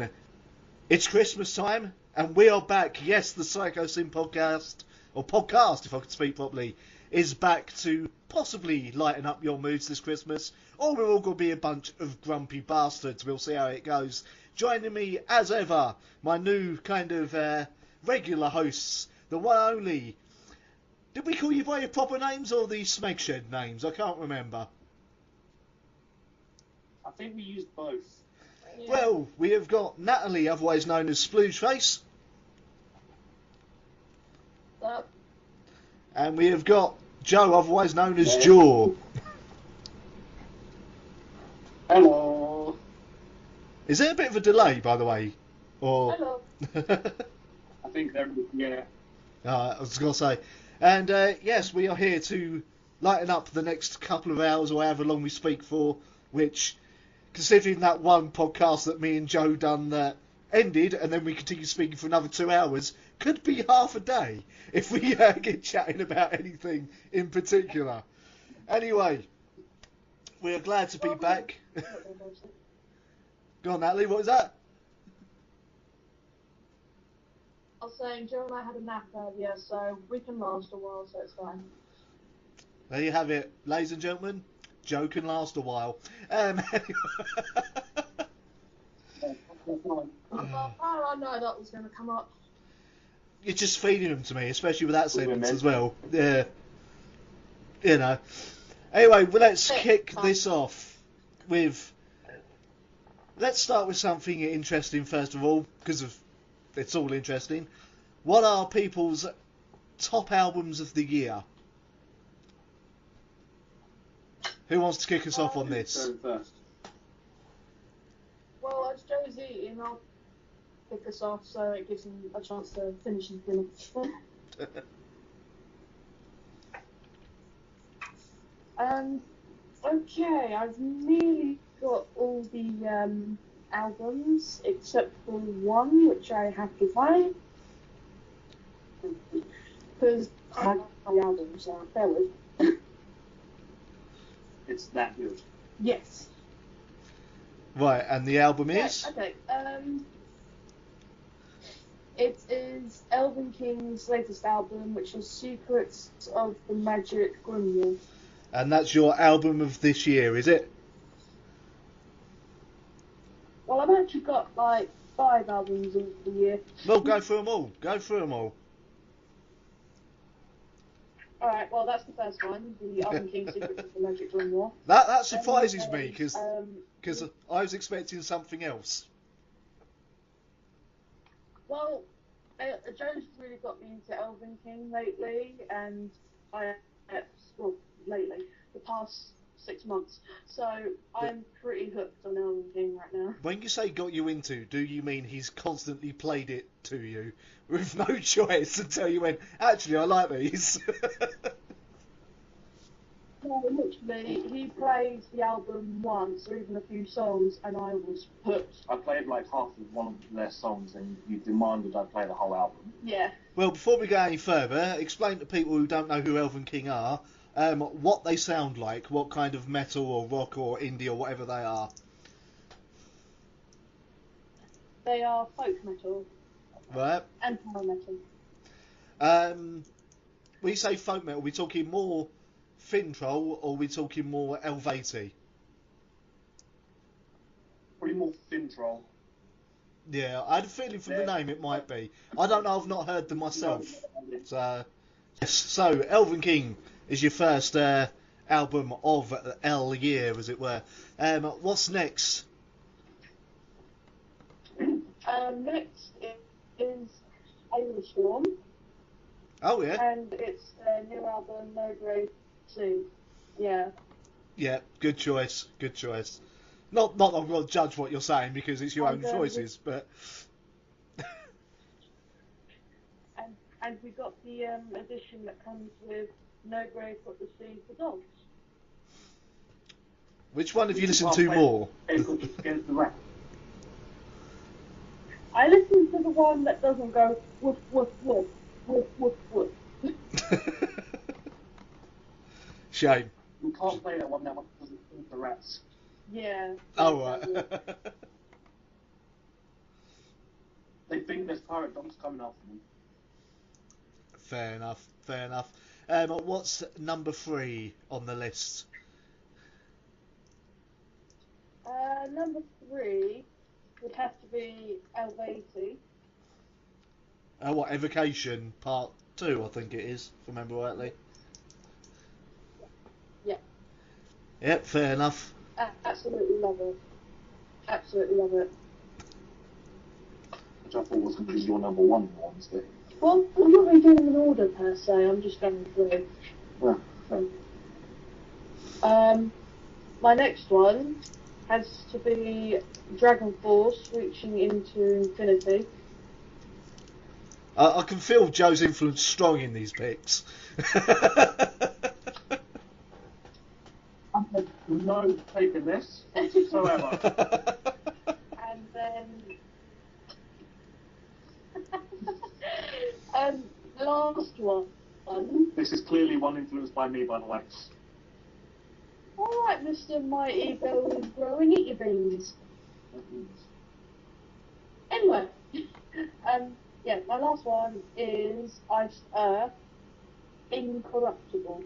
gentlemen, it's Christmas time, and we are back. Yes, the Psychosin Podcast, or podcast, if I could speak properly, is back to possibly lighten up your moods this Christmas, or we're all going to be a bunch of grumpy bastards. We'll see how it goes. Joining me, as ever, my new kind of regular hosts, the one and only... Did we call you by your proper names or the Smeg Shed names? I can't remember. I think we used both. Yeah. Well, we have got Natalie, otherwise known as Sploogeface. And we have got Joe, otherwise known as Jaw. Hello. Is there a bit of a delay, by the way? Or... Hello. I think there, yeah. I was going to say. And yes, we are here to lighten up the next couple of hours or however long we speak for, which... Considering that one podcast that me and Joe done that ended, and then we continue speaking for another 2 hours, could be half a day if we get chatting about anything in particular. Anyway, we are glad to be back. Go on, Natalie, what was that? I was saying Joe and I had a nap earlier, so we can last a while, so it's fine. There you have it, ladies and gentlemen. Joe can last a while. I know that was going to come up. You're just feeding them to me, especially with that sentence as well. Yeah. You know. Anyway, well, let's kick this off with... Let's start with something interesting first of all, because it's all interesting. What are people's top albums of the year? Who wants to kick us off on this? First. Well, as Joe's eating, I'll kick us off so it gives him a chance to finish his dinner. Okay, I've nearly got all the albums except for one, which I have to find. Because I have the albums, so bear with. It's that good. Yes. Right, and the album is? Okay, it is Elven King's latest album, which is Secrets of the Magic Grimoire. And that's your album of this year, is it? Well, I've actually got like 5 albums of the year. Well, go through them all. Go through them all. Alright, well, that's the first one, the Elven King's Secrets of the Magic Grimoire. That surprises me, because I was expecting something else. Well, Joe's really got me into Elven King lately, and lately, the past 6 months. So I'm pretty hooked on Elven King right now. When you say got you into, do you mean he's constantly played it to you with no choice until you went, actually, I like these? No, literally, he plays the album once, or even a few songs, and I was hooked. I played like half of one of their songs, and you demanded I play the whole album. Yeah. Well, before we go any further, explain to people who don't know who Elven King are, what they sound like, what kind of metal or rock or indie or whatever they are. They are folk metal. Right. And power metal. When you say folk metal, are we talking more Fintroll or are we talking more Elvati? Probably more Fintroll. Yeah, I had a feeling from the name it might be. I don't know, I've not heard them myself. So, yes, so Elven King is your first album of L year, as it were. What's next? Next is Alien Storm. Oh, yeah. And it's their new album, No Grave 2. Yeah. Yeah, good choice, good choice. Not that I'm going to judge what you're saying because it's your own choices, but... and we got the edition that comes with No Grave But the Sea for Dogs. Which one have you listened to more? I listen to the one that doesn't go woof woof woof woof woof woof. Shame. You can't play that one because it kills the rats. Yeah. Oh, right. think there's pirate dogs coming after them. Fair enough. What's number 3 on the list? Number 3 would have to be Helvetii. What, Evocation Part 2, I think it is, if I remember rightly. Yeah. Yep, fair enough. Absolutely love it. Absolutely love it. Which I thought was going to be your number 1, honestly. Well, I'm not really doing them in order per se, I'm just going through. Yeah. My next one has to be Dragon Force Reaching into Infinity. I can feel Joe's influence strong in these picks. I have no faith in this whatsoever. And then the last one. This is clearly one influenced by me, by the way. Alright, Mr. Mighty Go Grow and Eat Your Beans. Anyway, yeah, my last one is Iced Earth, Incorruptible.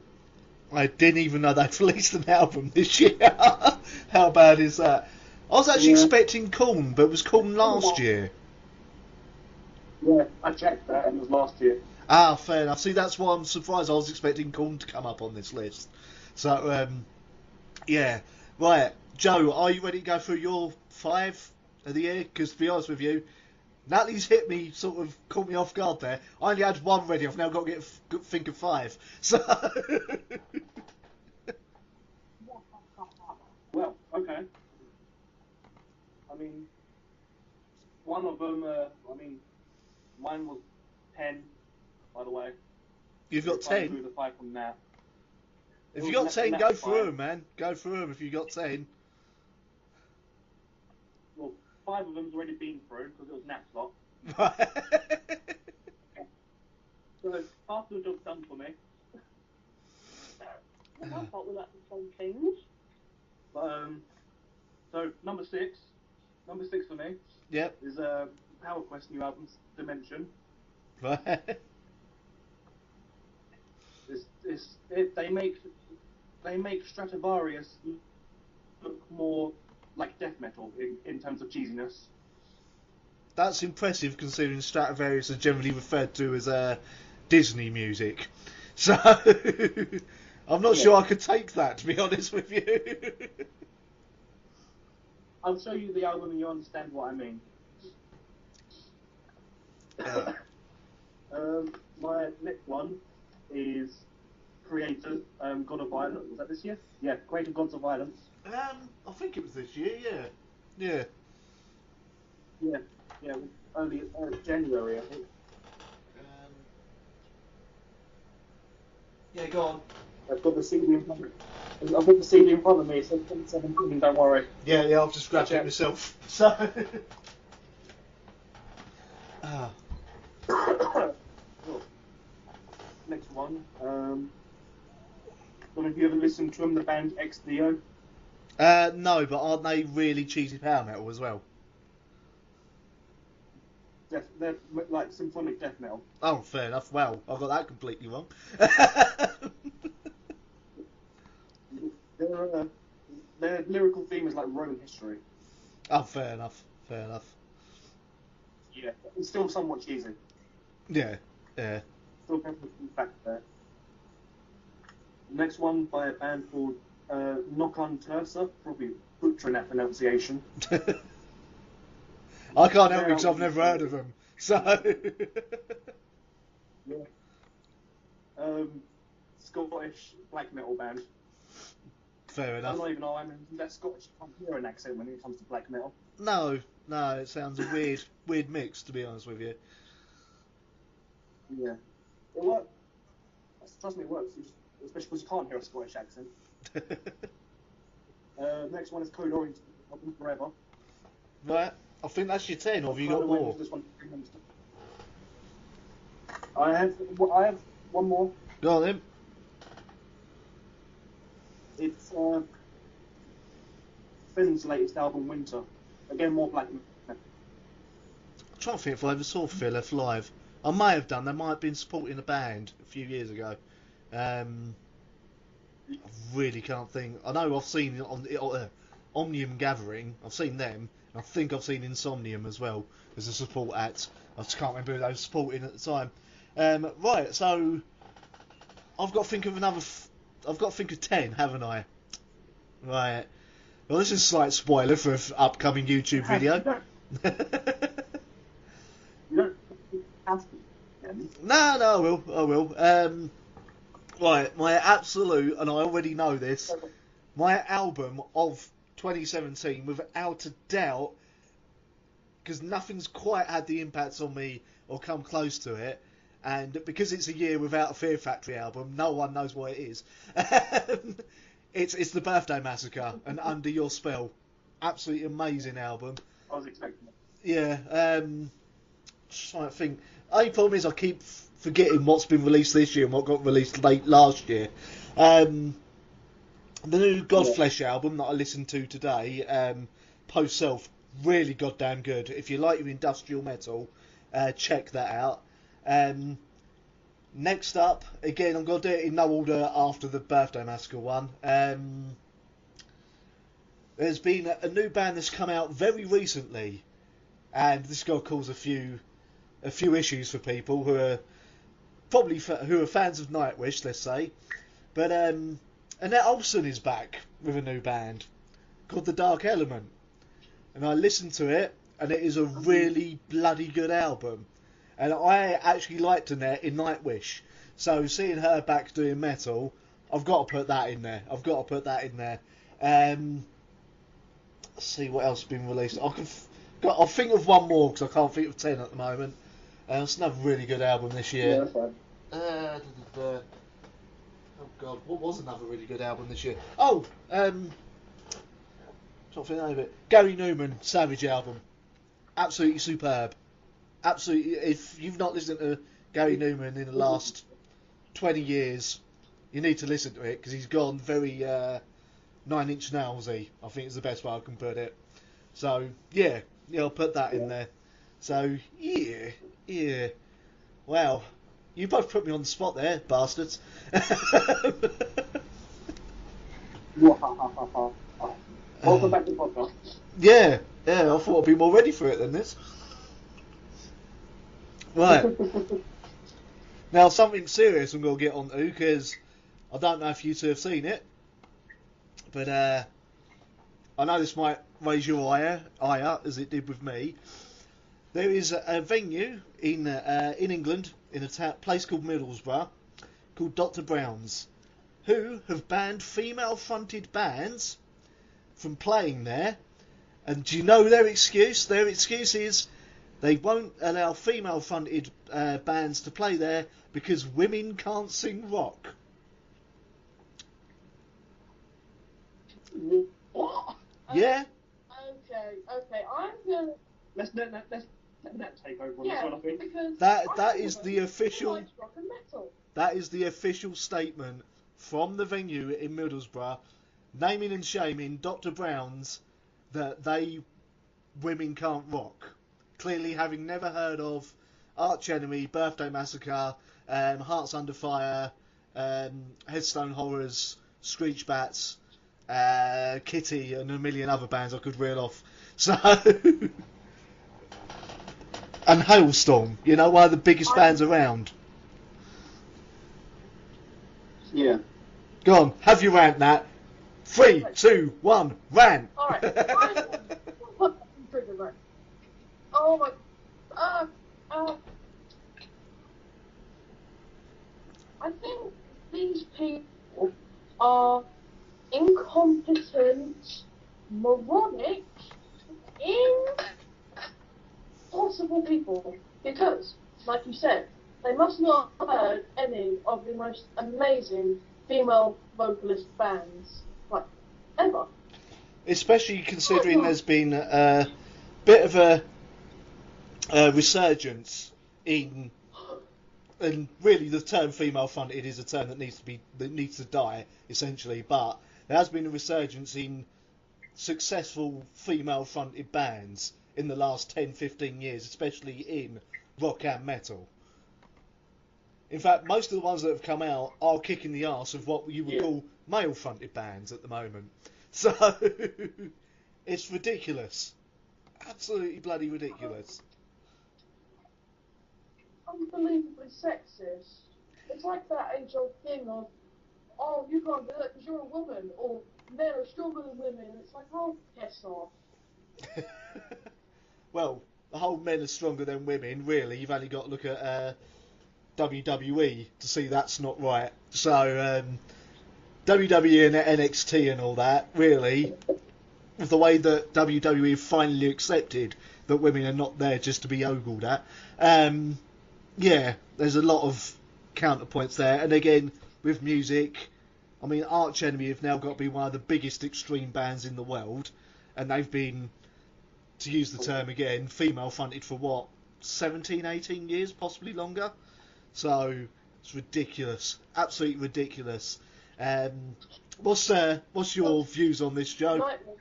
I didn't even know they'd released an album this year. How bad is that? I was actually expecting Korn, but it was Korn last year. Yeah, I checked that and it was last year. Ah, fair enough. See, that's why I'm surprised. I was expecting Korn to come up on this list. So, yeah. Right, Joe, are you ready to go through your 5 of the year? Because to be honest with you, Natalie's hit me, sort of caught me off guard there. I only had 1 ready. I've now got to think of 5. So. Well, okay. I mean, one of them, mine was 10, by the way. You've got 10? Through the 5 from that. If you got 10, go through them, man. Go through them if you got 10. Well, 5 of them's already been through because it was Nat's lot. So, half the job's done for me. I thought we like the same things. So number 6 for me. Yep. Is Power Quest new album Dimension. Right. They make Stratovarius look more like death metal in terms of cheesiness. That's impressive considering Stratovarius is generally referred to as Disney music. So I'm not sure I could take that, to be honest with you. I'll show you the album and you'll understand what I mean. My next one is Creator, God of Violence. Was that this year? Yeah, Creator Gods of Violence. I think it was this year, yeah. Yeah, early January, I think. Yeah, go on. I've got the CD in front of me. So 2017, don't worry. Yeah, I've just grabbed it myself. So. Next one. Don't know if you ever listened to them, the band XDO. No, but aren't they really cheesy power metal as well? They're like symphonic death metal. Oh, fair enough. Well, I got that completely wrong. Their lyrical theme is like Roman history. Oh, fair enough. Yeah, it's still somewhat cheesy. Yeah. Still kind of back there. Next one by a band called Nokon Tursa, probably butchering that pronunciation. I can't help it because I've never heard of them. So. Yeah. Scottish black metal band. Fair enough. I don't even know. I mean, that's Scottish. I can't hear an accent when it comes to black metal. No, it sounds a weird mix, to be honest with you. Yeah. It works. Trust me, it works. Especially because you can't hear a Scottish accent. Next one is Code Orange, Forever. Right. I think that's your 10, or have you got more? This one. I have one more. Go on then. It's Finn's latest album, Winter. Again, more black metal. trying to think if I ever saw Phil F live. I may have done. They might have been supporting a band a few years ago. I really can't think. I know I've seen it on Omnium Gathering. I've seen them. I think I've seen Insomnium as well as a support act. I just can't remember who they were supporting at the time. Right, so I've got to think of another. I've got to think of 10, haven't I? Right. Well, this is a slight spoiler for an upcoming YouTube video. No, I will. Right, my absolute, and I already know this, my album of 2017, without a doubt, because nothing's quite had the impact on me or come close to it, and because it's a year without a Fear Factory album, no one knows what it is. It's The Birthday Massacre and Under Your Spell. Absolutely amazing album. I was expecting it. Yeah, just trying to think. Only problem is I keep forgetting what's been released this year and what got released late last year. The new Godflesh album that I listened to today, Post Self, really goddamn good. If you like your industrial metal, check that out. Next up, again, I'm going to do it in no order after the Birthday Massacre one. There's been a new band that's come out very recently, and this is going to cause a few issues for people who are probably who are fans of Nightwish, let's say. But Annette Olsen is back with a new band called The Dark Element, and I listened to it, and it is a really bloody good album. And I actually liked Annette in Nightwish, so seeing her back doing metal, I've got to put that in there. Let's see what else has been released. I'll think of one more because I can't think of 10 at the moment. It's another really good album this year. Yeah, that's fine. Oh God, what was another really good album this year? Oh, trying to think of it. Gary Newman, Savage album, absolutely superb. Absolutely, if you've not listened to Gary Newman in the last 20 years, you need to listen to it because he's gone very 9 Inch Nailsy, I think is the best way I can put it. So yeah, I'll put that in there. So yeah. Wow, you both put me on the spot there, bastards. Welcome back to the podcast. Yeah, I thought I'd be more ready for it than this. Right. Now, something serious I'm going to get on to, because I don't know if you two have seen it, but I know this might raise your ire, as it did with me. There is a venue in England, in a place called Middlesbrough, called Dr. Brown's, who have banned female-fronted bands from playing there. And do you know their excuse? Their excuse is they won't allow female-fronted bands to play there because women can't sing rock. What? Yeah? Okay. I'm gonna. Let's let that take over on this one, I think. Because That is the official. likes rock and metal. That is the official statement from the venue in Middlesbrough, naming and shaming Dr. Brown's that women can't rock. Clearly, having never heard of Arch Enemy, Birthday Massacre, Hearts Under Fire, Headstone Horrors, Screech Bats, Kitty, and a million other bands I could reel off. So, and Hailstorm, one of the biggest bands around. Yeah. Go on, have your rant, Nat. 3, 2, 1, rant. Alright. Oh my. I think these people are incompetent, moronic, impossible people. Because, like you said, they must not have heard any of the most amazing female vocalist bands, like, ever. Especially considering there's been a bit of a resurgence in, and really the term female fronted is a term that needs to die essentially, but there has been a resurgence in successful female fronted bands, in the last 10, 15 years, especially in rock and metal. In fact, most of the ones that have come out are kicking the arse of what you would call male-fronted bands at the moment. So, it's ridiculous. Absolutely bloody ridiculous. Unbelievably sexist. It's like that age-old thing of, oh, you can't do that because you're a woman, or men are stronger than women. It's like, oh, piss off. Well, the whole men are stronger than women, really. You've only got to look at WWE to see that's not right. So, WWE and NXT and all that, really, with the way that WWE have finally accepted that women are not there just to be ogled at, yeah, there's a lot of counterpoints there. And again, with music, I mean, Arch Enemy have now got to be one of the biggest extreme bands in the world, and they've been, to use the term again, female fronted for what, 17, 18 years, possibly longer? So, it's ridiculous. Absolutely ridiculous. What's your views on this, Joe? Nightmare.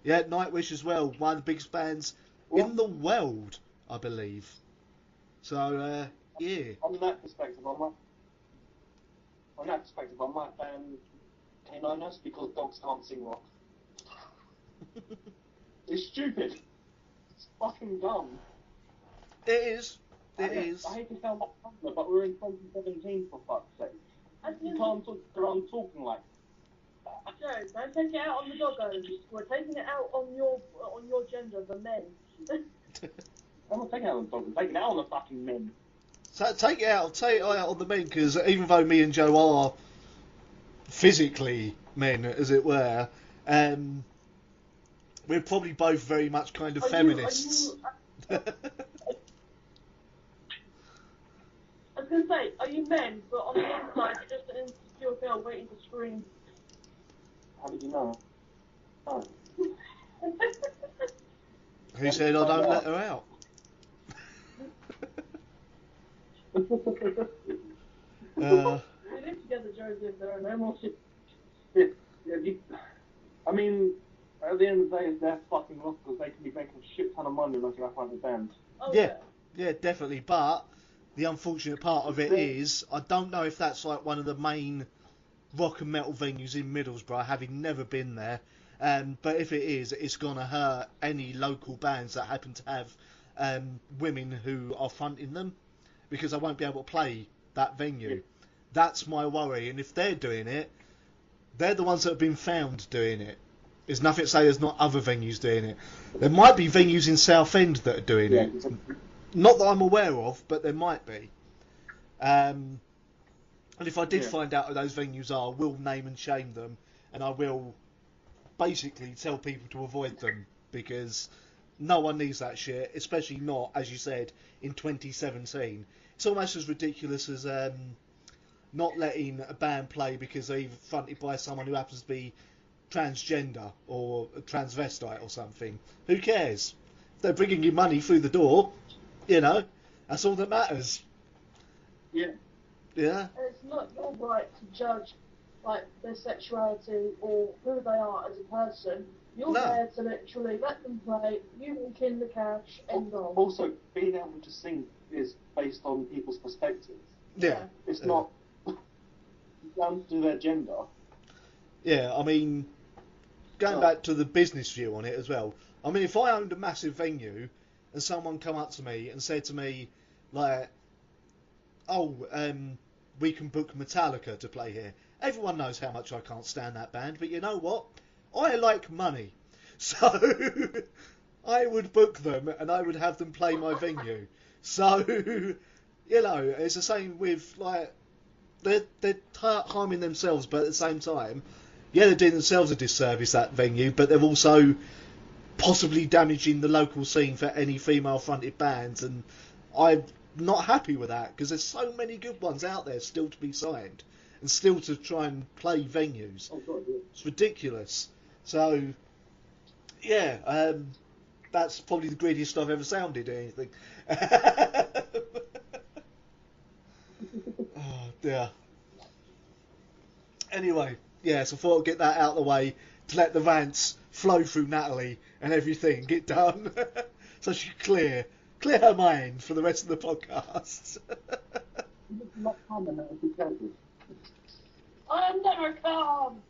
Yeah, Nightwish as well. One of the biggest bands in the world, I believe. So, yeah. On that perspective, I might ban K9ers because dogs can't sing rock. It's stupid. It's fucking dumb. It is. It is. I hate to sound like Tumblr, but we're in 2017 for fuck's sake. You can't talk around talking like that. Joe, don't take it out on the doggos. We're taking it out on your gender, the men. I'm not taking it out on the dogs, I'm taking it out on the fucking men. So take it out on the men, because even though me and Joe are physically men, as it were, we're probably both very much kind of feminists. I was going to say, are you men, but on the inside you're just an insecure girl waiting to scream? How did you know? Oh. Who said I don't let her out? We live together, Joseph. There are no more shit. I mean, at the end of the day, it's their fucking loss because they can be making a shit ton of money looking at the band. Oh, Yeah, definitely. But the unfortunate part of it is, I don't know if that's like one of the main rock and metal venues in Middlesbrough, having never been there. But if it is, it's going to hurt any local bands that happen to have women who are fronting them, because I won't be able to play that venue. Yeah. That's my worry. And if they're doing it, they're the ones that have been found doing it. There's nothing to say there's not other venues doing it. There might be venues in Southend that are doing it. Not that I'm aware of, but there might be. And if I did find out who those venues are, I will name and shame them, and I will basically tell people to avoid them, because no one needs that shit, especially not, as you said, in 2017. It's almost as ridiculous as not letting a band play because they're fronted by someone who happens to be transgender or a transvestite or something. Who cares? If they're bringing you money through the door, you know, that's all that matters. Yeah. Yeah. And it's not your right to judge like their sexuality or who they are as a person. You're there to literally let them play, you walk in the cash, end on. Also, being able to sing is based on people's perspectives. Yeah. It's not down to their gender. Yeah, I mean, going back to the business view on it as well, I mean, if I owned a massive venue and someone come up to me and said to me, like, oh, we can book Metallica to play here. Everyone knows how much I can't stand that band, but you know what? I like money. So I would book them and I would have them play my venue. So, you know, it's the same with, like, they're harming themselves, but at the same time, yeah, they're doing themselves a disservice, that venue, but they're also possibly damaging the local scene for any female-fronted bands, and I'm not happy with that, because there's so many good ones out there still to be signed, and still to try and play venues. Oh, God, yeah. It's ridiculous. So, yeah, that's probably the greediest I've ever sounded or anything. Oh, dear. Anyway, Yeah, so I thought I'd get that out of the way to let the rants flow through Natalie and everything get done, so she can clear her mind for the rest of the podcast. I'm never calm.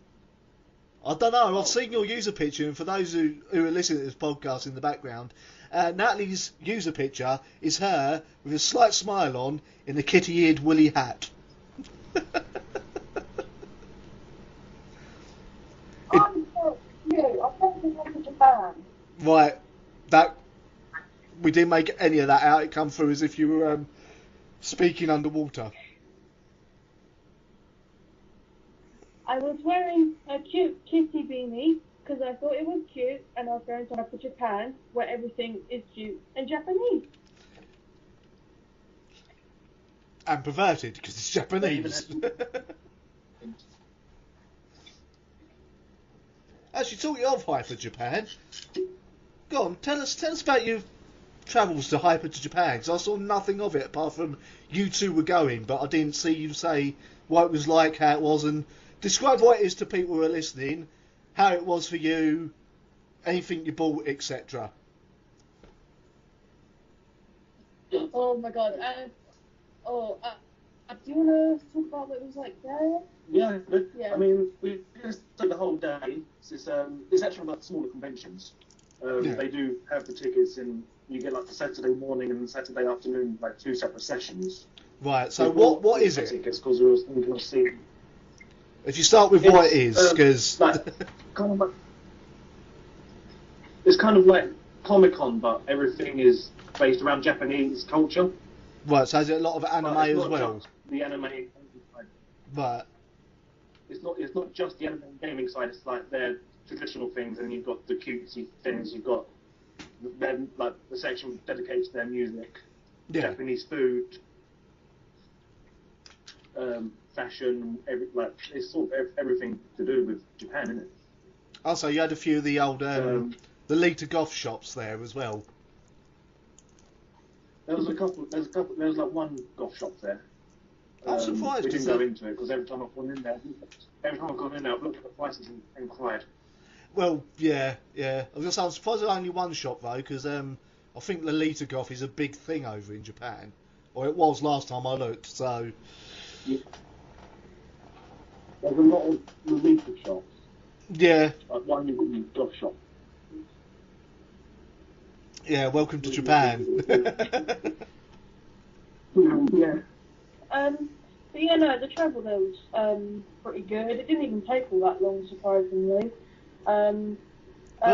I don't know. I've seen your user picture, and for those who are listening to this podcast in the background, Natalie's user picture is her with a slight smile on in a kitty-eared woolly hat. I'm so cute. I've never been to Japan. Right, that we didn't make any of that out. It come through as if you were speaking underwater. I was wearing a cute kitty beanie because I thought it was cute, and I was going to Japan where everything is cute and Japanese. And perverted because it's Japanese. Actually, talking of Hyper Japan, go on, tell us about your travels to Hyper to Japan, because I saw nothing of it apart from you two were going, but I didn't see you say what it was like, how it was, and describe what it is to people who are listening, how it was for you, anything you bought, etc. Oh my god. Do you want to talk about what it was like there? Yeah, Yeah. I mean, we just took the whole day. It's actually like smaller conventions. Yeah. They do have the tickets, and you get like the Saturday morning and the Saturday afternoon, like 2 separate sessions. Right, so what is it? Tickets because we were thinking of seeing. If you start with what it is, because... It's kind of like Comic-Con, but everything is based around Japanese culture. Right, so has it a lot of anime But it's as not well? just the anime. Right. It's not just the anime gaming side. It's like their traditional things, and you've got the cutesy things. You've got then like the section dedicated to their music, Yeah. Japanese food, fashion. It's sort of everything to do with Japan, isn't it? Also, you had a few of the old the Lita Goth shops there as well. There was like one goth shop there. I'm surprised. We didn't go into it because every time I've gone in there, I've looked at the prices and cried. Well, yeah. I was gonna say, I'm surprised there's only one shop though, because I think the Lita Goth is a big thing over in Japan, or it was last time I looked. So Yeah. There's a lot of Lolita shops. yeah, Like one goth shop. yeah. Welcome to Japan. Yeah. But yeah, no, the travel there was pretty good. It didn't even take all that long, surprisingly. Where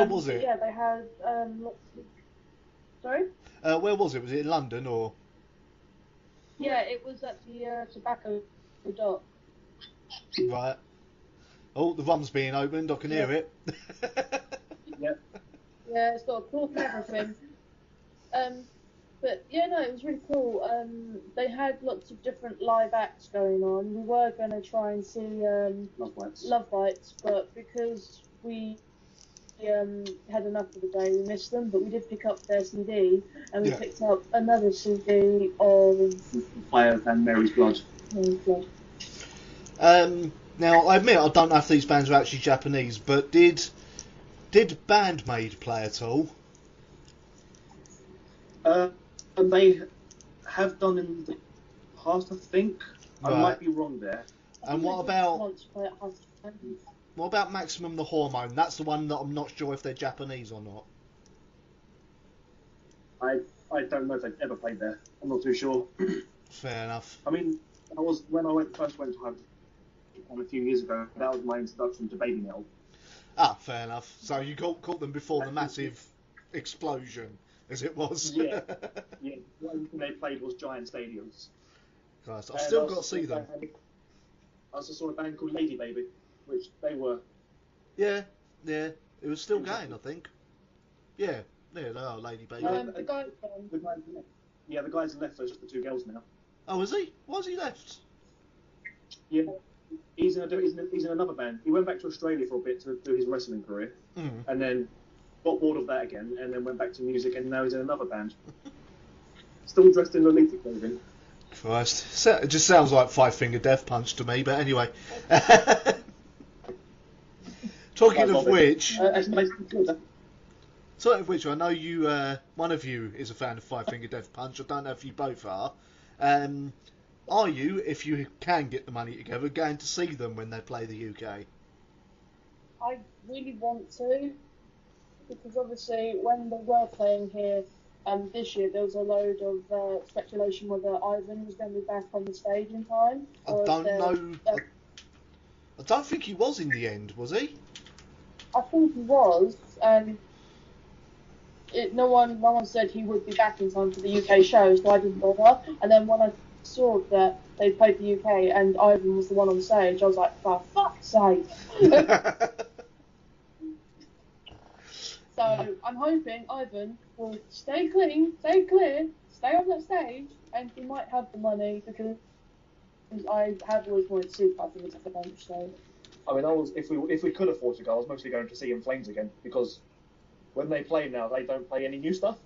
was it? Yeah, they had lots of... Sorry? Where was it? Was it in London or? Yeah, it was at the tobacco dock. Right. Oh, the rum's being opened. I can hear it. Yeah. Yeah, it's got a cork and everything. But yeah, no, it was really cool. They had lots of different live acts going on. We were going to try and see Love Bites, but because we had enough for the day, we missed them. But we did pick up their CD, and we picked up another CD of Fire and Mary's Blood. Now, I admit I don't know if these bands are actually Japanese, but did Bandmade play at all? They have done in the past, I think. Right. I might be wrong there. And what about Maximum the Hormone? That's the one that I'm not sure if they're Japanese or not. I don't know if they've ever played there. I'm not too sure. Fair enough. I mean, when I first went to Hyper a few years ago, that was my introduction to Baby Metal. Ah, fair enough. So you caught them before the massive explosion, as it was. Yeah. The only thing they played was giant stadiums. Christ, I've still got to see them. I also saw a band called Lady Baby, which they were. Yeah. It was still going, I think. Yeah, they are Lady Baby. the guy left. Yeah, the guys left, so it's just the two girls now. Oh, is he? Why's he left? Yeah. He's in another band. He went back to Australia for a bit to do his wrestling career, and then got bored of that again, and then went back to music, and now he's in another band. Still dressed in Lolita clothing. Christ, it just sounds like Five Finger Death Punch to me. But anyway, Talking of which, I know you, one of you is a fan of Five Finger Death Punch. I don't know if you both are. Are you, if you can get the money together, going to see them when they play the UK? I really want to, because obviously when they were playing here this year, there was a load of speculation whether Ivan was going to be back on the stage in time. I don't know. I don't think he was in the end, was he? I think he was, and no one said he would be back in time for the UK show, so I didn't bother. And then when I saw that they played the UK and Ivan was the one on stage, I was like, for fuck's sake! So I'm hoping Ivan will stay clean, stay clear, stay on that stage, and he might have the money because I have always wanted to see Five Finger Death Punch. So I mean, if we could afford to go, I was mostly going to see In Flames again, because when they play now, they don't play any new stuff.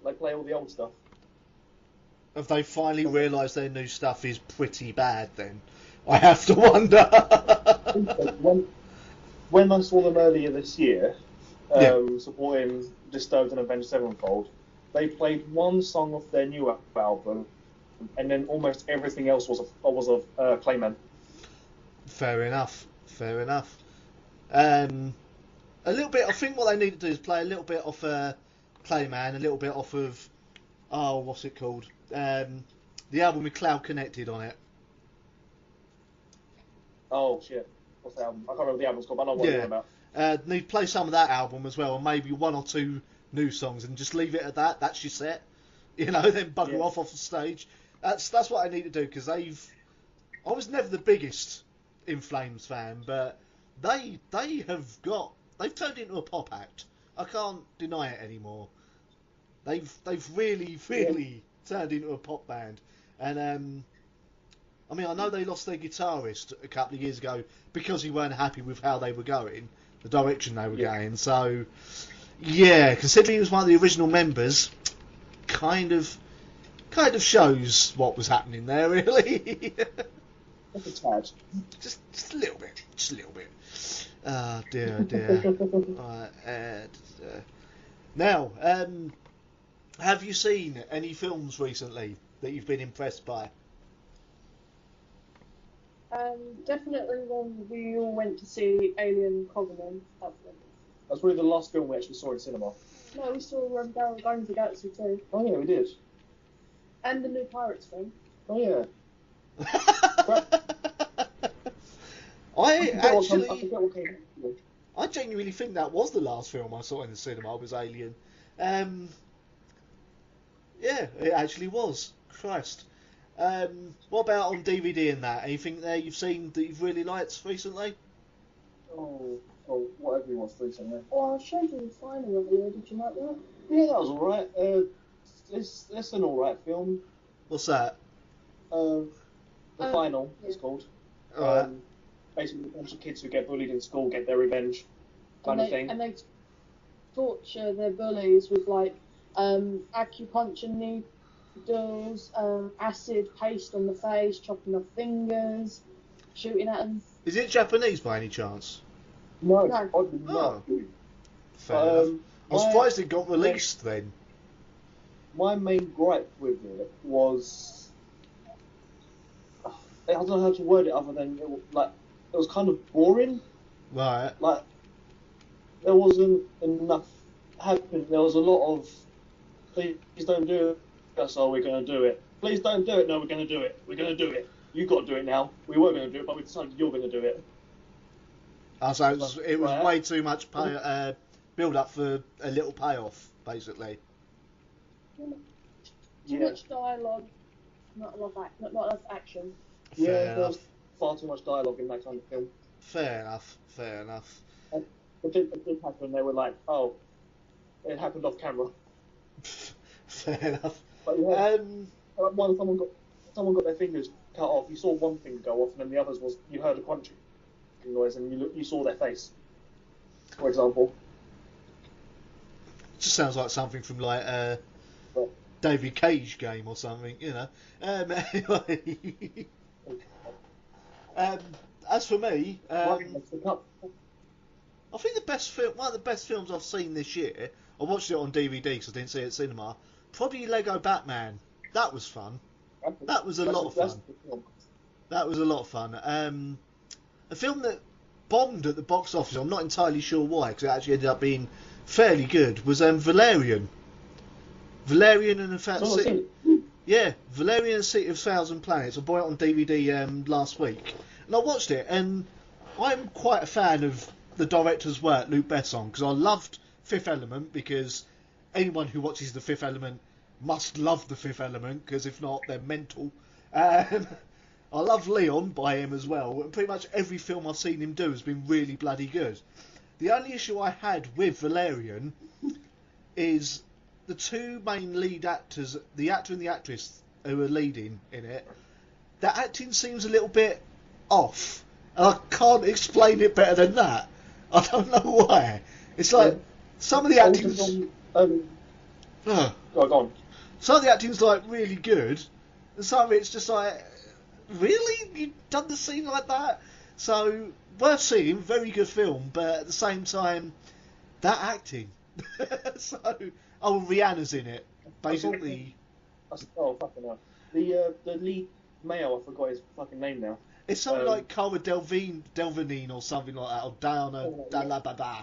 They play all the old stuff. Have they finally realised their new stuff is pretty bad then? I have to wonder. When I saw them earlier this year, supporting Disturbed and Avenged Sevenfold, they played one song off their new album, and then almost everything else was of Clayman. Fair enough. A little bit. I think what they need to do is play a little bit off Clayman, a little bit off of what's it called? The album with Cloud Connected on it. Oh shit. What's the album? I can't remember the album's called, but I know what you're talking about. Need to play some of that album as well, and maybe one or two new songs, and just leave it at that. That's your set, then bugger off the stage. That's what I need to do, because I was never the biggest In Flames fan, but they've turned into a pop act. I can't deny it anymore. They've really turned into a pop band, and I mean, I know they lost their guitarist a couple of years ago because he weren't happy with how they were going, the direction they were going. So, yeah, considering he was one of the original members, kind of shows what was happening there, really. Just a tad. Just a little bit. Oh, dear. Right, now, have you seen any films recently that you've been impressed by? Definitely when we all went to see Alien Covenant. That's probably the last film we actually saw in cinema. No, we saw Guardians of the Galaxy too. Oh yeah, we did. And the new Pirates film. Oh yeah. I genuinely think that was the last film I saw in the cinema, was Alien. Yeah, it actually was. Christ. What about on DVD and that? Anything there you've seen that you've really liked recently? Oh, whatever you watched recently. Oh, I showed you the final earlier. Did you like that? Yeah, that was alright. It's an alright film. What's that? The Final, it's called. Alright. Basically, a bunch of kids who get bullied in school get their revenge, kind of thing. And they torture their bullies with acupuncture needles, acid paste on the face, chopping off fingers, shooting at them. Is it Japanese by any chance? No. Fair enough. I was surprised it got released then. My main gripe with it was, I don't know how to word it other than it was kind of boring. Right. Like, there wasn't enough happening. There was a lot of, please don't do it. That's all, we're going to do it. Please don't do it. No, we're going to do it. We're going to do it. You got to do it now. We were going to do it, but we decided you're going to do it. So it was way too much build up for a little payoff, basically. Too much dialogue, not enough action. There was far too much dialogue in that kind of film. Fair enough. And it did happen. They were like, oh, it happened off camera. Fair enough. But someone got their fingers cut off. You saw one finger go off, and then the others was you heard a crunching noise, and you saw their face. For example. Just sounds like something from David Cage game or something, Anyway. as for me, Right, I think one of the best films I've seen this year. I watched it on DVD because I didn't see it at cinema. Probably Lego Batman. That was fun. That was a lot of fun. That was a lot of fun. A film that bombed at the box office. I'm not entirely sure why, because it actually ended up being fairly good. Was Valerian. Valerian and Valerian and City of Thousand Planets. I bought it on DVD last week, and I watched it. And I'm quite a fan of the director's work, Luc Besson, because I loved Fifth Element, because anyone who watches The Fifth Element must love The Fifth Element, because if not, they're mental. I love Leon by him as well. Pretty much every film I've seen him do has been really bloody good. The only issue I had with Valerian is the two main lead actors, the actor and the actress who are leading in it, their acting seems a little bit off. And I can't explain it better than that. I don't know why. It's like some of the acting's... Go on. Some of the acting's like really good, and some of it's just like, really? You've done the scene like that? So, worth seeing, very good film, but at the same time, that acting. Rihanna's in it, basically. Oh, fucking hell. The lead male, I forgot his fucking name now. It's something like Cara Delvine or something like that, or Diana Dalababa.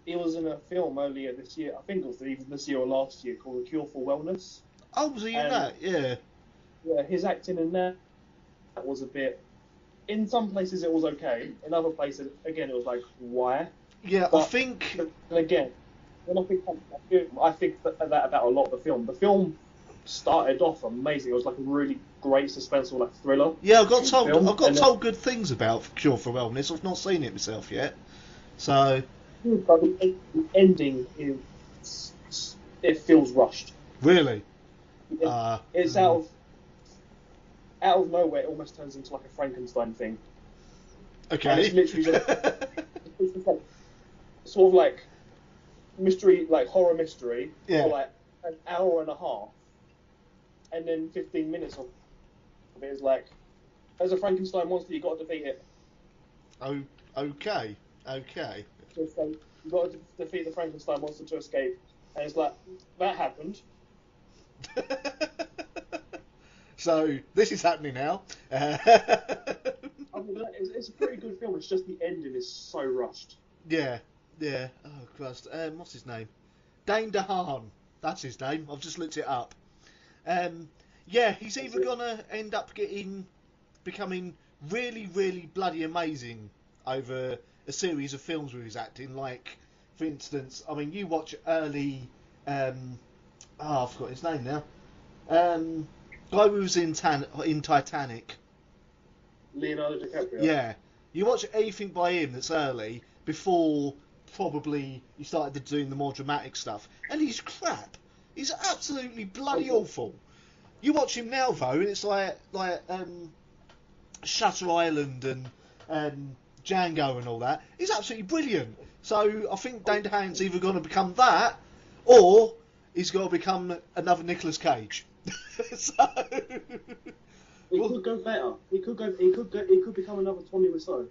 He was in a film earlier this year, I think it was either this year or last year, called A Cure for Wellness. Oh, was he in that? Yeah. Yeah, his acting in that was a bit... In some places it was okay, in other places, again, it was like, why? Yeah, but, I think... And again, when I think that about a lot of the film. The film started off amazing. It was like a really great suspenseful like thriller. Yeah, I've got told good things about Cure for Wellness. I've not seen it myself yet. So... But the ending it feels rushed. Really? It's out of nowhere. It almost turns into like a Frankenstein thing. Okay. And it's literally just like, sort of like mystery, like horror mystery, for like an hour and a half, and then 15 minutes of it is like, there's a Frankenstein monster, you got to defeat it. Oh, okay. So you've got to defeat the Frankenstein monster to escape, and it's like, that happened. So this is happening now. I mean, it's a pretty good film. It's just the ending is so rushed. Yeah. Oh Christ. What's his name? Dane DeHaan. That's his name. I've just looked it up. Yeah, he's either gonna end up becoming really, really bloody amazing over a series of films with his acting. Like, for instance, I mean, you watch early. I forgot his name now. Guy who was in Titanic. Leonardo DiCaprio. Yeah, you watch anything by him that's early before probably you started doing the more dramatic stuff, and he's crap. He's absolutely bloody awful. You watch him now though, and it's like Shutter Island and Django and all that. He's absolutely brilliant. So I think Dane DeHaan's either going to become that, or he's going to become another Nicolas Cage. So he could go better. He could become another Tommy Wiseau.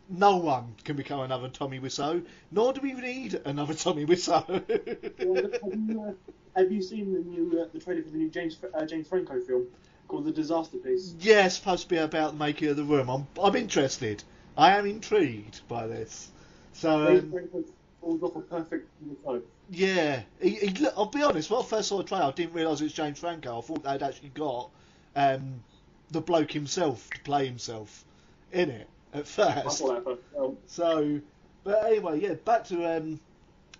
No one can become another Tommy Wiseau, nor do we need another Tommy Wiseau. Have you seen the trailer for the new James Franco film called The Disaster Piece? Yeah, it's supposed to be about the making of The Room. I'm interested. I am intrigued by this. So James Franco pulled off a perfect Wiseau. Yeah, I'll be honest. When I first saw the trailer, I didn't realise it was James Franco. I thought they'd actually got the bloke himself to play himself in it at first. So, but anyway, yeah. Back to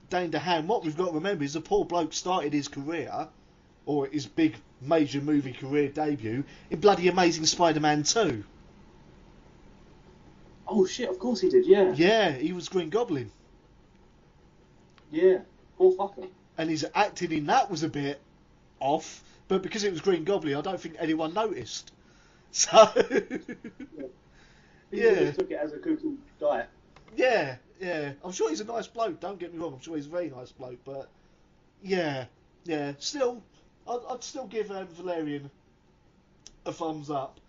Dane DeHaan. What we've got to remember is the poor bloke started his career, or his big major movie career debut, in bloody Amazing Spider-Man 2. Oh shit! Of course he did. Yeah. Yeah, he was Green Goblin. Yeah. Poor fucker. And his acting in that was a bit off, but because it was Green Goblin, I don't think anyone noticed. So, yeah. Took it as a cuckoo guy. Yeah. I'm sure he's a nice bloke. Don't get me wrong. I'm sure he's a very nice bloke, but yeah. Still, I'd still give Valerian a thumbs up.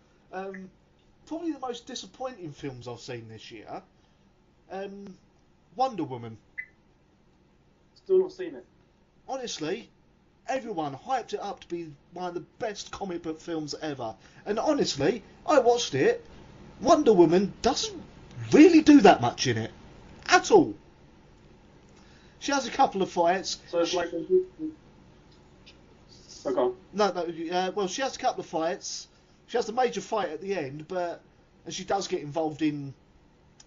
probably the most disappointing films I've seen this year. Wonder Woman. Still not seen it. Honestly, everyone hyped it up to be one of the best comic book films ever. And honestly, I watched it. Wonder Woman doesn't really do that much in it. At all. She has a couple of fights. So it's like... Okay. Well, she has a couple of fights. She has the major fight at the end, and she does get involved in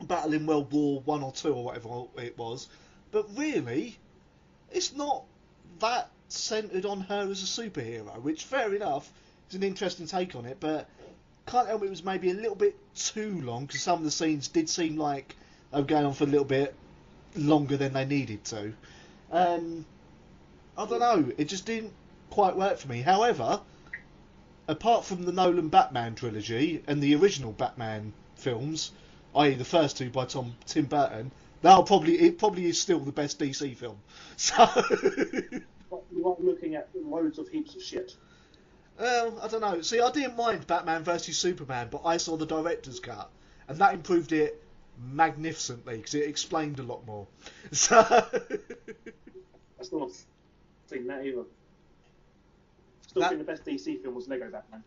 battle in World War One or Two or whatever it was. But really, it's not that centred on her as a superhero, which, fair enough, is an interesting take on it, but can't help it was maybe a little bit too long, because some of the scenes did seem like they were going on for a little bit longer than they needed to. I don't know, it just didn't quite work for me. However, apart from the Nolan Batman trilogy and the original Batman films, i.e. the first two by Tim Burton, it probably is still the best DC film. So You are looking at loads of heaps of shit. Well, I don't know. See, I didn't mind Batman vs Superman, but I saw the director's cut, and that improved it magnificently because it explained a lot more. So I still not seen that either. Still think the best DC film was Lego Batman.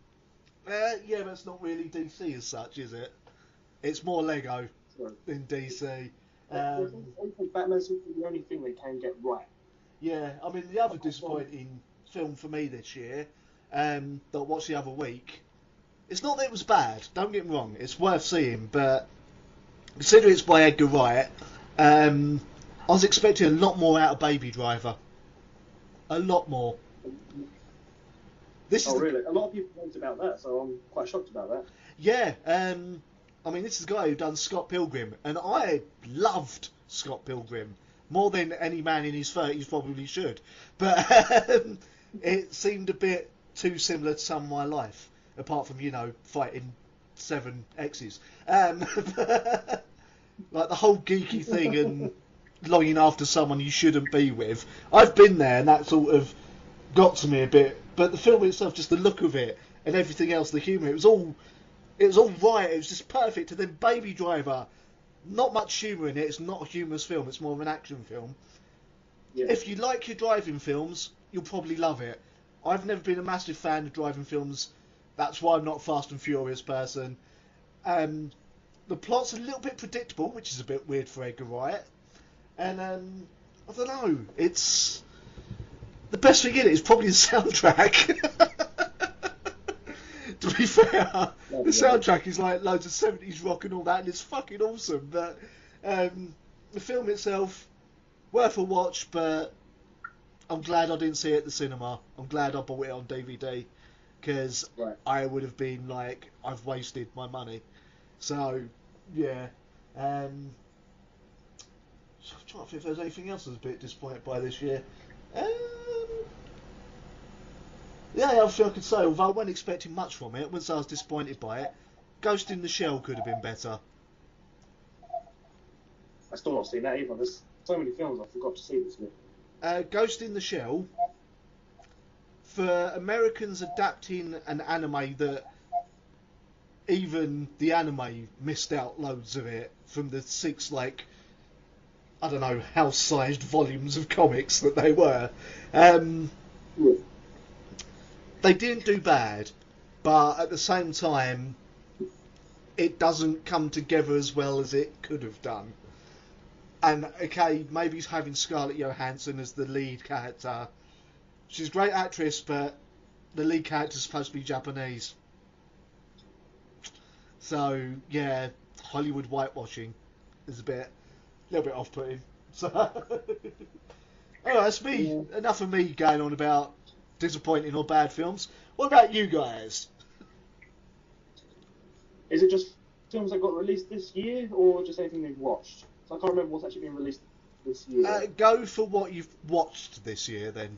Yeah, but it's not really DC as such, is it? It's more Lego than DC. I think Batman's the only thing they can get right. Yeah, I mean, the other disappointing film for me this year, that I watched the other week, it's not that it was bad, don't get me wrong, it's worth seeing, but considering it's by Edgar Wright, I was expecting a lot more out of Baby Driver. A lot more. Really? A lot of people talked about that, so I'm quite shocked about that. Yeah, I mean, this is a guy who done Scott Pilgrim, and I loved Scott Pilgrim more than any man in his 30s probably should. But it seemed a bit too similar to some of my life, apart from, fighting 7 exes. Like the whole geeky thing and longing after someone you shouldn't be with. I've been there, and that sort of got to me a bit. But the film itself, just the look of it and everything else, the humour, it was all right. It was just perfect. And then Baby Driver, not much humour in it. It's not a humorous film. It's more of an action film. Yeah. If you like your driving films, you'll probably love it. I've never been a massive fan of driving films. That's why I'm not a Fast and Furious person. The plot's a little bit predictable, which is a bit weird for Edgar Wright. And I don't know. It's the best thing in it is probably the soundtrack. To be fair, the soundtrack is like loads of 70s rock and all that, and it's fucking awesome. But the film itself, worth a watch, but I'm glad I didn't see it at the cinema. I'm glad I bought it on DVD, because I would have been like, I've wasted my money. So, yeah. I'm trying to think if there's anything else I was a bit disappointed by this year. Yeah, I feel I could say, although I wasn't expecting much from it, once I was disappointed by it, Ghost in the Shell could have been better. I still not seen that either. There's so many films I forgot to see this year. Ghost in the Shell, for Americans adapting an anime that even the anime missed out loads of it from the 6, I don't know, house-sized volumes of comics that they were. They didn't do bad, but at the same time, it doesn't come together as well as it could have done. And, okay, maybe he's having Scarlett Johansson as the lead character. She's a great actress, but the lead character's supposed to be Japanese. So, yeah, Hollywood whitewashing is a little bit off-putting. So, anyway, that's me. Yeah. Enough of me going on about disappointing or bad films. What about you guys? Is it just films that got released this year, or just anything they've watched? So I can't remember what's actually been released this year. Go for what you've watched this year, then.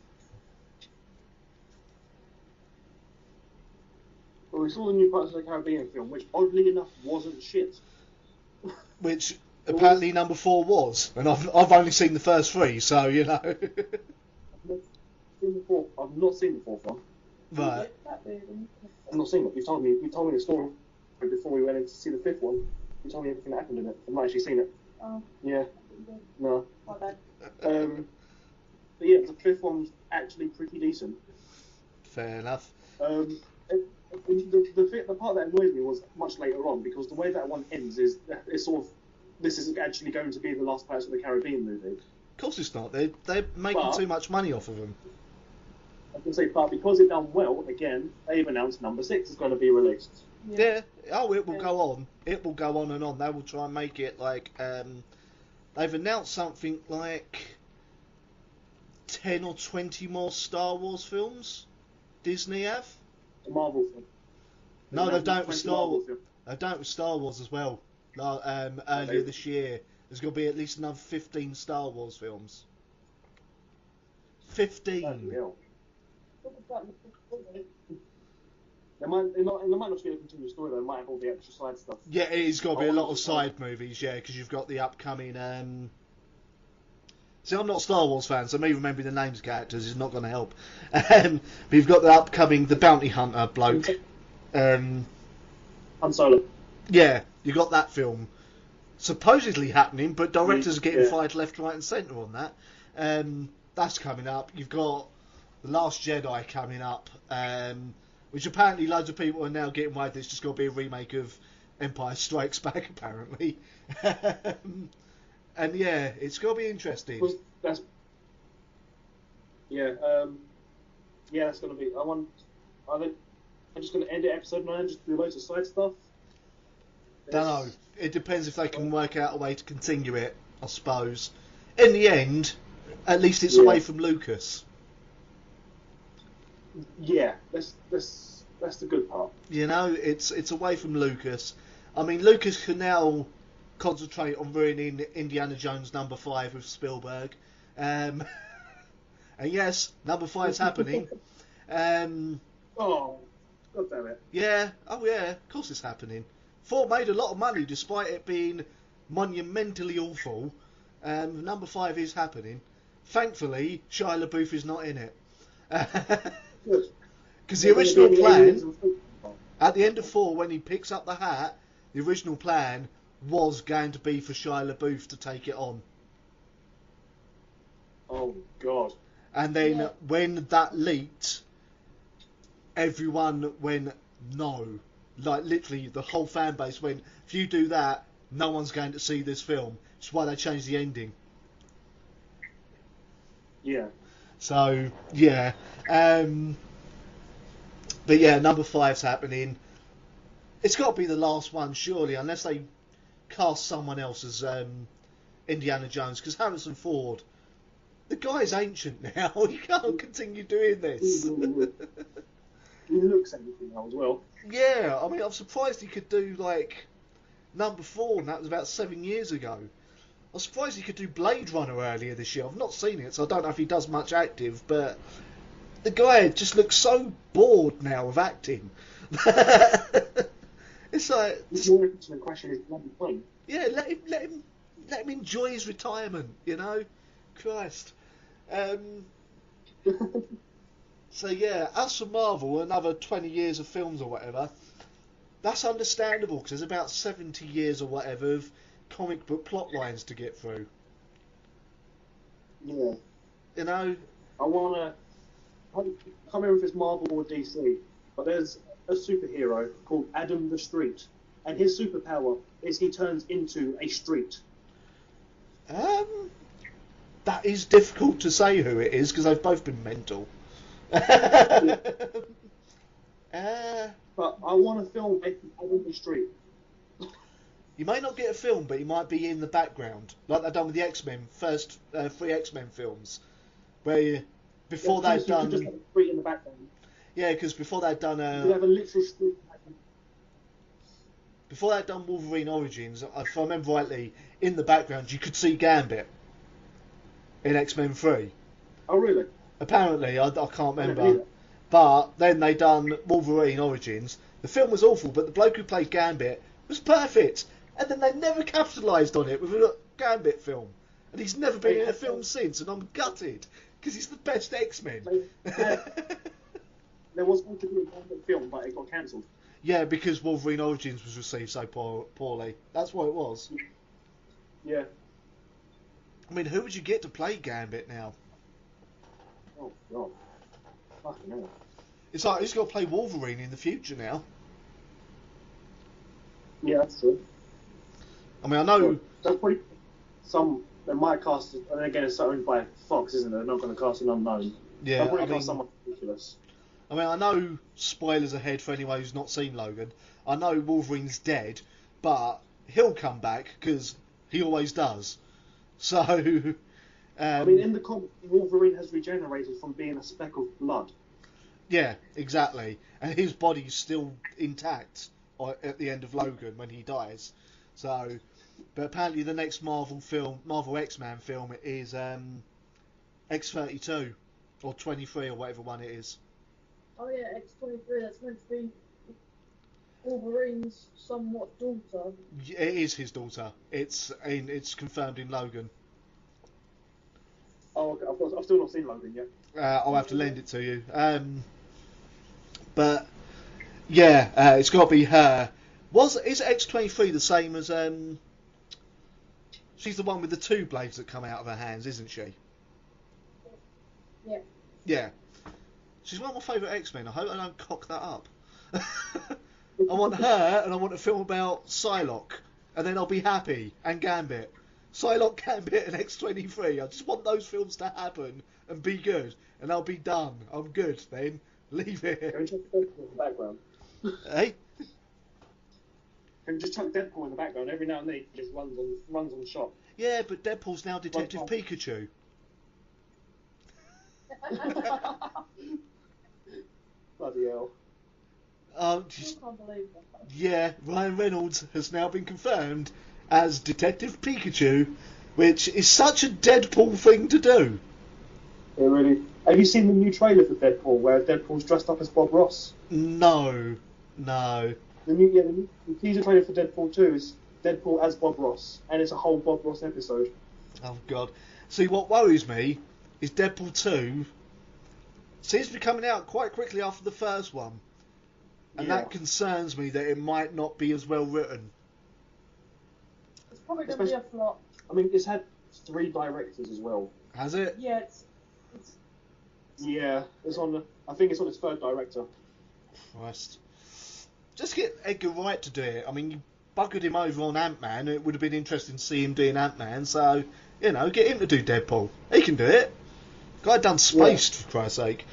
Well, we saw the new Pirates of the Caribbean film, which oddly enough wasn't shit. Which apparently number 4 was, and I've only seen the first 3, so you know. I've not seen the fourth one. Right. I've not seen it. You've told me the story before we went in to see the fifth one. You told me everything that happened in it. I've not actually seen it. Oh. Yeah. No. My bad. But yeah, the fifth one's actually pretty decent. Fair enough. The part that annoyed me was much later on, because the way that one ends is it's sort of, this is actually going to be the last Pirates of the Caribbean movie. Of course it's not. They're making too much money off of them. I can say, but because it done well, again, they've announced number 6 is going to be released. Yeah. Oh, it will go on. It will go on and on. They will try and make it like... they've announced something like 10 or 20 more Star Wars films. Disney have. The Marvel film. No, they've done it with Star Wars. They've done it with Star Wars as well. Earlier this year, there's going to be at least another 15 Star Wars films. 15. They might not just be a continuous story, though. They might have all the extra side stuff. Yeah, it's got to be a lot of side movies, yeah, because you've got the upcoming... See, I'm not a Star Wars fan, so me remembering the names of characters is not going to help. But you've got the upcoming The Bounty Hunter bloke. Han Solo. Yeah, you got that film supposedly happening, but directors are getting fired left, right and centre on that. That's coming up. You've got The Last Jedi coming up, which apparently loads of people are now getting wide. There's just got to be a remake of Empire Strikes Back, apparently. And yeah, it's got to be interesting. That's going to be. Are they just going to end the episode now and just do loads of side stuff? Don't know. It depends if they can work out a way to continue it, I suppose. In the end, at least it's away from Lucas. Yeah, that's the good part. You know, it's away from Lucas. I mean, Lucas can now concentrate on ruining Indiana Jones number 5 with Spielberg. And yes, number 5's happening. Oh, God damn it. Yeah, oh yeah, of course it's happening. 4 made a lot of money despite it being monumentally awful. Number 5 is happening. Thankfully, Shia LaBeouf is not in it. Because the original plan, at the end of 4, when he picks up the hat, the original plan was going to be for Shia LaBeouf to take it on. Oh, God. And then when that leaked, everyone went, no. Like, literally, the whole fan base went, if you do that, no one's going to see this film. That's why they changed the ending. Yeah. So, yeah. But yeah, number 5's happening. It's got to be the last one, surely, unless they cast someone else as Indiana Jones, because Harrison Ford, the guy's ancient now. He can't continue doing this. He looks everything now as well. Yeah, I mean, I'm surprised he could do, like, number 4, and that was about 7 years ago. I'm surprised he could do Blade Runner earlier this year. I've not seen it, so I don't know if he does much active, but the guy just looks so bored now of acting. It's like... The question is, when? Yeah, let him enjoy his retirement, you know? Christ. So yeah, as for Marvel, another 20 years of films or whatever, that's understandable, because there's about 70 years or whatever of comic book plot lines to get through. Yeah. You know? I can't remember if it's Marvel or DC, but there's a superhero called Adam the Street, and his superpower is he turns into a street. That is difficult to say who it is, because they've both been mental. But I want to film Adam the Street. You may not get a film, but he might be in the background, like they've done with the X-Men, first 3 X-Men films, where before they'd done... Just have a street in the background. Yeah, because before they'd done... You have a literal street. Before they'd done Wolverine Origins, if I remember rightly, in the background you could see Gambit in X-Men 3. Oh, really? Apparently, I can't remember. But then they done Wolverine Origins. The film was awful, but the bloke who played Gambit was perfect. And then they never capitalised on it with a Gambit film. And he's never been in a film since, and I'm gutted, because he's the best X-Men. There was going to be a Gambit film, but it got cancelled. Yeah, because Wolverine Origins was received so poorly. That's what it was. Yeah. I mean, who would you get to play Gambit now? Oh God. Fucking hell. It's like he's got to play Wolverine in the future now. Yeah, that's true. I mean, I know. Well, that's probably they might cast. And then again, it's owned by Fox, isn't it? They're not going to cast an unknown. Yeah, They'll probably I mean, cast someone ridiculous. I mean, I know spoilers ahead for anyone who's not seen Logan. I know Wolverine's dead, but he'll come back because he always does. So, I mean, in the comic, Wolverine has regenerated from being a speck of blood. yeah, exactly, and his body's still intact at the end of Logan when he dies. So, but apparently the next Marvel X-Men film, is X-32 or 23 or whatever one it is. Oh yeah, X-23. That's meant to be Wolverine's somewhat daughter. It is his daughter. It's confirmed in Logan. Oh, okay. I've still not seen Logan yet. I'll have to lend it to you. But yeah, it's got to be her. Is X-23 the same as She's the one with the two blades that come out of her hands, isn't she? Yeah. Yeah. She's one of my favourite X-Men. I hope I don't cock that up. I want her, and I want a film about Psylocke, and then I'll be happy. And Gambit. Psylocke, Gambit, and X-23. I just want those films to happen and be good, and I'll be done. I'm good then. Leave it. Can you chuck Deadpool in the background? Hey? Can you just chuck Deadpool in the background? Every now and then he just runs on the shot. Yeah, but Deadpool's now Detective Pikachu. Bloody hell. Oh, I can't believe that. yeah, Ryan Reynolds has now been confirmed as Detective Pikachu, which is such a Deadpool thing to do. Yeah, really. Have you seen the new trailer for Deadpool, where Deadpool's dressed up as Bob Ross? No. The teaser trailer for Deadpool 2 is Deadpool as Bob Ross, and it's a whole Bob Ross episode. Oh, God. See, what worries me is Deadpool 2 seems to be coming out quite quickly after the first one. And that concerns me that it might not be as well written. It's probably going to be a flop. I mean, it's had 3 directors as well. Has it? Yeah, it's Yeah, I think it's on its 3rd director. Christ. Just get Edgar Wright to do it. I mean, you buggered him over on Ant-Man. It would have been interesting to see him doing Ant-Man. So, get him to do Deadpool. He can do it. Guy done Spaced, for Christ's sake.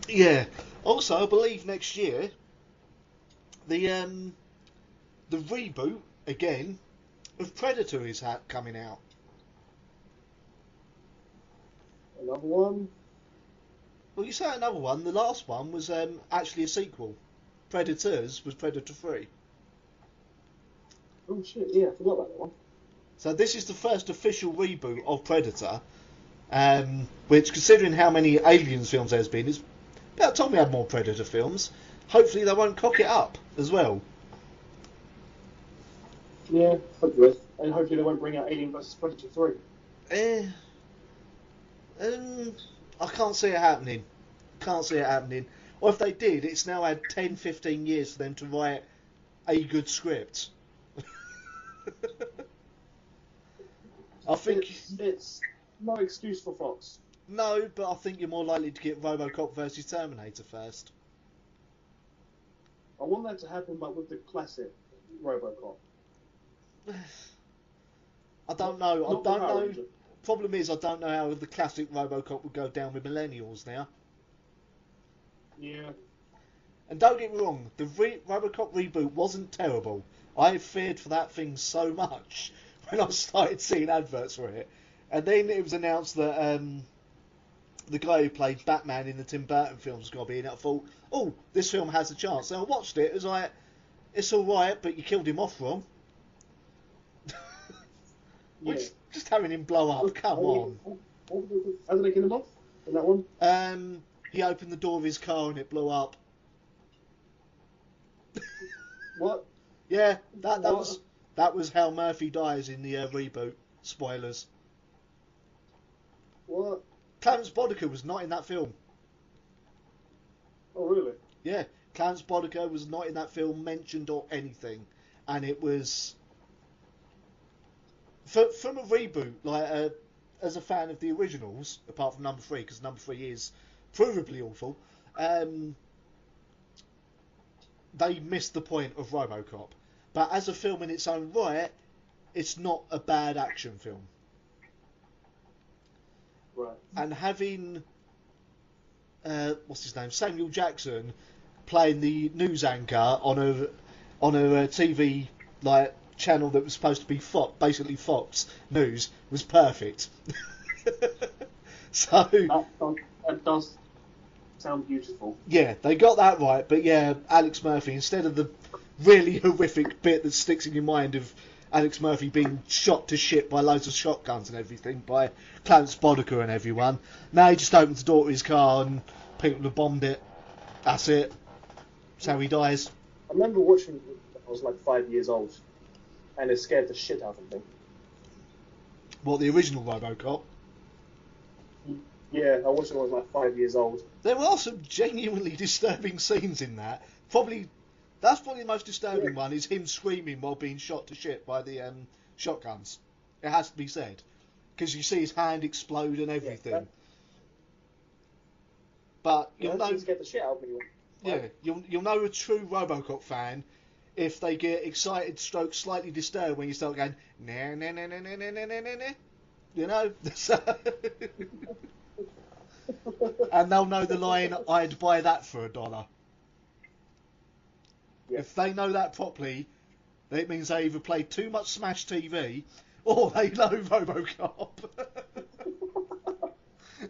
Yeah. Also, I believe next year, the reboot, again, of Predator is coming out. Another one? Well, you say another one. The last one was actually a sequel. Predators was Predator 3. Oh shit, yeah, I forgot about that one. So this is the first official reboot of Predator, which, considering how many Aliens films there's been, it's about time we had more Predator films. Hopefully they won't cock it up as well. Yeah, hopefully. And hopefully they won't bring out Alien vs Predator 3. I can't see it happening. Or if they did, it's now had 10, 15 years for them to write a good script. I think it's no excuse for Fox. No, but I think you're more likely to get RoboCop versus Terminator first. I want that to happen, but with the classic RoboCop. I don't know. Problem is, I don't know how the classic RoboCop would go down with millennials now. Yeah. And don't get me wrong, the RoboCop reboot wasn't terrible. I feared for that thing so much when I started seeing adverts for it. And then it was announced that the guy who played Batman in the Tim Burton films was going to be in it. I thought, oh, this film has a chance. And I watched it. It was like, it's all right, but you killed him off wrong. Which, just having him blow up, come on. How did they kill him off in that one? He opened the door of his car and it blew up. What? Yeah, that was how Murphy dies in the reboot. Spoilers. What? Clarence Boddicker was not in that film. Oh, really? Yeah, Clarence Boddicker was not in that film mentioned or anything, and it was from a reboot. Like, as a fan of the originals, apart from number 3, because number 3 is provably awful. They missed the point of RoboCop, but as a film in its own right, it's not a bad action film. Right. And having what's his name, Samuel Jackson, playing the news anchor on a TV like channel that was supposed to be basically Fox News, was perfect. So that does sound beautiful. Yeah, they got that right, but yeah, Alex Murphy, instead of the really horrific bit that sticks in your mind of Alex Murphy being shot to shit by loads of shotguns and everything by Clarence Boddicker and everyone, now he just opens the door to his car and people have bombed it. That's it. That's how he dies. I remember watching it when I was like 5 years old, and it scared the shit out of me. What, the original RoboCop? Yeah, I watched it when I was like 5 years old. There are some genuinely disturbing scenes in that. That's probably the most disturbing one, is him screaming while being shot to shit by the shotguns. It has to be said. Because you see his hand explode and everything. Yeah, but you'll know... Scared the shit out of me. Yeah, you'll know a true RoboCop fan if they get excited, stroke slightly disturbed when you start going, nah, nah, nah, nah, nah, nah, nah, nah, nah. You know? And they'll know the line, I'd buy that for $1. Yeah. If they know that properly, it means they either play too much Smash TV or they know RoboCop.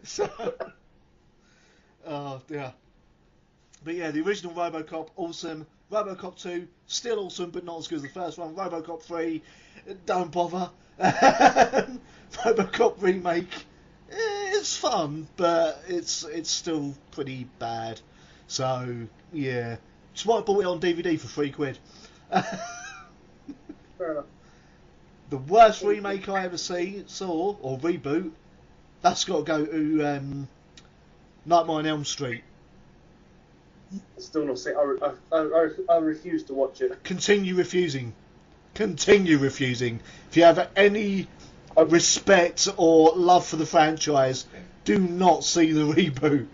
So, oh dear. But yeah, the original RoboCop, awesome. RoboCop 2, still awesome, but not as good as the first one. RoboCop 3, don't bother. RoboCop remake, it's fun, but it's still pretty bad. So yeah, just might have bought it on DVD for £3. Fair enough. The worst remake I ever saw or reboot, that's got to go to Nightmare on Elm Street. Still not saying. I refuse to watch it. Continue refusing. If you have any respect or love for the franchise, do not see the reboot.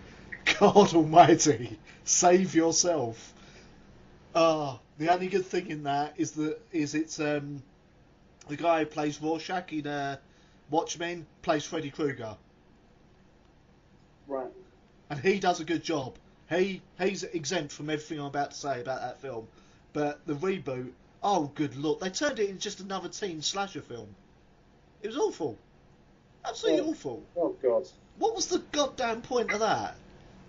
God almighty, save yourself. The only good thing in that is it's the guy who plays Rorschach in Watchmen plays Freddy Krueger. Right. And he does a good job. He's exempt from everything I'm about to say about that film. But the reboot, oh good lord, they turned it into just another teen slasher film. It was awful. Absolutely awful. Oh god. What was the goddamn point of that?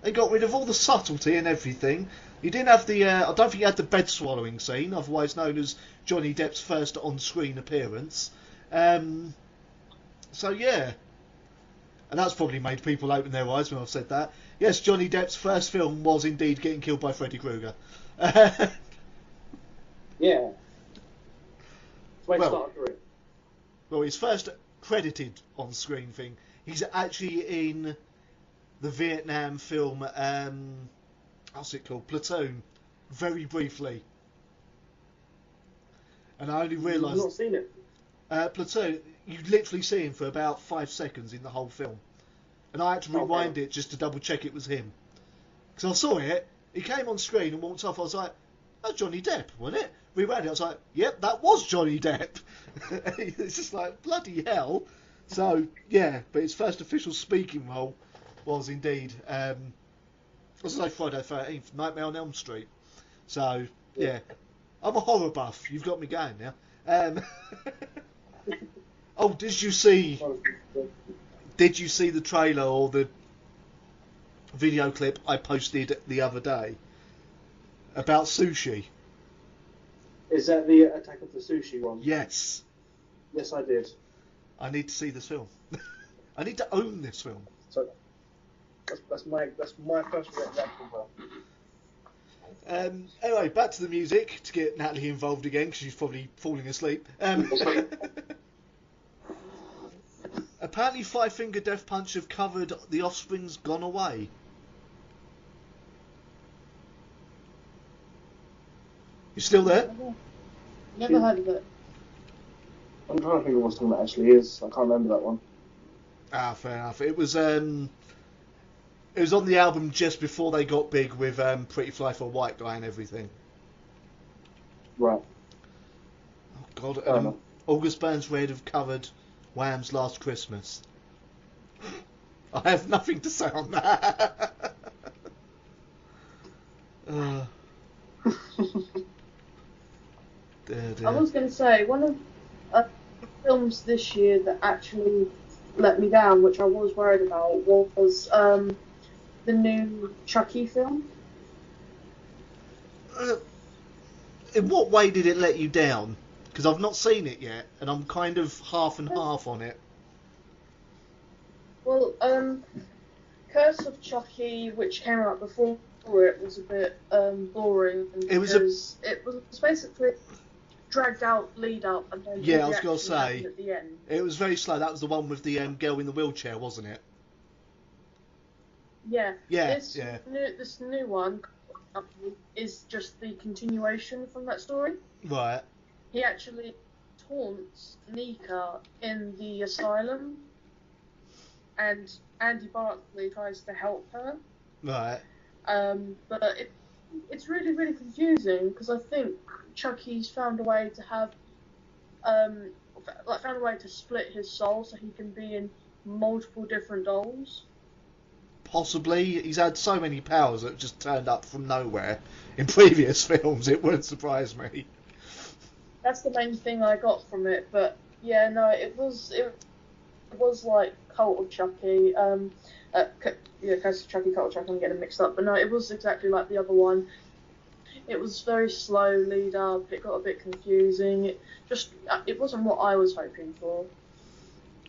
They got rid of all the subtlety and everything. You didn't have the, I don't think you had the bed swallowing scene, otherwise known as Johnny Depp's first on-screen appearance. So yeah. And that's probably made people open their eyes when I've said that. Yes, Johnny Depp's first film was indeed getting killed by Freddy Krueger. Yeah. Well, his first credited on-screen thing. He's actually in the Vietnam film, what's it called? Platoon. Very briefly. And I only realised... You've not seen it? Platoon, you literally see him for about 5 seconds in the whole film. And I had to rewind it just to double check it was him. Because I saw it, he came on screen and walked off, I was like, that's Johnny Depp, wasn't it? Rewound it, I was like, yep, that was Johnny Depp. It's just like, bloody hell. So, yeah, but his first official speaking role was indeed, what's it like, Friday 13th, Nightmare on Elm Street. So, yeah, I'm a horror buff, you've got me going now. Oh, did you see the trailer or the video clip I posted the other day about sushi? Is that the Attack of the Sushi one? Yes. Yes, I did. I need to see this film. I need to own this film. So that's my first reaction. Anyway, back to the music to get Natalie involved again because she's probably falling asleep. Apparently, Five Finger Death Punch have covered The Offspring's "Gone Away." You still there? Never heard of it. I'm trying to think of what song that actually is. I can't remember that one. Ah, fair enough. It was on the album just before they got big with Pretty Fly for a White Guy and everything. Right. Oh, God. August Burns Red have covered Wham's Last Christmas. I have nothing to say on that. I was going to say, one of the films this year that actually let me down, which I was worried about, was the new Chucky film. In what way did it let you down? Because I've not seen it yet, and I'm kind of half and half on it. Well, Curse of Chucky, which came out before it, was a bit boring. It was basically dragged out lead up, and then yeah, I was gonna say at the end. It was very slow. That was the one with the girl in the wheelchair, wasn't it? Yeah. Yeah. This new one is just the continuation from that story. Right. He actually taunts Nika in the asylum, and Andy Barclay tries to help her. Right. But it's really, really confusing, because I think Chucky's found a way to have, found a way to split his soul so he can be in multiple different dolls. Possibly. He's had so many powers that just turned up from nowhere in previous films. It wouldn't surprise me. That's the main thing I got from it. But yeah, no, it was like Cult of Chucky. Curse of Chucky, Cult of Chucky. I'm getting mixed up, but no, it was exactly like the other one. It was very slow lead up. It got a bit confusing. It wasn't what I was hoping for.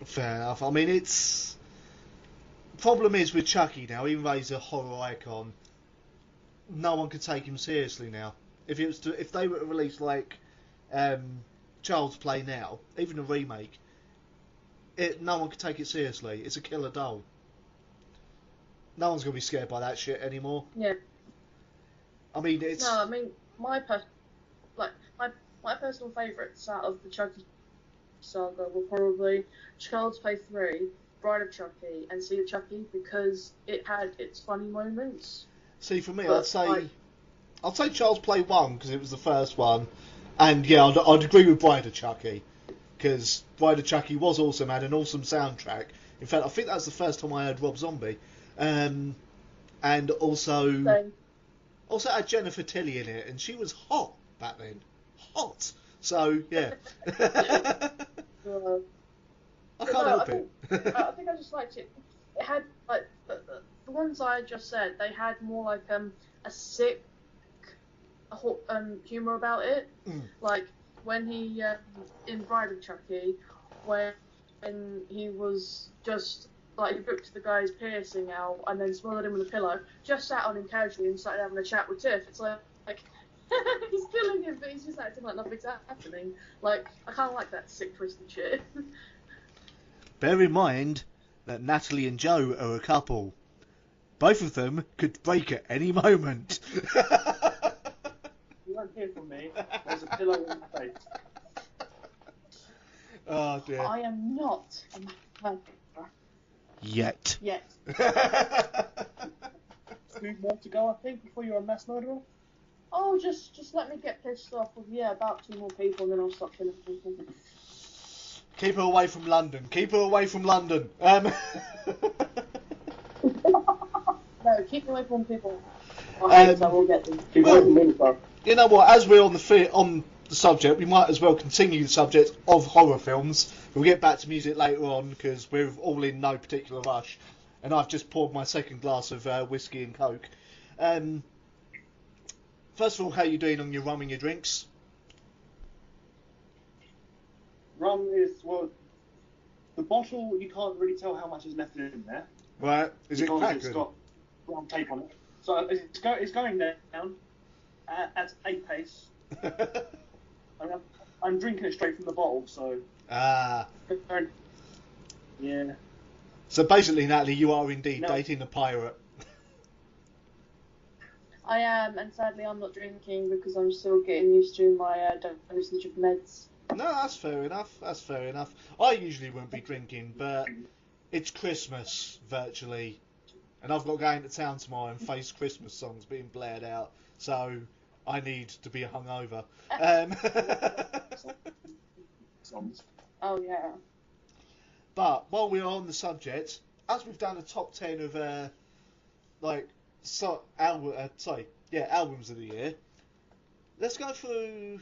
Fair enough. I mean, it's problem is with Chucky now, even though he's a horror icon, no one could take him seriously now. If they were to release like Child's Play now, even a remake, no one could take it seriously. It's a killer doll. No one's gonna be scared by that shit anymore. Yeah. I mean, it's no. I mean, my personal favourites out of the Chucky saga were probably Child's Play 3, Bride of Chucky, and Seed of Chucky, because it had its funny moments. See, for me, I'd say Child's Play 1 because it was the first one, and yeah, I'd agree with Bride of Chucky because Bride of Chucky was awesome, had an awesome soundtrack. In fact, I think that was the first time I heard Rob Zombie, and also had Jennifer Tilly in it, and she was hot back then, hot. So yeah. I can't help it. I think I just liked it. It had like the ones I just said. They had more like a sick humor about it. Like when he in Bride of Chucky, when he was just like he ripped the guy's piercing out and then smothered him with a pillow, just sat on him casually and started having a chat with Tiff. It's like he's killing him, but he's just acting like nothing's happening. Like I kind of like that sick, twisted shit. Bear in mind that Natalie and Joe are a couple. Both of them could break at any moment. You won't hear from me. There's a pillow in my face. Oh dear. I am not a murderer. Yet. Two more to go, I think, before you're a mass murderer. Oh, just let me get pissed off with about 2 more people, and then I'll stop killing people. Keep her away from London. Keep her away from London. No, keep away from people. I will get them. Keep away from me, bro. You know what? As we're on the subject, we might as well continue the subject of horror films. We'll get back to music later on because we're all in no particular rush. And I've just poured my second glass of whiskey and coke. First of all, how are you doing on your rum and your drinks? Rum is, well, the bottle, you can't really tell how much is left in there. Right. Is it cracked? It's got rum tape on it. So it's going down at 8 pace. I'm drinking it straight from the bottle, so... Ah. Yeah. So basically, Natalie, you are indeed dating a pirate. I am, and sadly I'm not drinking because I'm still getting used to my dosage of meds. No, that's fair enough. That's fair enough. I usually wouldn't be drinking, but it's Christmas, virtually. And I've got to go into town tomorrow and face Christmas songs being blared out. So I need to be hungover. Oh, yeah. But while we're on the subject, as we've done a top 10 of albums of the year, let's go through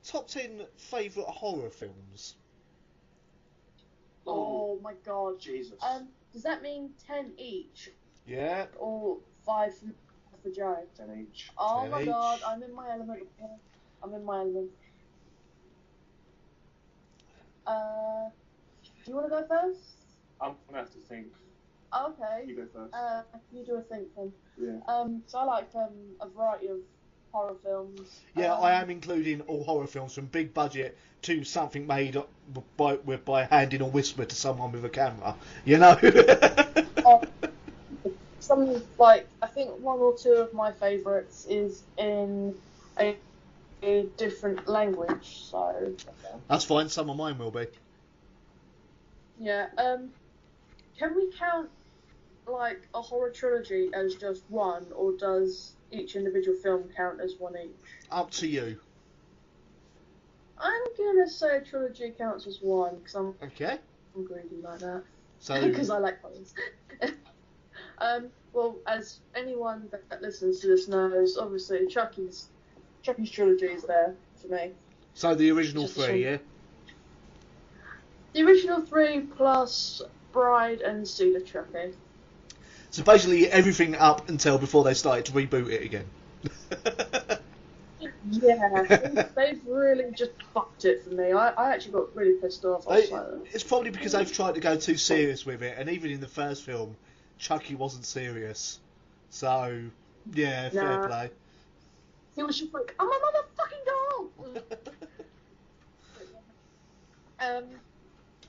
top 10 favourite horror films. Oh my god. Jesus. Does that mean 10 each? Yeah. Or 5 for Joe? 10 each. Oh 10 my each. god, I'm in my element. I'm in my element. Do you want to go first? I'm gonna have to think. Okay. You go first. You do a think then. Yeah. So I like a variety of horror films. Yeah, I am including all horror films from big budget to something made by hand in a whisper to someone with a camera. You know? Some, like, I think 1 or 2 of my favourites is in a different language, so... That's fine, some of mine will be. Yeah, can we count, like, a horror trilogy as just one, or does each individual film count as one each? Up to you. I'm gonna say a trilogy counts as one, because I'm greedy like that. So Because I like horrors. Well, as anyone that listens to this knows, obviously Chucky's trilogy is there for me. So the original 3, yeah? The original 3 plus Bride and Seed of Chucky. So basically everything up until before they started to reboot it again. Yeah, they've really just fucked it for me. I actually got really pissed off. It's probably because they've tried to go too serious with it, and even in the first film, Chucky wasn't serious. So, yeah, fair play. He was just like, I'm a motherfucking doll!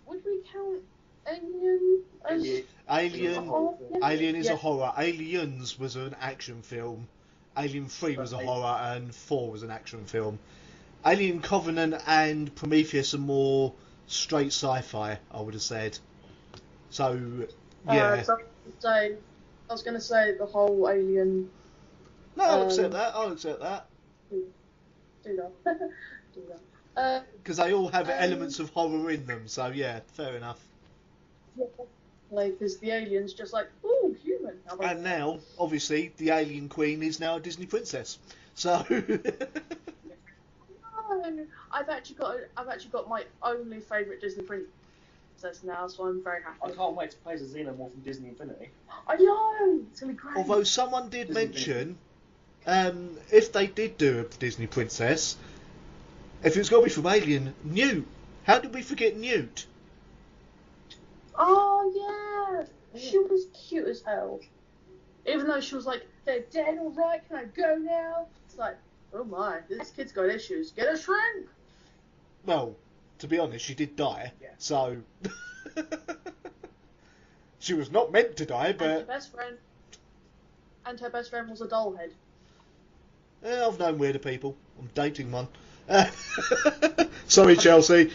Would we count Alien as... Alien is a horror. Aliens was an action film. Alien 3 was a horror, and 4 was an action film. Alien Covenant and Prometheus are more straight sci-fi, I would have said. So, yeah. I was going to say the whole Alien... No, I'll accept that. Do that. Do that. Because they all have elements of horror in them, so yeah, fair enough. Yeah, like, because the alien's just like, ooh, human. And now, obviously, the Alien Queen is now a Disney princess. So... I've actually got my only favourite Disney princess now, so I'm very happy. I can't wait to play as a Xenomorph from Disney Infinity. I know! It's going to be great. Although someone did mention, if they did do a Disney princess, if it's got to be from Alien, Newt. How did we forget Newt? Oh, yeah! She was cute as hell. Even though she was like, they're dead, alright, can I go now? It's like, oh my, this kid's got issues. Get a shrink! Well, to be honest, she did die, so... She was not meant to die, but... And her best friend was a doll head. I've known weirder people. I'm dating one. Sorry, Chelsea.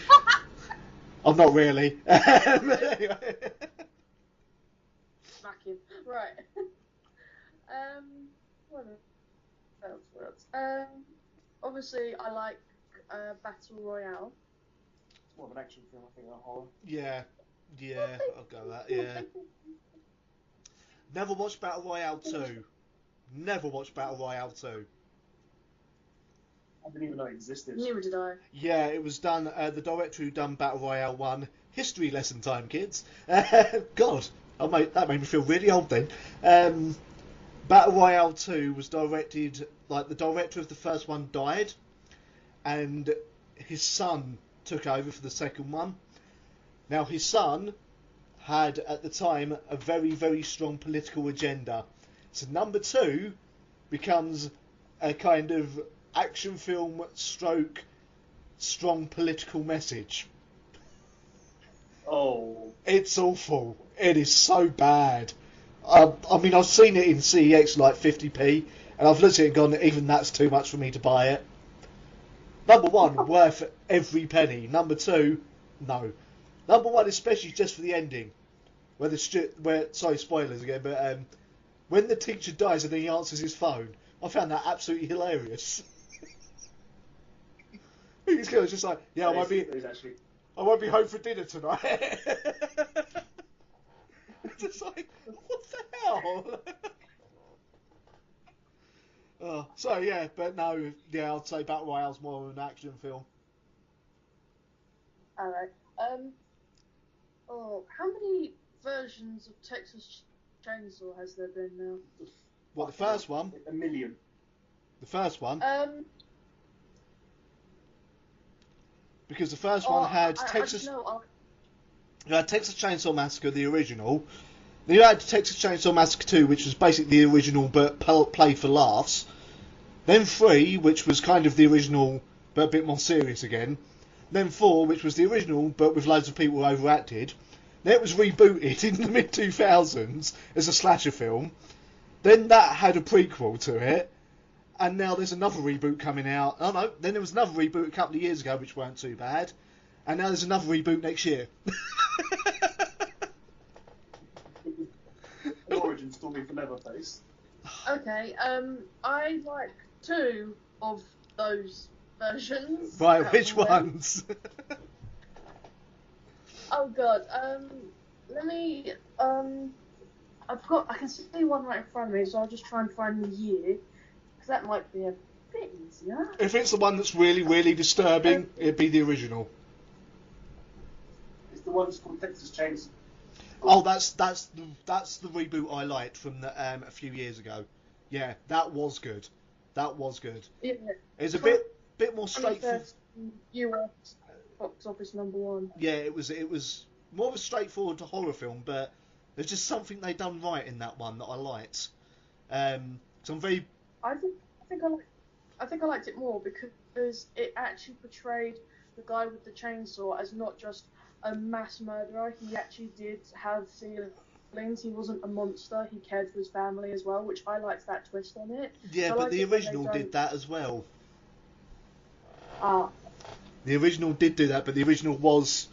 I'm not really. Anyway. Smack him. Right. What else? Obviously, I like Battle Royale. It's more of an action film, I think, than a horror. Yeah, I'll go with that, yeah. Never watched Battle Royale 2. Never watched Battle Royale 2. I didn't even know it existed. Neither did I. Yeah, it was done, the director who done Battle Royale 1, history lesson time, kids. God, that made me feel really old then. Battle Royale 2 was directed, like, the director of the first one died, and his son took over for the second one. Now, his son had, at the time, a very, very strong political agenda. So number 2 becomes a kind of action film stroke strong political message. Oh. It's awful. It is so bad. I mean, I've seen it in CEX like 50p, And I've looked at it and gone, even that's too much for me to buy it. Number one, worth every penny. Number two, no. Number one, especially just for the ending. Sorry, spoilers again, but when the teacher dies and then he answers his phone, I found that absolutely hilarious. He's just like, yeah, I won't be home for dinner tonight. It's just like, what the hell? So yeah, but no, yeah, I'd say Battle Royale's more of an action film. Alright. How many versions of Texas Chainsaw has there been now? What, the first one? 1 million. The first one? Because the first one had Texas Chainsaw Massacre, the original. Then you had Texas Chainsaw Massacre 2, which was basically the original but played for laughs. Then 3, which was kind of the original but a bit more serious again. Then 4, which was the original but with loads of people who overacted. Then it was rebooted in the mid-2000s as a slasher film. Then that had a prequel to it. And now there's another reboot coming out. Oh no, then there was another reboot a couple of years ago which weren't too bad. And now there's another reboot next year. An origin story for Leatherface. Okay, I like 2 of those versions. Right, which ones? Oh god, let me, I can see one right in front of me, so I'll just try and find the year, because that might be a bit easier. If it's the one that's really, really disturbing, it'd be the original. It's the one that's called Texas Chainsaw. Oh, that's the reboot I liked from a few years ago. Yeah, that was good. That was good. Yeah. It's a bit more straightforward. US box office number 1. Yeah, it was more of a straightforward horror film, but there's just something they done right in that one that I liked. So I'm very. I think I liked it more because it actually portrayed the guy with the chainsaw as not just a mass murderer. He actually did have feelings. He wasn't a monster. He cared for his family as well, which I liked that twist on it. Yeah, so but the original did that as well. Ah. The original did do that, but the original was.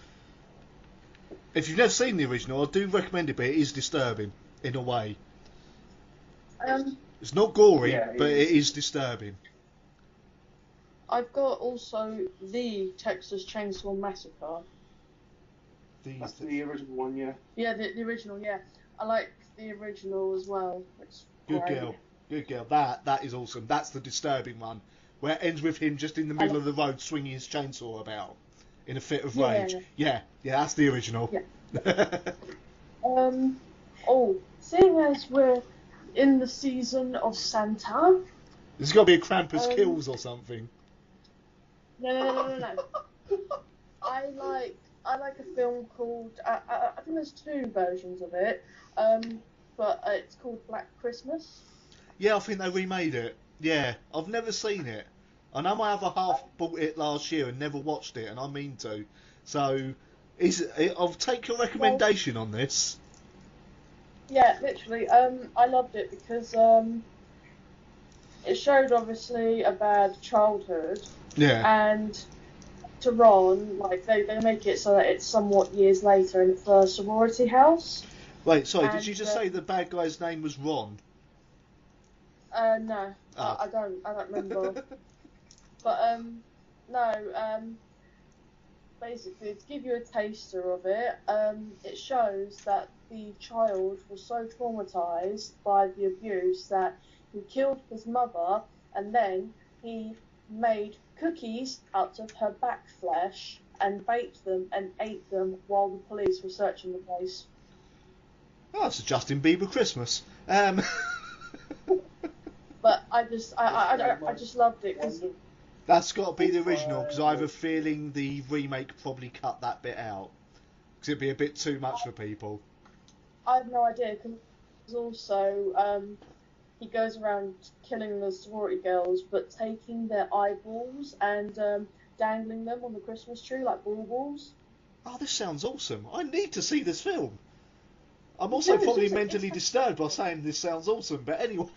If you've never seen the original, I do recommend it, but it is disturbing in a way. It's not gory, but it is disturbing. I've got also the Texas Chainsaw Massacre. That's the original one, yeah. Yeah, the original, yeah. I like the original as well. It's Good great. girl. Good girl. That is awesome. That's the disturbing one, where it ends with him just in the middle of the road swinging his chainsaw about in a fit of rage. Yeah, that's the original. Yeah. Seeing as we're in the season of Santa. There's got to be a Krampus Kills or something. No. I like a film called. I think there's 2 versions of it. But it's called Black Christmas. Yeah, I think they remade it. Yeah, I've never seen it. I know my other half bought it last year and never watched it, and I mean to. So, I'll take your recommendation on this. Yeah, literally. I loved it because it showed obviously a bad childhood. Yeah. And to Ron, like they make it so that it's somewhat years later in the sorority house. Wait, sorry, did you just say the bad guy's name was Ron? No, I don't remember. But basically to give you a taster of it, it shows that the child was so traumatized by the abuse that he killed his mother, and then he made cookies out of her back flesh and baked them and ate them while the police were searching the place. Oh, it's a Justin Bieber Christmas. But I just loved it. Cause that's got to be the original, because I have a feeling the remake probably cut that bit out, because it'd be a bit too much for people. I have no idea, because also he goes around killing the sorority girls, but taking their eyeballs and dangling them on the Christmas tree like baubles. Oh, this sounds awesome. I need to see this film. I'm also probably mentally disturbed by saying this sounds awesome, but anyway.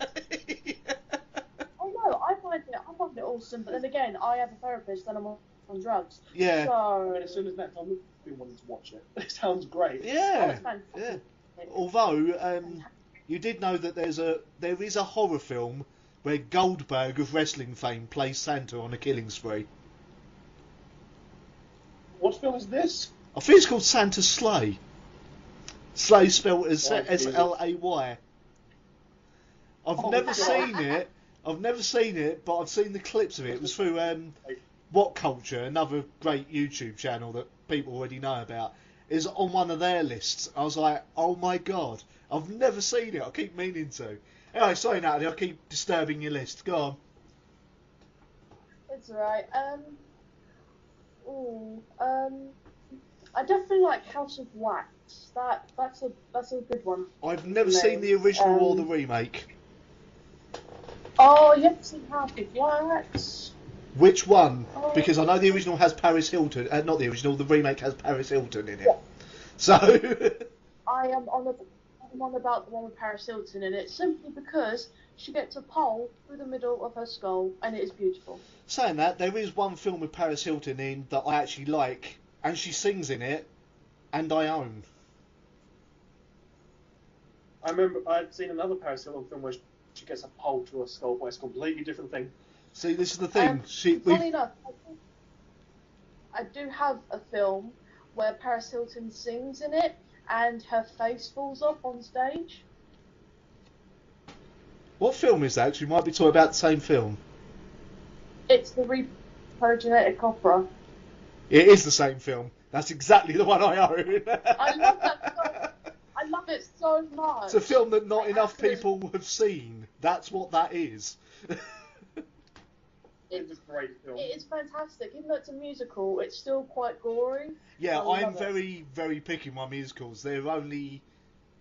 find it awesome, but then again, I have a therapist and I'm on drugs. Yeah. So... I mean, as soon as next time I've been wanting to watch it. It sounds great. Yeah. Oh, it's fantastic. Yeah. Although, you did know that there is a horror film where Goldberg of wrestling fame plays Santa on a killing spree. What film is this? I think it's called Santa's Slay. Slay spelled as Oh, Slay. I've never seen it. But I've seen the clips of it. It was through What Culture, another great YouTube channel that people already know about, is on one of their lists. I was like, oh my god, I've never seen it. I keep meaning to. Anyway, sorry Natalie, I keep disturbing your list. Go on. It's alright. I definitely like House of Wax. That's a good one. I've never seen the original or the remake. Oh, you haven't seen House of Wax? Which one? Oh. Because I know the original has Paris Hilton. Not the original. The remake has Paris Hilton in it. Yeah. So. I'm on about the one with Paris Hilton in it, simply because she gets a pole through the middle of her skull, and it is beautiful. Saying that, there is one film with Paris Hilton in that I actually like, and she sings in it, and I own. I remember I'd seen another Paris Hilton film where she gets a pole to her skull, but it's a completely different thing. See, this is the thing. Funny enough, I do have a film where Paris Hilton sings in it, and her face falls off on stage. What film is that? You might be talking about the same film. It's the Reprogenetic Opera. It is the same film. That's exactly the one I own. I love that film. I love it so much. It's a film that not enough people have seen. That's what that is. It's a great film. It is fantastic. Even though it's a musical, it's still quite gory. Yeah, I'm it. very, very picky with my musicals. There are only,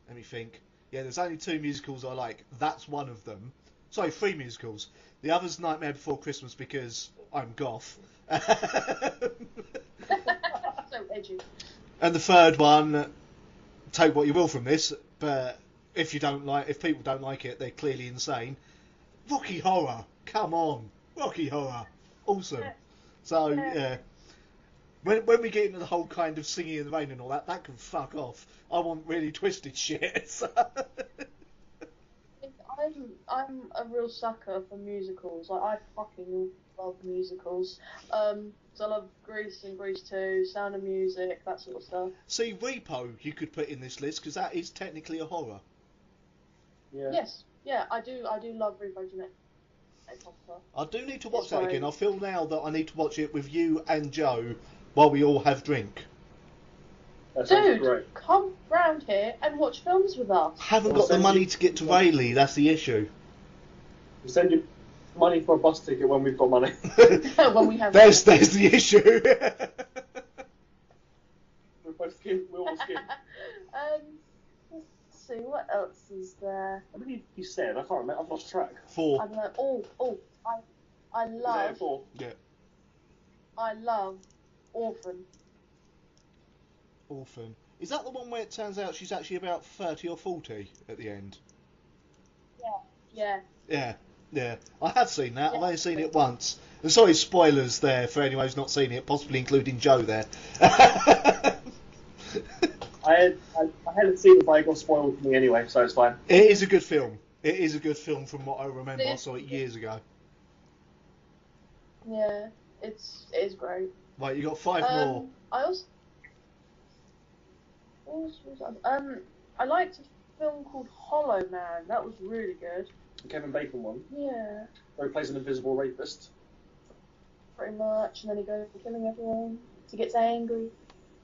let me think. Yeah, there's only 2 musicals I like. That's one of them. Sorry, 3 musicals. The other's Nightmare Before Christmas because I'm goth. So edgy. And the third one, take what you will from this, but if people don't like it, they're clearly insane. Rocky Horror, come on, Rocky Horror, awesome. So yeah, when we get into the whole kind of Singing in the Rain and all that, that can fuck off. I want really twisted shit. So. I'm a real sucker for musicals. Like, I fucking love musicals. So I love Grease and Grease 2, Sound of Music, that sort of stuff. See, Repo you could put in this list because that is technically a horror. Yeah. Yes, yeah, I do love Reprogenetic Opera. I do need to watch that again. I feel now that I need to watch it with you and Joe while we all have drink. That sounds Dude, great. come round here and watch films with us. Haven't got the money to get to Rayleigh, that's the issue. We'll send you money for a bus ticket when we've got money. When we have there's the issue. We're both skin. We're all skin. Let's see, what else is there? What did you said? I can't remember. I've lost track. 4. I don't know. I Is love. it 4? Yeah. I love Orphan. Orphan. Is that the one where it turns out she's actually about 30 or 40 at the end? Yeah. Yeah. I have seen that. Yeah. I've only seen it once. And sorry, spoilers there for anyone who's not seen it, possibly including Joe there. I hadn't seen it, but it got spoiled for me anyway, so it's fine. It is a good film. It is a good film from what I remember. I saw it years ago. Yeah, it is great. Right, you got 5 more. I also. I liked a film called Hollow Man. That was really good. The Kevin Bacon one, Yeah, where he plays an invisible rapist. pretty much. And then he goes killing everyone. He gets angry.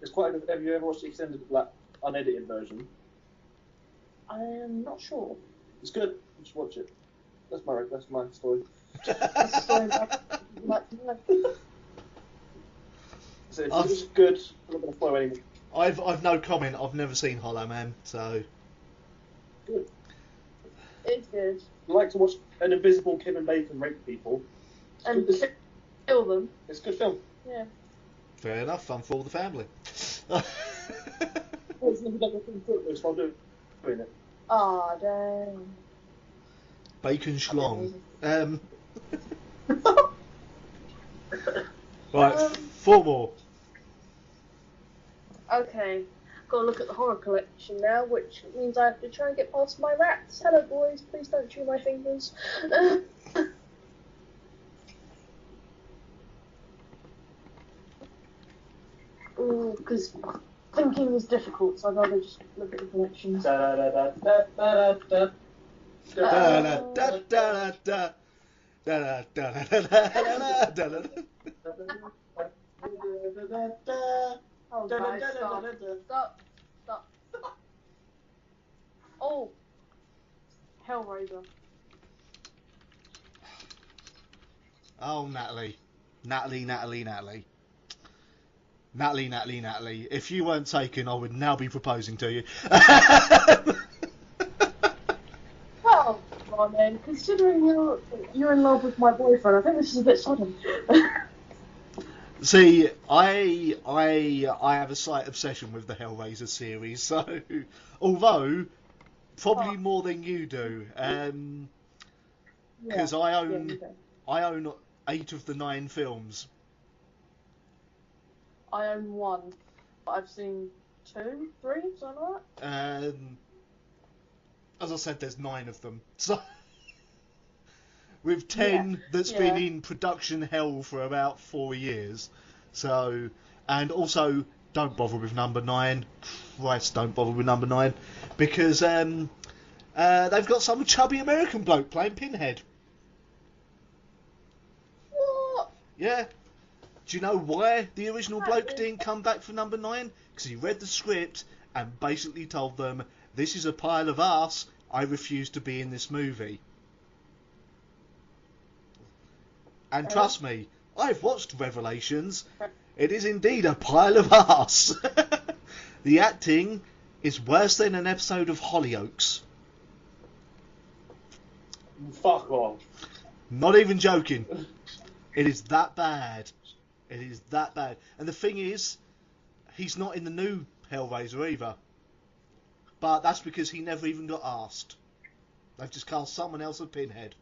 It's quite a good. Have you ever watched the extended, like, unedited version? I am not sure. It's good. You should watch it. That's my story. That's a story about So it's good. I'm not going to spoil anything. I've no comment. I've never seen Hollow Man, so. Good. It's good. I like to watch an invisible Kevin Bacon rape people. And kill them. It's a good film. Yeah. Fair enough. Fun for all the family. It's never done anything footloose while doing it. Ah, damn. Bacon schlong. Right, 4 more. Okay, gotta look at the horror collection now, which means I have to try and get past my rats. Hello, boys. Please don't chew my fingers. Because thinking is difficult, so I'd rather just look at the collections. Oh, guys, stop. Oh, Hellraiser. Oh, Natalie. If you weren't taken, I would now be proposing to you. Well, come on then. Considering you're in love with my boyfriend, I think this is a bit sudden. See, I have a slight obsession with the Hellraiser series, so although probably more than you do, because I own 8 of the 9 films. I own 1, but I've seen 2, 3, something like that. As I said, there's 9 of them, so with 10 that's been in production hell for about 4 years. So, and also don't bother with number 9. Christ, don't bother with number 9 because they've got some chubby American bloke playing Pinhead. What? Yeah. Do you know why the original bloke didn't come back for number 9? Because he read the script and basically told them, "This is a pile of arse. I refuse to be in this movie." And trust me, I've watched Revelations. It is indeed a pile of arse. The acting is worse than an episode of Hollyoaks. Fuck off. Not even joking. It is that bad. It is that bad. And the thing is, he's not in the new Hellraiser either. But that's because he never even got asked. They've just cast someone else as Pinhead.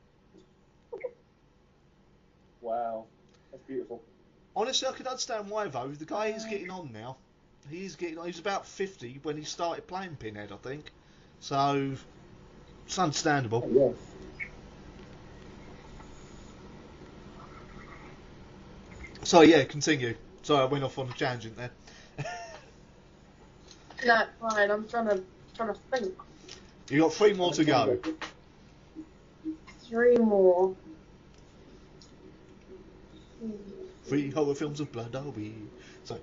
Wow. That's beautiful. Honestly, I could understand why, though. The guy is getting on now. He's getting on. He was about 50 when he started playing Pinhead, I think. So, it's understandable. Yeah. So, yeah, continue. Sorry, I went off on a tangent there. No, fine. I'm trying to think. You got 3 more to go. 3 more. 3 horror films of blood are we? Sorry.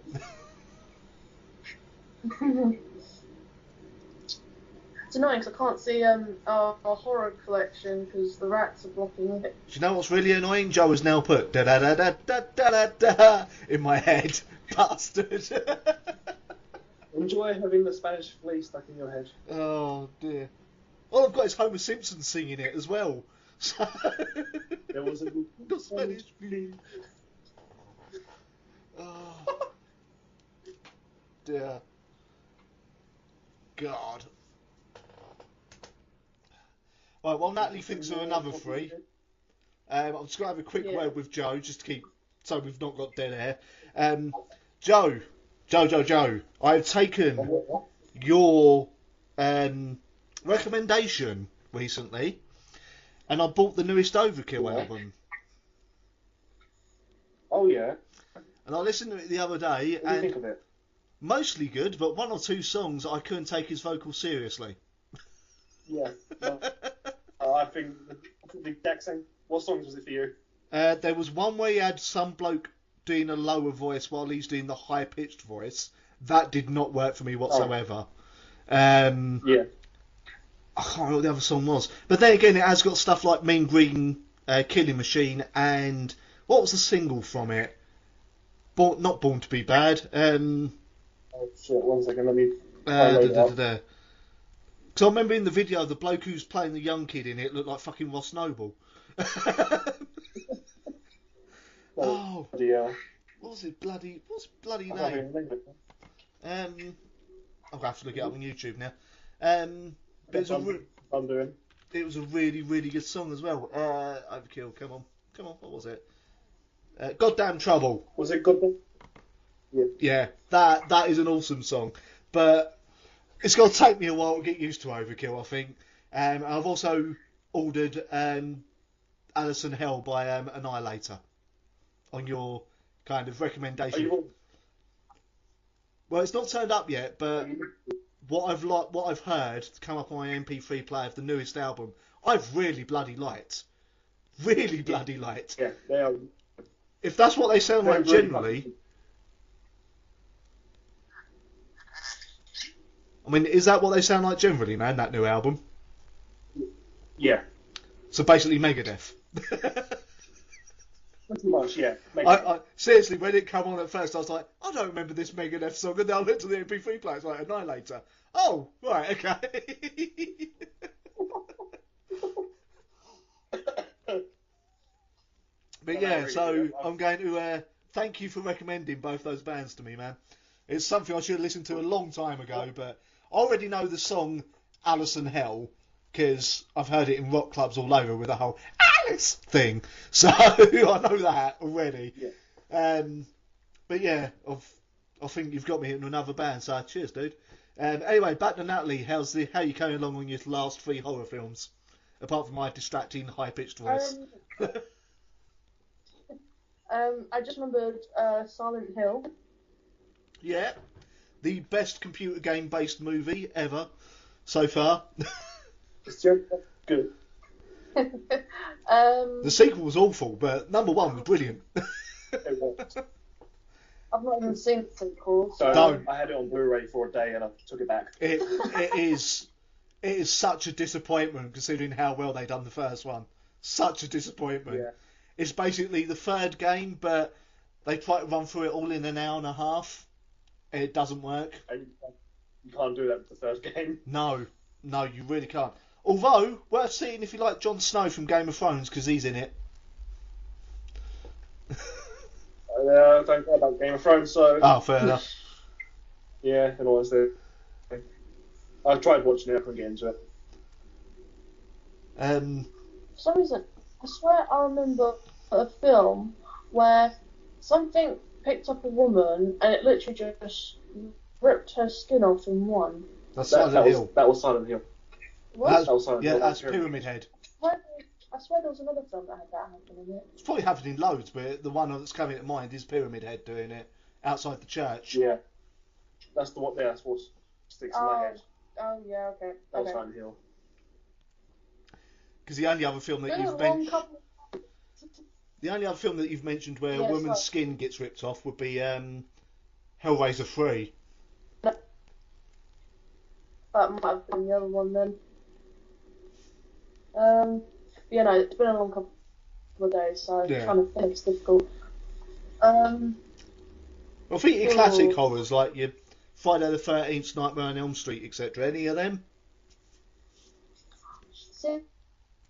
It's annoying because I can't see our horror collection because the rats are blocking it. Do you know what's really annoying? Joe has now put da da da da da da da in my head. Bastard. Enjoy having the Spanish flea stuck in your head. Oh dear. All I've got is Homer Simpson singing it as well. So There was a the Spanish flea. Oh dear. God. Right, while Natalie thinks of another 3, I'm just going to have a quick word with Joe, just to keep, so we've not got dead air. Joe, I've taken your recommendation recently, and I bought the newest Overkill album. Oh yeah. And I listened to it the other day, What do you think of it? mostly good, but 1 or 2 songs I couldn't take his vocals seriously. Yeah. I think the exact same. What songs was it for you? There was one where he had some bloke doing a lower voice while he's doing the high-pitched voice. That did not work for me whatsoever. Yeah. I can't remember what the other song was. But then again, it has got stuff like Mean Green, Killing Machine, and what was the single from it? Not Born to Be Bad. Oh shit! 1 second. Let me. Because I remember in the video, the bloke who's playing the young kid in it looked like fucking Ross Noble. Oh, yeah. what's bloody name? I'll have to look it up on YouTube now. But it was a really, really good song as well. Overkill, come on. Come on, what was it? Goddamn Trouble. Was it Goddamn? Yeah. Yeah, that is an awesome song, but it's going to take me a while to get used to Overkill, I think. I've also ordered Alison Hell by Annihilator on your kind of recommendation. Well, it's not turned up yet, but what I've heard come up on my MP3 player of the newest album, I've really bloody liked. Really bloody liked. Yeah, they are. If that's what they sound like really generally. I mean, is that what they sound like generally, man, that new album? Yeah. So basically Megadeth. Pretty much, yeah. I seriously, when it came on at first, I was like, I don't remember this Megadeth song, and then I looked at the MP3 player, it's like Annihilator. Oh, right, okay. But yeah, so I'm going to thank you for recommending both those bands to me, man. It's something I should have listened to a long time ago, but I already know the song Alison Hell because I've heard it in rock clubs all over with the whole Alice thing. So I know that already. Yeah. But yeah, I think you've got me into another band, so cheers, dude. Anyway, back to Natalie. How you coming along on your last 3 horror films? Apart from my distracting, high-pitched voice. I just remembered Silent Hill. Yeah, the best computer game-based movie ever so far. It's just good. The sequel was awful, but number 1 was brilliant. It was. I've not even seen the sequel. So Don't. I had it on Blu-ray for a day and I took it back. It is such a disappointment considering how well they done the first one. Such a disappointment. Yeah. It's basically the third game, but they try to run through it all in an hour and a half. And it doesn't work. And you can't do that with the first game. No, you really can't. Although, worth seeing if you like Jon Snow from Game of Thrones, because he's in it. I don't care about Game of Thrones, so... Oh, fair enough. Yeah, in all honesty. I tried watching it, I couldn't get into it. For some reason, I swear I remember a film where something picked up a woman and it literally just ripped her skin off in one. That's Silent Hill. That was Silent Hill. What? That was Silent Hill. That's Pyramid Head. I swear there was another film that had that happen in it. It's probably happening loads, but the one that's coming to mind is Pyramid Head doing it outside the church. Yeah. That's what sticks in my head. Oh, yeah, okay. That was Silent Hill. Because the only other film that you've mentioned... The only other film that you've mentioned where a woman's skin gets ripped off would be Hellraiser 3. That might have been the other one then. It's been a long couple of days, so trying to think is difficult. I think your classic horrors like your Friday the 13th, Nightmare on Elm Street, etc. Any of them? See,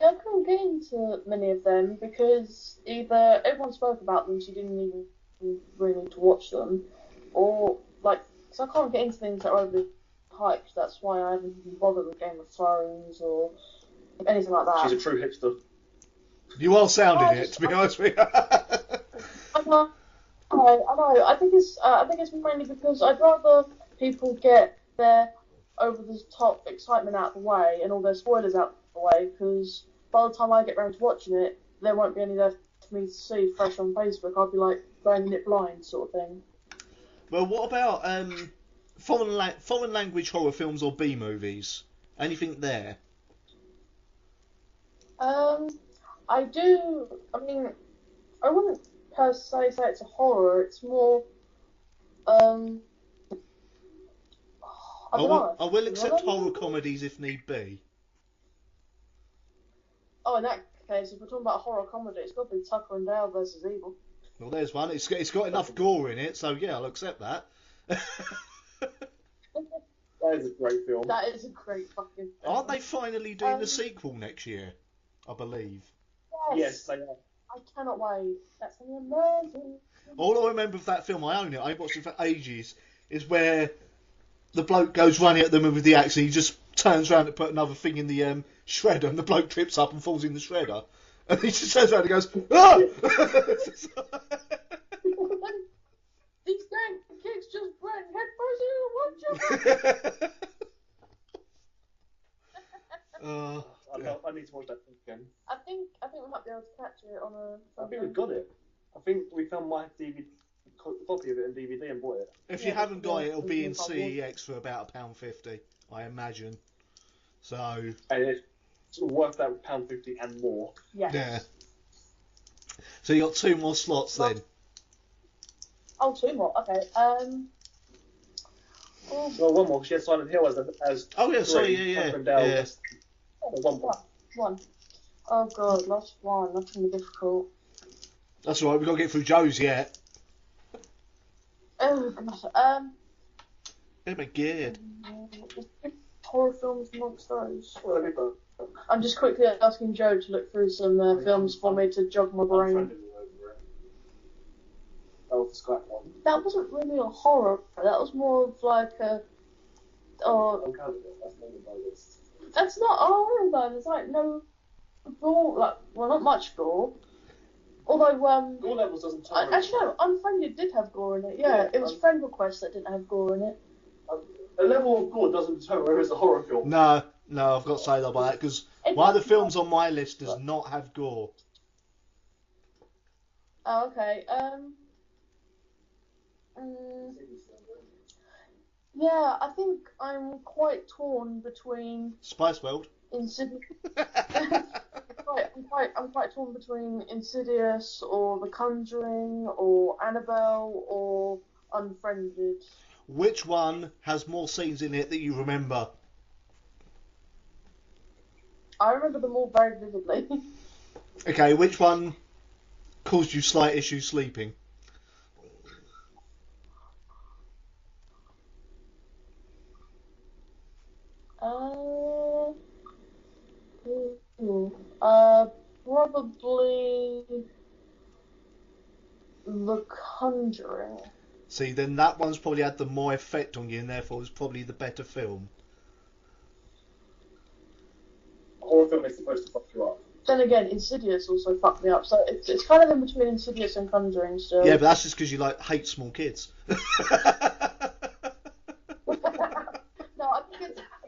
I couldn't get into many of them because either everyone spoke about them, so you didn't even really need to watch them, or because I can't get into things that are overly hyped. That's why I haven't even bothered with Game of Thrones or anything like that. She's a true hipster. You are sounding it, to be honest with you. I know. I think it's mainly because I'd rather people get their over the top excitement out of the way and all their spoilers out of the way, because by the time I get round to watching it, there won't be any left for me to see fresh on Facebook. I'll be like going in it blind, sort of thing. Well, what about foreign language horror films or B movies? Anything there? I do. I mean, I wouldn't per se say it's a horror. It's more. I don't know. I will accept horror comedies if need be. Oh, in that case, if we're talking about horror comedy, it's got to be Tucker and Dale versus Evil. Well, there's one. It's got enough gore in it, so yeah, I'll accept that. That is a great film. That is a great fucking film. Aren't they finally doing the sequel next year? I believe. Yes, they are. I cannot wait. That's amazing. All I remember of that film, I own it, I watched it for ages, is where the bloke goes running at them with the axe and he just turns around to put another thing in the shredder and the bloke trips up and falls in the shredder. And he just turns around and goes, ah! These dang kids just ran headfirst into a watch. I need to watch that again. I think we might be able to catch it on a. I think we've got it. I think we found my DVD copy of it in DVD and bought it. If you haven't got it, it'll be in CEX for about £1.50, I imagine. So. And it's worth that £1.50 and more. Yes. Yeah. So you got 2 more slots then. Oh, 2 more. Okay. Well, one more. She had Silent Hill as. Oh yeah, 3, sorry, yeah. One more. One. Oh god, last one. That's gonna be difficult. That's all right. We've got to get through Joe's yet. Oh god. Oh my god. Horror films amongst those. I'm just quickly asking Joe to look through some films for me to jog my brain. Oh, the Skype one. That wasn't really a horror. That was more of like a. That's not a horror though. There's like no gore. Like, well, not much gore. Although Gore levels doesn't tell. actually no, Unfriended did have gore in it. Yeah, it was Friend Request that didn't have gore in it. A level of gore doesn't determine whether it's a horror film. No, I've got to say that about that because one of the films on my list does not have gore. Oh, okay. Yeah, I think I'm quite torn between Spice World. Insidious. I'm quite torn between Insidious or The Conjuring or Annabelle or Unfriended. Which one has more scenes in it that you remember? I remember them all very vividly. Okay, which one caused you slight issues sleeping? Probably The Conjuring. See, then that one's probably had the more effect on you, and therefore is probably the better film. A horror film is supposed to fuck you up. Then again, Insidious also fucked me up, so it's kind of in between Insidious and Conjuring still. Yeah, but that's just because you hate small kids. No, I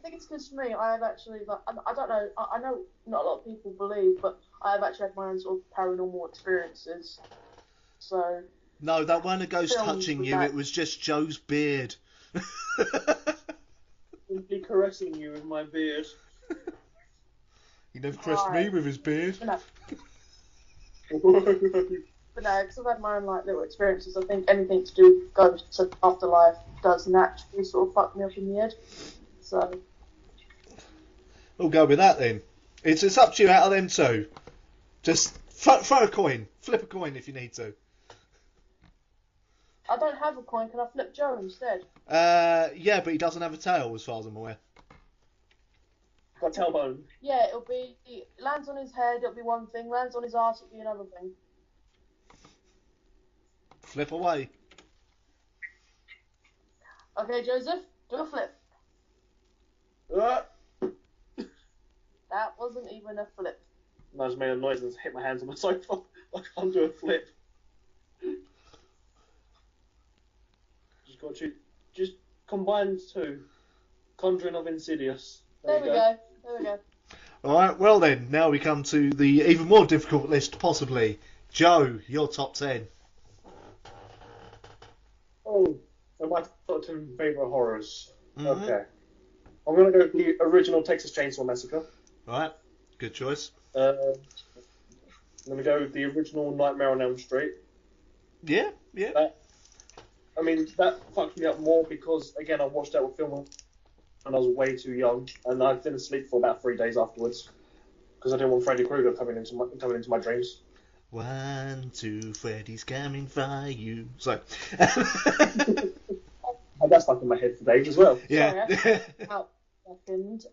think it's because for me, I have actually, I don't know, I know not a lot of people believe, but I have actually had my own sort of paranormal experiences. So. No, that wasn't a ghost touching you. It was just Joe's beard. Simply caressing you with my beard. He never caressed me with his beard. No. But no, because I've had my own little experiences. I think anything to do with ghosts and afterlife does naturally sort of fuck me up in the head. So. We'll go with that then. It's up to you out of them two. Just throw a coin. Flip a coin if you need to. I don't have a coin. Can I flip Joe instead? Yeah, but he doesn't have a tail as far as I'm aware. Got tailbone. Yeah, it'll be lands on his head. It'll be one thing. Lands on his arse. It'll be another thing. Flip away. Okay, Joseph, do a flip. That wasn't even a flip. I just made a noise and hit my hands on the sofa. I can't do a flip. Just combine 2. Conjuring of Insidious. There we go. Alright, well then, now we come to the even more difficult list possibly. Joe, your top 10. Oh, so my top 10 favourite horrors. Mm-hmm. Okay. I'm going to go with the original Texas Chainsaw Massacre. Right, good choice. I'm going to go with the original Nightmare on Elm Street. Yeah. That fucked me up more because, again, I watched that film when I was way too young, and I didn't sleep for about 3 days afterwards because I didn't want Freddy Krueger coming into my dreams. 1, 2, Freddy's coming for you. So. And that's stuck in my head for days as well. Yeah. Out second.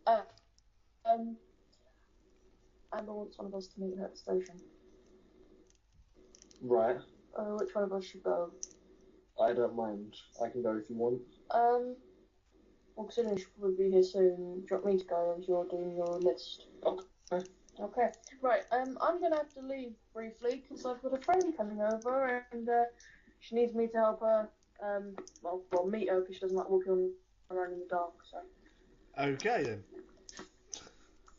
Amber wants one of us to meet her at the station. Right. Which one of us should go? I don't mind. I can go if you want. Well, considering she'll probably be here soon, do you want me to go as you're doing your list? Okay. Okay, right. I'm gonna have to leave briefly because I've got a friend coming over and she needs me to help her. Well, meet her because she doesn't like walking around in the dark. So. Okay then.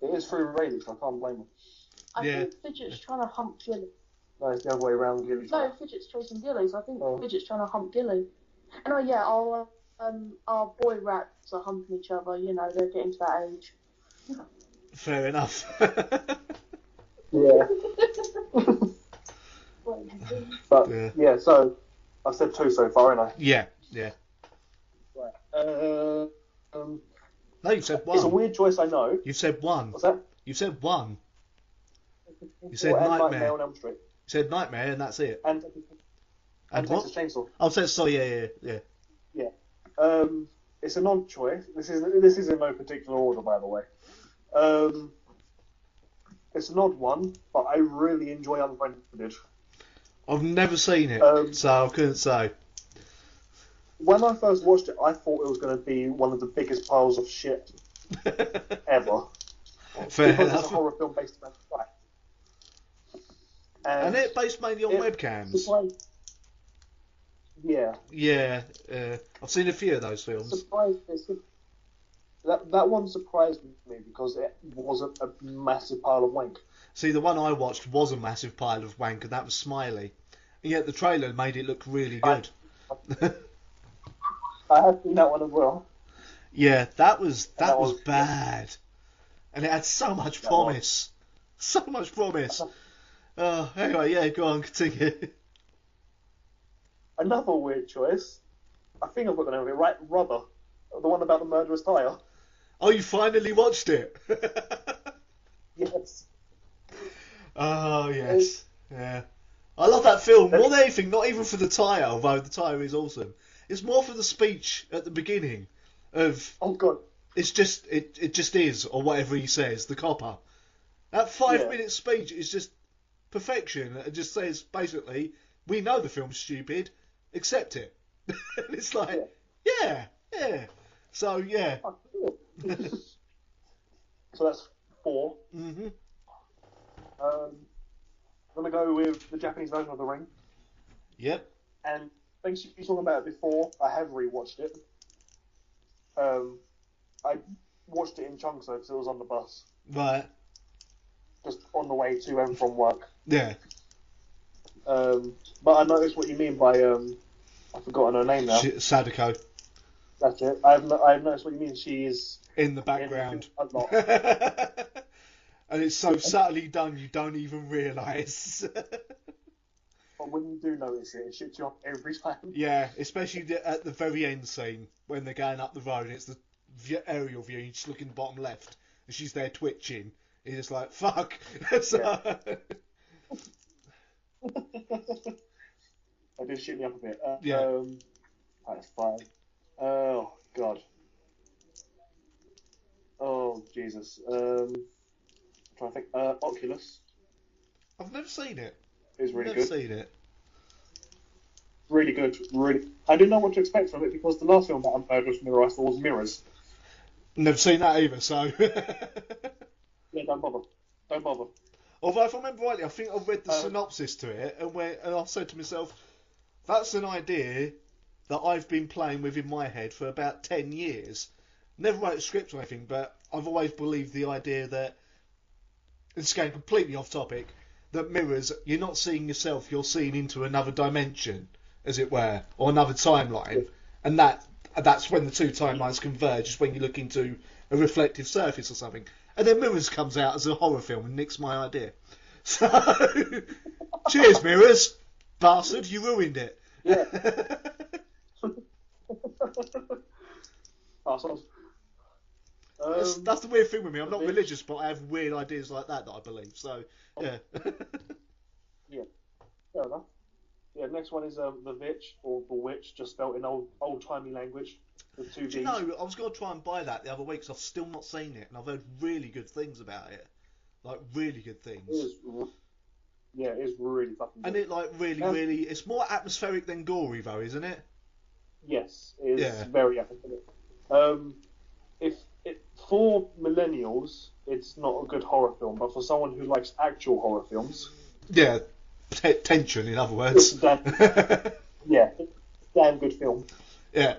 It is through rain, so I can't blame her. I think Fidget's trying to hump Gilly. No, it's the other way around, Gilly. No, Fidget's chasing Gilly, so I think Fidget's trying to hump Gilly. And our boy rats are humping each other. You know, they're getting to that age. Fair enough. Yeah. But yeah, so I've said 2 so far, haven't I? Yeah. Right. No, you've said 1. It's a weird choice, I know. You've said 1. What's that? You've said 1. You said and Nightmare. Nightmare on Elm Street. You said Nightmare, and that's it. And what? Texas Chainsaw. Oh, so yeah. Yeah. It's an odd choice. This is in no particular order, by the way. It's an odd one, but I really enjoy Unfriended. I've never seen it, so I couldn't say. When I first watched it, I thought it was going to be one of the biggest piles of shit ever. Fair because enough. it's a horror film based on fact. And it based mainly on webcams. Yeah. Yeah, I've seen a few of those films. That one surprised me because it wasn't a massive pile of wank. See, the one I watched was a massive pile of wank, and that was Smiley. And yet the trailer made it look really good. I have seen that one as well. Yeah, that was bad, and it had so much promise. So much promise. Anyway, yeah, go on, continue. Another weird choice. I think I've got the name of it right. Rubber, the one about the murderous tire. Oh, you finally watched it? Yes. Oh yes, yeah. I love that film more than anything. Not even for the tire, although the tire is awesome. It's more for the speech at the beginning of. Oh God. It's just it just is, or whatever he says. The copper. That 5-minute speech is just perfection. It just says basically, we know the film's stupid, accept it. And it's like, yeah. So yeah. So that's 4. Mm-hmm. I'm gonna go with the Japanese version of The Ring. Yep. And thanks you talking about it before. I have rewatched it. I watched it in chunks though because it was on the bus. Right. Just on the way to and from work. Yeah. But I noticed what you mean by I've forgotten her name now. Sadako. That's it. I've noticed what you mean. She is in the background. A lot. And it's so subtly done, you don't even realise. But when you do notice it, it shits you off every time. Yeah, especially at the very end scene when they're going up the road. And it's the aerial view. You just look in the bottom left, and she's there twitching. You're just like, fuck. So... I did shit me up a bit. Yeah. That's fine. Oh God. Oh Jesus. I'm trying to think. Oculus. I've never seen it. It's really never good. Seen it. Really good. Really. I didn't know what to expect from it because the last film that I Murderous Mirror I saw was Mirrors. Never seen that either. So. Yeah, don't bother. Although, if I remember rightly, I think I've read the synopsis to it, and I said to myself, that's an idea that I've been playing with in my head for about 10 years. Never wrote a script or anything, but I've always believed the idea that, it's going completely off topic, that mirrors, you're not seeing yourself, you're seeing into another dimension, as it were, or another timeline, and that's when the two timelines converge, is when you look into a reflective surface or something. And then Mirrors comes out as a horror film and nicks my idea. So, cheers, Mirrors. Bastard, you ruined it. Yeah. Assholes. That's the weird thing with me. I'm not religious, but I have weird ideas like that I believe. So, yeah. Yeah, fair enough. Yeah, next one is The Witch, or The Witch, just spelt in old-timey language. With 2 V's. Do you know, I was going to try and buy that the other week because I've still not seen it, and I've heard really good things about it. Like, really good things. It is really fucking good. And it, like, really, it's more atmospheric than gory, though, isn't it? Yes, it is very atmospheric. For millennials, it's not a good horror film. But for someone who likes actual horror films, Yeah, tension, in other it's words. a it's a damn good film. Yeah.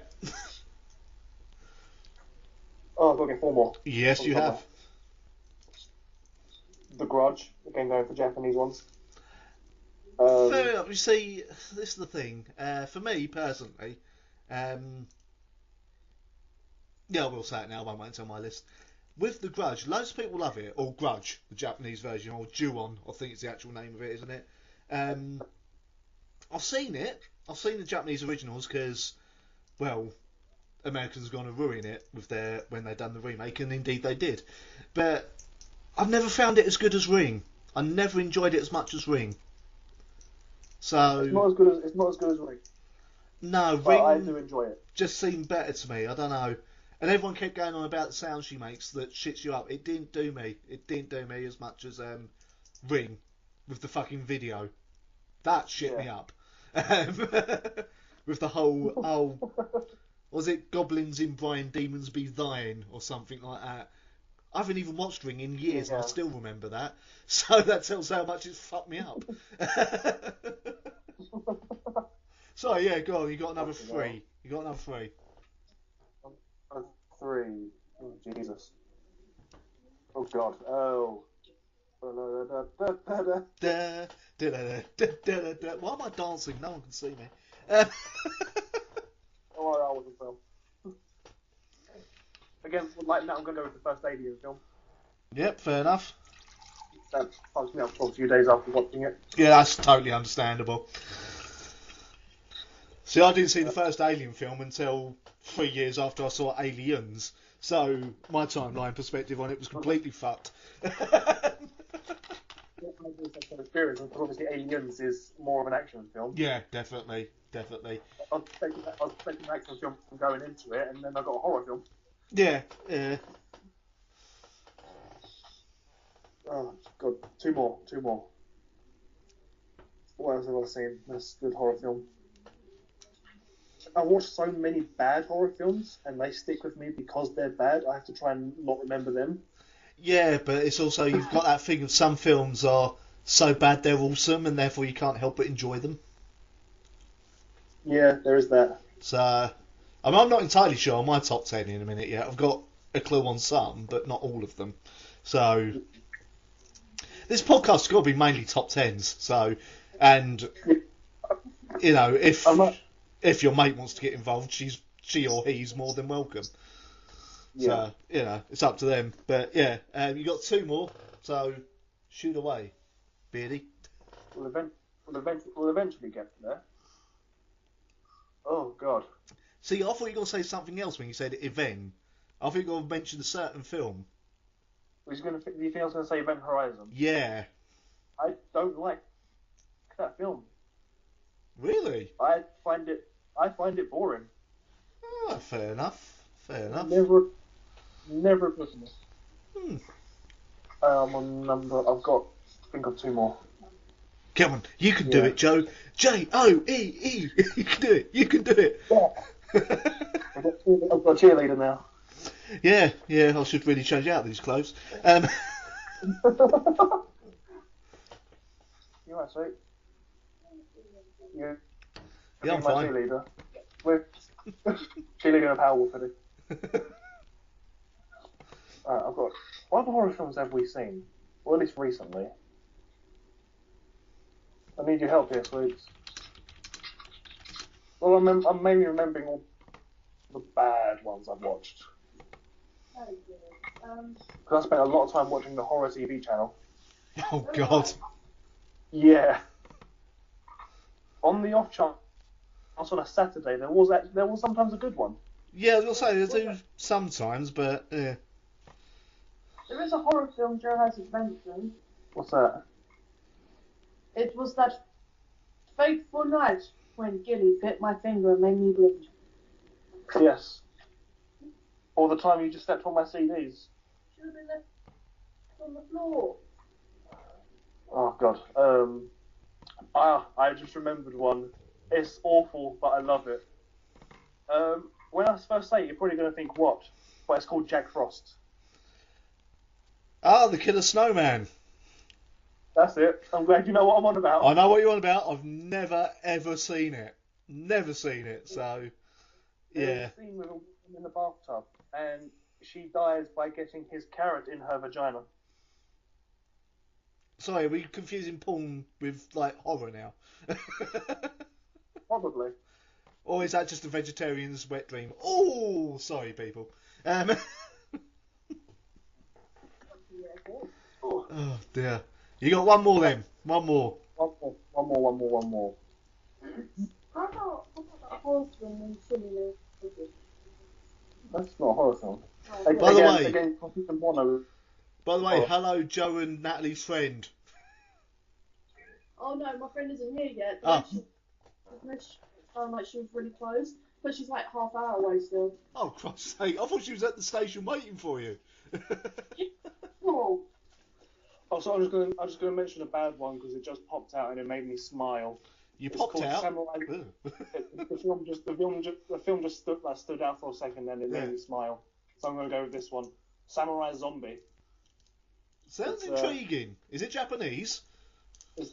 Oh, I've got to get 4 more. Yes, you have. The Grudge, again going for Japanese ones. Fair enough. You see, this is the thing. For me, personally, yeah, I will say it now, I won't tell my list. With The Grudge, loads of people love it, or Grudge, the Japanese version, or Ju-on, I think it's the actual name of it, isn't it? I've seen it. I've seen the Japanese originals because, well, Americans are going to ruin it with when they done the remake, and indeed they did. But I've never found it as good as Ring. I never enjoyed it as much as Ring. So it's not as good as Ring. No, but Ring I do enjoy it. Just seemed better to me. I don't know. And everyone kept going on about the sound she makes that shits you up. It didn't do me. It didn't do me as much as Ring with the fucking video. That shit me up. With the whole was it Goblins in Brian, Demons Be Thine or something like that. I haven't even watched Ring in years and I still remember that. So that tells how much it's fucked me up. So yeah, go on, you got another 3. You got another 3. 3. Oh, Jesus. Oh God. Oh. Why am I dancing? No one can see me. Oh, I wasn't film. Again, like that, I'm going to go with the first Alien film. Yep, fair enough. That fucked me up for a few days after watching it. Yeah, that's totally understandable. See, I didn't see the first Alien film until 3 years after I saw Aliens, so my timeline perspective on it was completely fucked. Experience, because obviously Aliens is more of an action film. Yeah, definitely. I was expecting an action film from going into it, and then I got a horror film. Yeah. Oh God, 2 more. What else have I seen? That's a good horror film. I watched so many bad horror films, and they stick with me because they're bad. I have to try and not remember them. Yeah, but it's also, you've got that thing of some films are so bad they're awesome, and therefore you can't help but enjoy them. Yeah, there is that. So, I mean, I'm not entirely sure on my top 10 in a minute yet. I've got a clue on some, but not all of them. So, this podcast's got to be mainly top 10s. So, and, you know, if your mate wants to get involved, she or he's more than welcome. Yeah. So, you know, it's up to them. But, yeah, you got 2 more, so shoot away, Beardy. We'll eventually get there. Oh, God. See, I thought you were going to say something else when you said event. I think you were going to mention a certain film. Do you think I was going to say Event Horizon? Yeah. I don't like that film. Really? I find it boring. Oh, fair enough. Never good enough. I've got 2 more. Come on, you can do it, Joe. Joe. You can do it. Yeah. I've got a cheerleader now. Yeah, I should really change out these clothes. You alright, sweet? Yeah, I'm fine. Cheerleader. We're cheerleader and a power wolf, Alright, I've got... What other horror films have we seen? Well, at least recently. I need your help here, sweets. Well, I'm mainly remembering all the bad ones I've watched. Because I spent a lot of time watching the horror TV channel. Oh, God. Yeah. On the off chance, on a Saturday, there was sometimes a good one. Yeah, I was going to say, they do sometimes, but, yeah. There is a horror film Joe hasn't mentioned. What's that? It was that fateful night when Gilly bit my finger and made me bleed. Yes. Or the time you just stepped on my CDs. Should have been left on the floor. Oh, God. I just remembered one. It's awful, but I love it. When I first say it, you're probably going to think what? But it's called Jack Frost. Ah, the Killer Snowman. That's it. I'm glad you know what I'm on about. I know what you're on about. I've never ever seen it. Never seen it. So, yeah. There's a scene with a woman in the bathtub, and she dies by getting his carrot in her vagina. Sorry, are we confusing porn with like horror now? Probably. Or is that just a vegetarian's wet dream? Oh, sorry, people. Oh dear. You got one more then. One more. One more. How about that horse film and similar? That's not a horror film. Oh, By the way- again, consistent porno. By the way, Oh. hello, Joe and Natalie's friend. oh no, my friend isn't here yet. Ah. Like she was really close, but she's like half hour away still. Oh, Christ's sake. I thought she was at the station waiting for you. Oh, Oh, so I'm just gonna mention a bad one because it just popped out and it made me smile. You It's popped called out. Samurai. Ugh. The film just stood out for a second and it Yeah. made me smile. So I'm gonna go with this one, Samurai Zombie. Sounds It's, intriguing. Is it Japanese? It's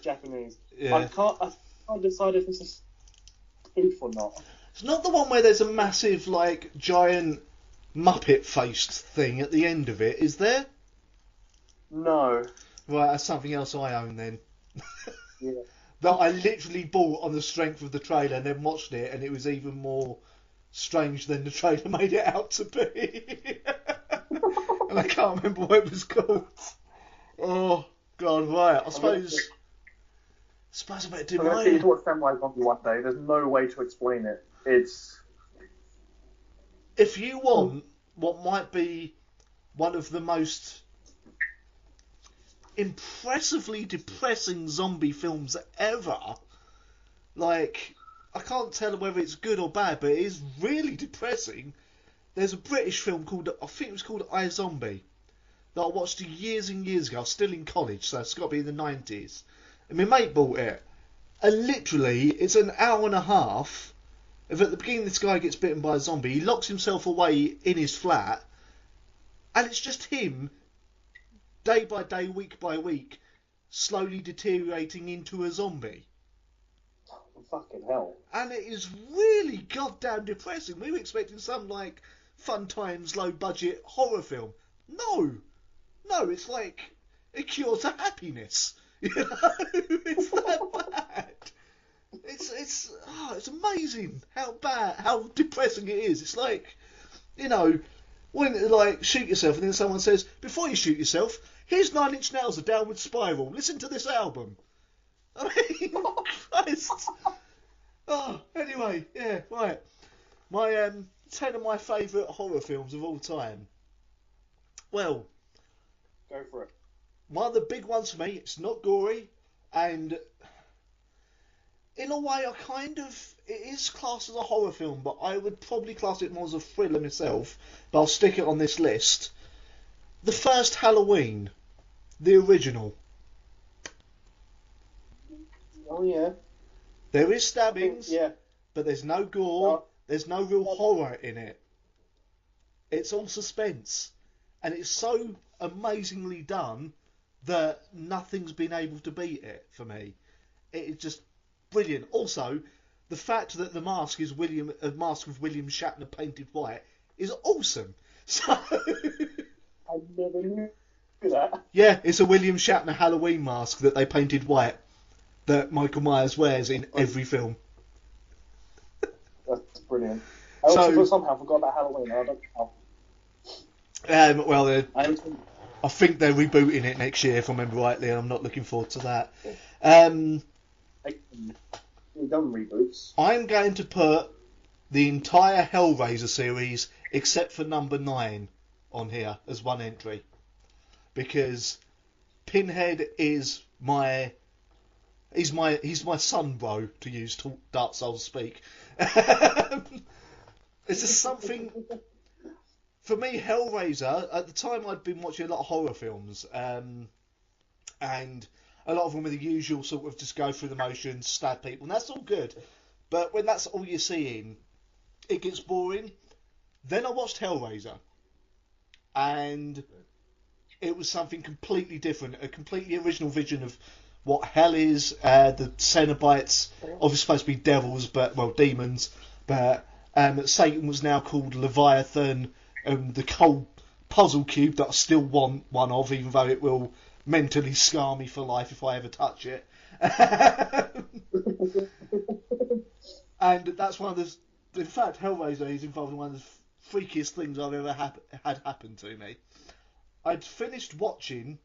Japanese. Yeah. I can't decide if it's a spoof or not. It's not the one where there's a massive, like, giant Muppet-faced thing at the end of it, is there? No. Right, that's something else I own then. Yeah. That I literally bought on the strength of the trailer and then watched it, and it was even more strange than the trailer made it out to be. And I can't remember what it was called. Oh, God, right. I suppose I better do I'm gonna see mine. you watch Samurai Zombie one day. There's no way to explain it. It's If you want what might be one of the most impressively depressing zombie films ever, like, I can't tell whether it's good or bad, but it is really depressing. There's a British film called, I think it was called iZombie, that I watched years and years ago. I was still in college, so it's got to be in the 90s. And my mate bought it. And literally, it's an hour and a half. If at the beginning this guy gets bitten by a zombie, he locks himself away in his flat, and it's just him, day by day, week by week, slowly deteriorating into a zombie. fucking hell. And it is really goddamn depressing. We were expecting some, like, fun times, low budget horror film. No, it's like a cure to happiness. You know, it's that bad. It's amazing how depressing it is. It's like, you know, when like shoot yourself and then someone says, before you shoot yourself, here's 9 Inch Nails, A Downward Spiral. Listen to this album. I mean, Christ. Oh, anyway, yeah, right. My 10 of my favourite horror films of all time. Well, Go for it. one of the big ones for me, it's not gory, and in a way it is classed as a horror film, but I would probably class it more as a thriller myself, but I'll stick it on this list. The first Halloween, the original. Oh yeah. There is stabbings, Yeah. but there's no gore, No. there's no real horror in it. It's all suspense, and it's so amazingly done that nothing's been able to beat it for me. It is just brilliant. Also, the fact that the mask is a mask of William Shatner painted white is awesome. So I never knew that. yeah, it's a William Shatner Halloween mask that they painted white that Michael Myers wears in every film. That's brilliant. I also So- somehow forgot about Halloween. I don't know. Well, I I think they're rebooting it next year, if I remember rightly, and I'm not looking forward to that. We've done reboots. I'm going to put the entire Hellraiser series, except for number 9, on here as one entry, because Pinhead is he's my son, bro, to use Dark Souls speak. It's just something. For me, Hellraiser, at the time I'd been watching a lot of horror films, and a lot of them were the usual sort of just go through the motions, stab people, and that's all good. But when that's all you're seeing, it gets boring. Then I watched Hellraiser, and it was something completely different, a completely original vision of what hell is. The Cenobites, obviously supposed to be devils, demons, but Satan was now called Leviathan, and the cold puzzle cube that I still want one of, even though it will mentally scar me for life if I ever touch it. And that's one of the... In fact, Hellraiser is involved in one of the freakiest things I've ever had happen to me. I'd finished watching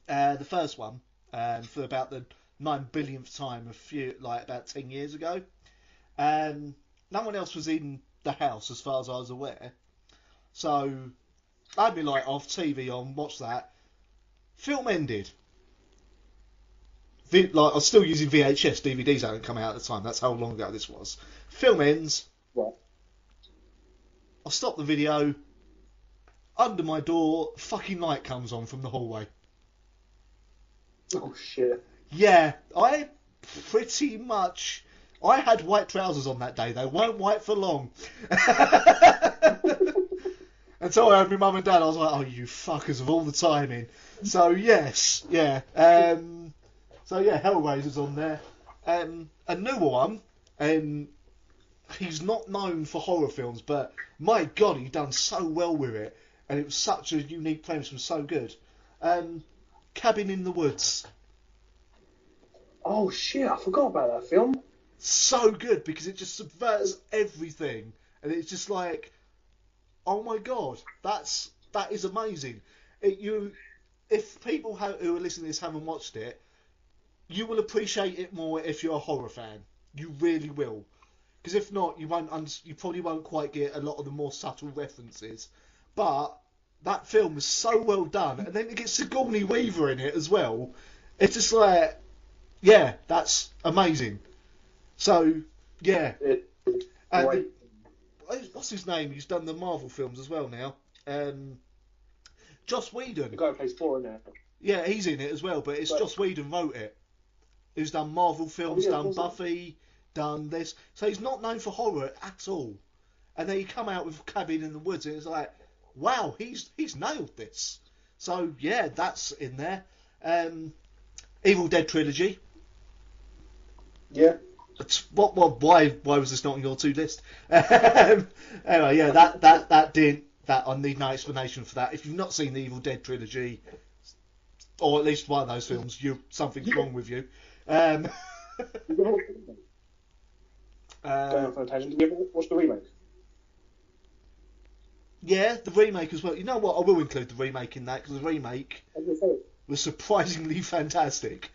the first one for about the 9 billionth time about 10 years ago. No one else was in the house as far as I was aware. So I had my light off, TV on, watched that. Film ended. I was still using VHS, DVDs hadn't come out at the time, that's how long ago this was. Film ends. Right. I stop the video. Under my door, fucking light comes on from the hallway. Oh shit. Yeah, I had white trousers on that day. They weren't white for long. And so I had my mum and dad. I was like, oh, you fuckers of all the timing. So, yes, yeah. Hellraiser's on there. A newer one, he's not known for horror films, but my God, he done so well with it. And it was such a unique premise, it was so good. Cabin in the Woods. Oh shit, I forgot about that film. So good, because it just subverts everything. And it's just like, oh my God, that is amazing. If people who are listening to this haven't watched it, you will appreciate it more if you're a horror fan. You really will. Because if not, you probably won't quite get a lot of the more subtle references. But that film is so well done, and then it gets Sigourney Weaver in it as well. It's just like, yeah, that's amazing. So, yeah. Right. What's his name? He's done the Marvel films as well now. Joss Whedon. The guy who plays Thor now. Yeah, he's in it as well, but Joss Whedon wrote it. Who's done Marvel films, done Buffy, done this. So he's not known for horror at all. And then he come out with Cabin in the Woods, and it's like, wow, he's nailed this. So yeah, that's in there. Evil Dead trilogy. Yeah. Why was this not on your list? Anyway, yeah, that I need no explanation for that. If you've not seen the Evil Dead trilogy, or at least one of those films, something's wrong with you. Going off on a tangent. Did you ever watch the remake? Yeah, the remake as well. You know what? I will include the remake in that, because the remake was surprisingly fantastic.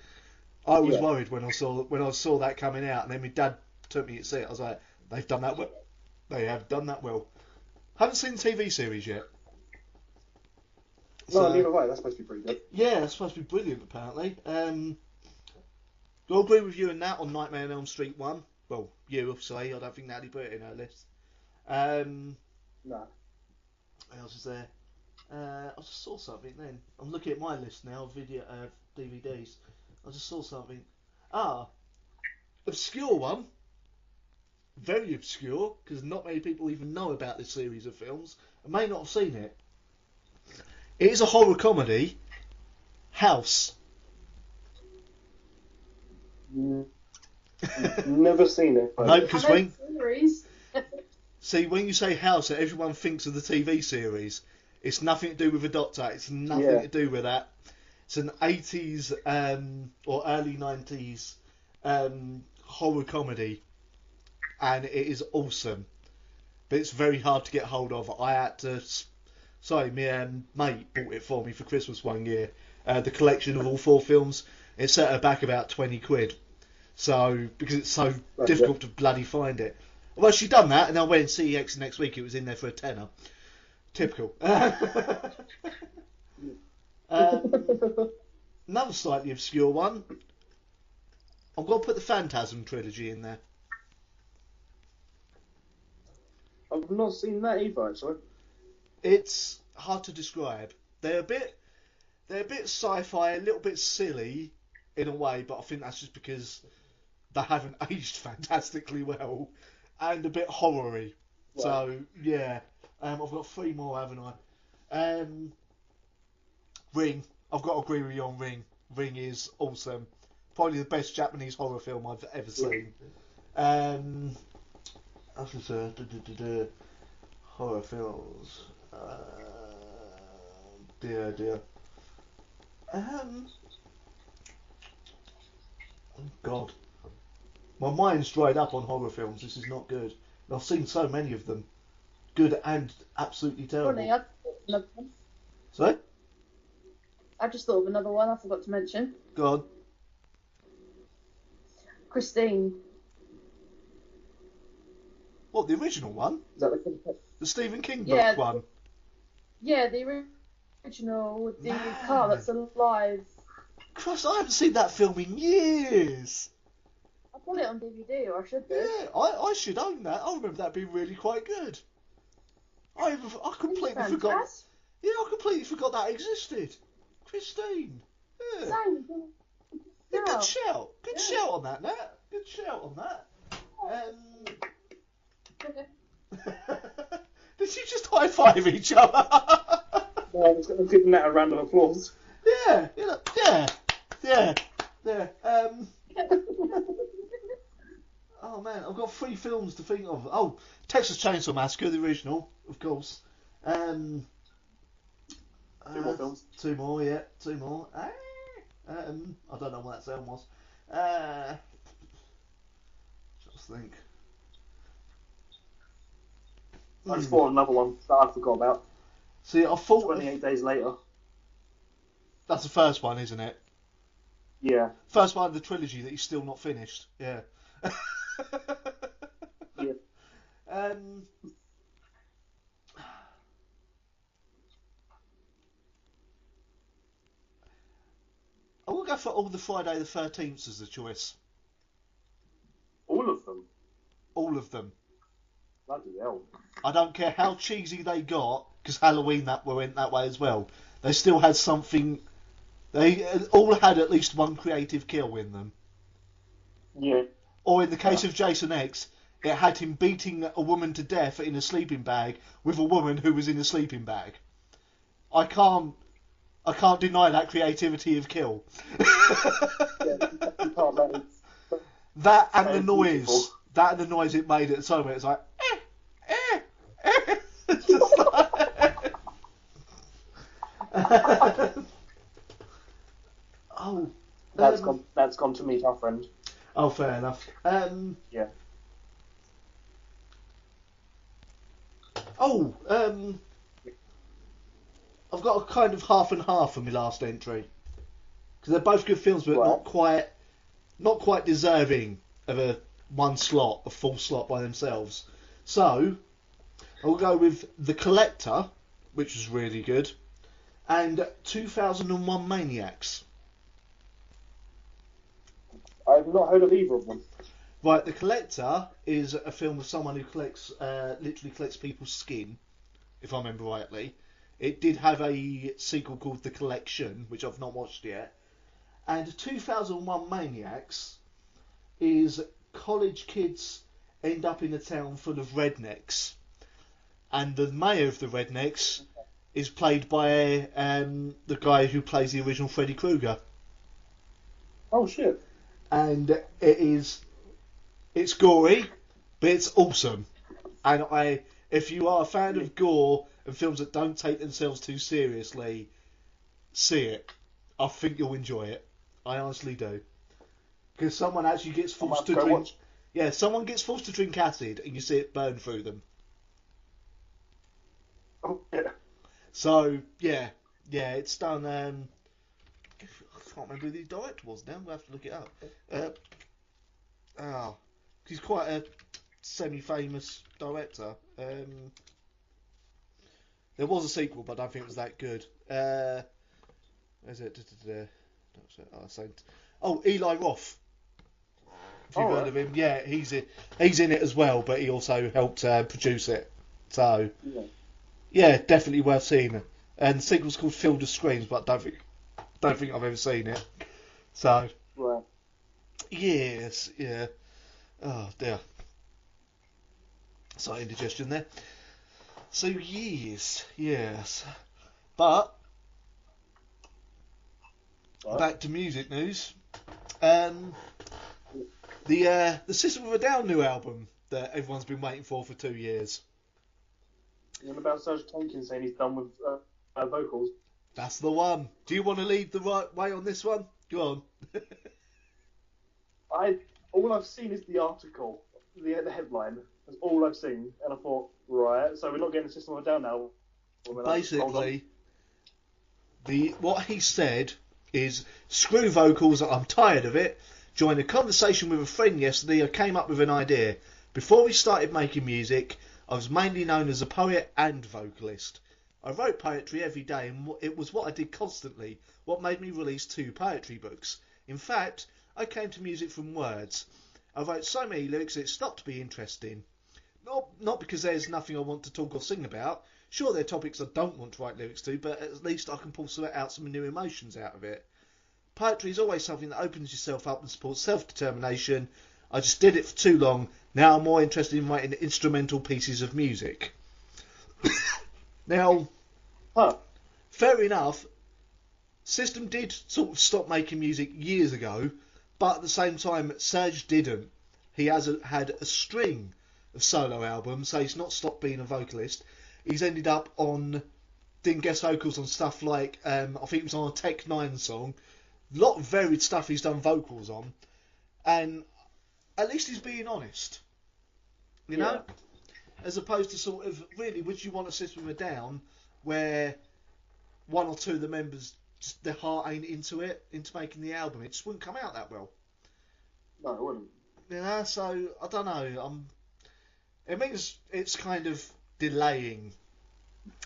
I was worried when I saw that coming out, and then my dad took me to see it. I was like, they've done that well. They have done that well. Haven't seen the TV series yet. No, neither have I. That's supposed to be pretty good. Yeah, that's supposed to be brilliant, apparently. I'll agree with you on that, on Nightmare on Elm Street 1. Well, you, obviously. I don't think Natalie put it in her list. No. What else is there? I just saw something then. I'm looking at my list now of DVDs. I just saw something. Obscure one. Very obscure, because not many people even know about this series of films. I may not have seen it. It is a horror comedy. House. Never seen it. No, because when you say House, everyone thinks of the TV series. It's nothing to do with a doctor. It's nothing to do with that. It's an 80s or early 90s horror comedy, and it is awesome. But it's very hard to get hold of. I had to... Sorry, my mate bought it for me for Christmas one year. The collection of all 4 films. It set her back about 20 quid. So, because it's so difficult to bloody find it. Well, she'd done that, and I went and see X next week. It was in there for a tenner. Typical. Another slightly obscure one. I'm going to put the Phantasm trilogy in there. I've not seen that either, actually. It's hard to describe. They're a bit sci-fi, a little bit silly in a way, but I think that's just because they haven't aged fantastically well, and a bit horror-y. Right. So yeah, I've got 3 more, haven't I? Ring. I've got to agree with you on Ring. Ring is awesome. Probably the best Japanese horror film I've ever seen. Horror films. Dear. Oh God. My mind's dried up on horror films. This is not good. I've seen so many of them. Good and absolutely terrible. Funny, I thought of another one. Sorry? I just thought of another one I forgot to mention. Go on. Christine. What, the original one? Is that the The Stephen King book one? Yeah, the original, the Man. car that's alive. Christ, I haven't seen that film in years. I've got it on DVD, or I should do. Yeah, I should own that. I remember that being really quite good. I completely forgot. Yeah, I completely forgot that existed. Christine. Yeah. Yeah, good shout. Good shout on that, Nat. Good shout on that. Did you just high five each other? No, I was giving that a round of applause. Yeah. Oh man, I've got 3 films to think of. Oh, Texas Chainsaw Massacre, the original, of course. 2 more films. 2 more, yeah, 2 more. I don't know what that sound was. Just think. I just thought of another one that I forgot about. See, I thought 28 Days Later. That's the first one, isn't it? Yeah. First one of the trilogy that he's still not finished. Yeah. Yeah. I will go for all the Friday the 13th as a choice. All of them? All of them. Bloody hell. I don't care how cheesy they got, because Halloween went that way as well. They still had something. They all had at least one creative kill in them. Yeah. Or in the case of Jason X, it had him beating a woman to death in a sleeping bag with a woman who was in a sleeping bag. I can't deny that creativity of kill. That and the noise. Beautiful. That and the noise it made at the time. It's like. Oh. That's gone to meet our friend. Oh, fair enough. Yeah. Oh, I've got a kind of half and half for my last entry because they're both good films, but Right. not quite deserving of a full slot by themselves. So I'll go with The Collector, which was really good, and 2001 Maniacs. I've not heard of either of them. Right, The Collector is a film of someone who literally collects people's skin, if I remember rightly. It did have a sequel called The Collection, which I've not watched yet. And 2001 Maniacs is college kids end up in a town full of rednecks. And the mayor of the rednecks is played by the guy who plays the original Freddy Krueger. Oh, shit. And it's gory, but it's awesome. And if you are a fan of gore and films that don't take themselves too seriously, see it. I think you'll enjoy it. I honestly do. Because someone actually gets forced to drink. Yeah, someone gets forced to drink acid, and you see it burn through them. Oh, yeah. So yeah, it's done. I can't remember who the director was now. We'll have to look it up. He's quite a semi-famous director. There was a sequel, but I don't think it was that good. Is it? Eli Roth. If you've heard of him, yeah, he's in it as well, but he also helped produce it. So yeah, definitely worth seeing. And the sequel's called Field of Screams, but don't think I've ever seen it. So yes, yeah. Oh dear. Slight indigestion there. So yes. But Right. Back to music news. The System of a Down new album that everyone's been waiting for 2 years. And about Serge Tankian saying he's done with vocals. That's the one. Do you want to lead the right way on this one? Go on. All I've seen is the article, the headline. That's all I've seen, and I thought, right, so we're not getting the System of a Down now. Basically, what he said is, screw vocals, I'm tired of it. Joined a conversation with a friend yesterday. I came up with an idea. Before we started making music, I was mainly known as a poet and vocalist. I wrote poetry every day, and it was what I did constantly, what made me release 2 poetry books. In fact, I came to music from words. I wrote so many lyrics that it stopped to be interesting. Not because there's nothing I want to talk or sing about. Sure, there are topics I don't want to write lyrics to, but at least I can pull out some new emotions out of it. Poetry is always something that opens yourself up and supports self-determination. I just did it for too long. Now I'm more interested in writing instrumental pieces of music. Now, fair enough, System did sort of stop making music years ago, but at the same time, Serge didn't. He has had a string of solo albums, so he's not stopped being a vocalist. He's ended up doing guest vocals on stuff like, I think it was on a Tech 9 song. A lot of varied stuff he's done vocals on, and at least he's being honest, you know, as opposed to sort of, really, would you want a System of a Down where 1 or 2 of the members, just their heart ain't into making the album? It just wouldn't come out that well. No, it wouldn't. You know, so I don't know. It means it's kind of delaying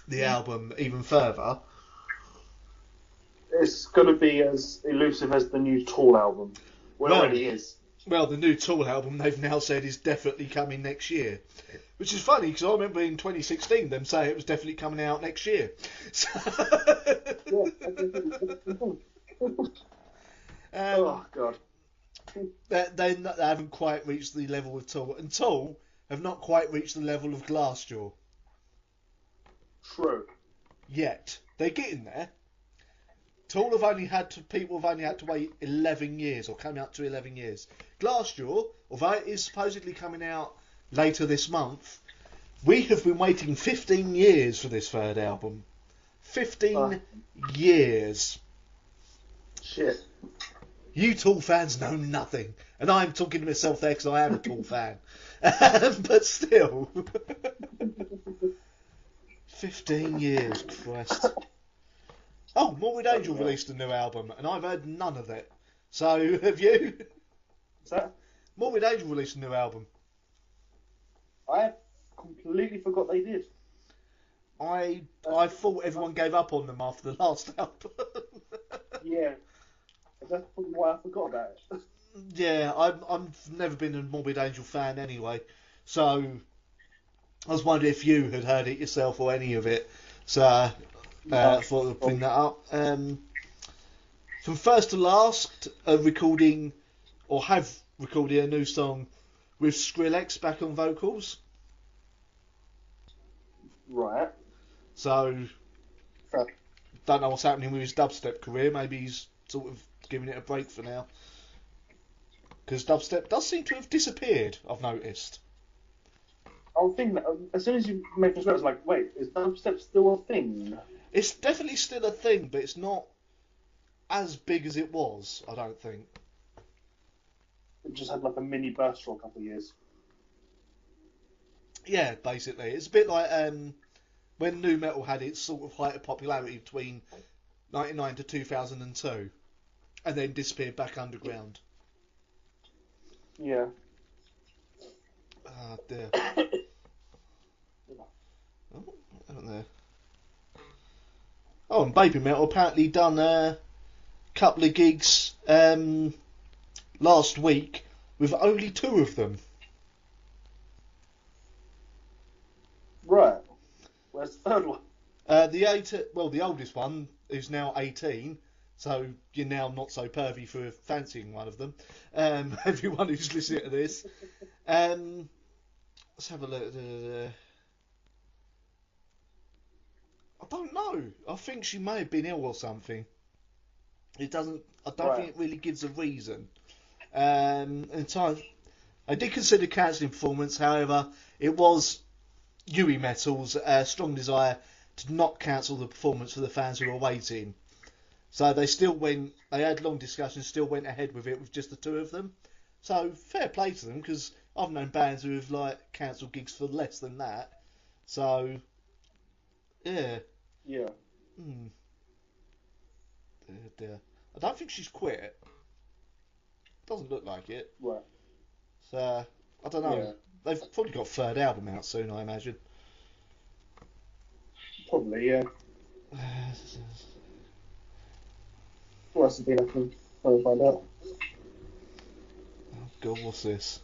the album even further. It's going to be as elusive as the new Tool album. Well, it already is. Well, the new Tool album they've now said is definitely coming next year. Which is funny, because I remember in 2016 them saying it was definitely coming out next year. So oh, God. They haven't quite reached the level of Tool. And Tool have not quite reached the level of Glassjaw. True. Yet. They're getting there. Tool people have only had to wait 11 years, or coming up to 11 years. Glassjaw, although it is supposedly coming out later this month, we have been waiting 15 years for this 3rd album. 15 years. Shit. You Tool fans know nothing. And I'm talking to myself there because I am a Tool fan. But still. 15 years, Christ. Oh, Morbid Angel released a new album, and I've heard none of it. So, have you? What's that? Morbid Angel released a new album. I completely forgot they did. I thought everyone gave up on them after the last album. Yeah. That's probably why I forgot about it. Yeah, I've never been a Morbid Angel fan anyway. So, I was wondering if you had heard it yourself or any of it. So, I thought I'd bring that up. From first to last, have recorded a new song with Skrillex back on vocals. Right. So, don't know what's happening with his dubstep career. Maybe he's sort of giving it a break for now. Because dubstep does seem to have disappeared, I've noticed. I was thinking that as soon as you make this, I was like, wait, is dubstep still a thing? It's definitely still a thing, but it's not as big as it was, I don't think. It just had like a mini burst for a couple of years. Yeah, basically. It's a bit like when nu metal had its sort of height of popularity between 1999 to 2002, and then disappeared back underground. Yeah. Ah, dear. Oh, I don't know. Oh, and Baby Metal apparently done a couple of gigs last week with only 2 of them. Right. Where's the 3rd one? The oldest one is now 18, so you're now not so pervy for fancying one of them. Everyone who's listening to this. Let's have a look. I don't know. I think she may have been ill or something. It doesn't. I don't think it really gives a reason. In time, I did consider cancelling performance. However, it was Yui Metal's strong desire to not cancel the performance for the fans who were waiting. So they still went. They had long discussions. Still went ahead with it with just the two of them. So fair play to them, because I've known bands who have like cancelled gigs for less than that. So yeah. Yeah. Dear. I don't think she's quit. Doesn't look like it. Right. So I don't know. Yeah. They've probably got a third album out soon, I imagine. Probably, yeah. What else has been happening? Trying to find out. Oh God, what's this?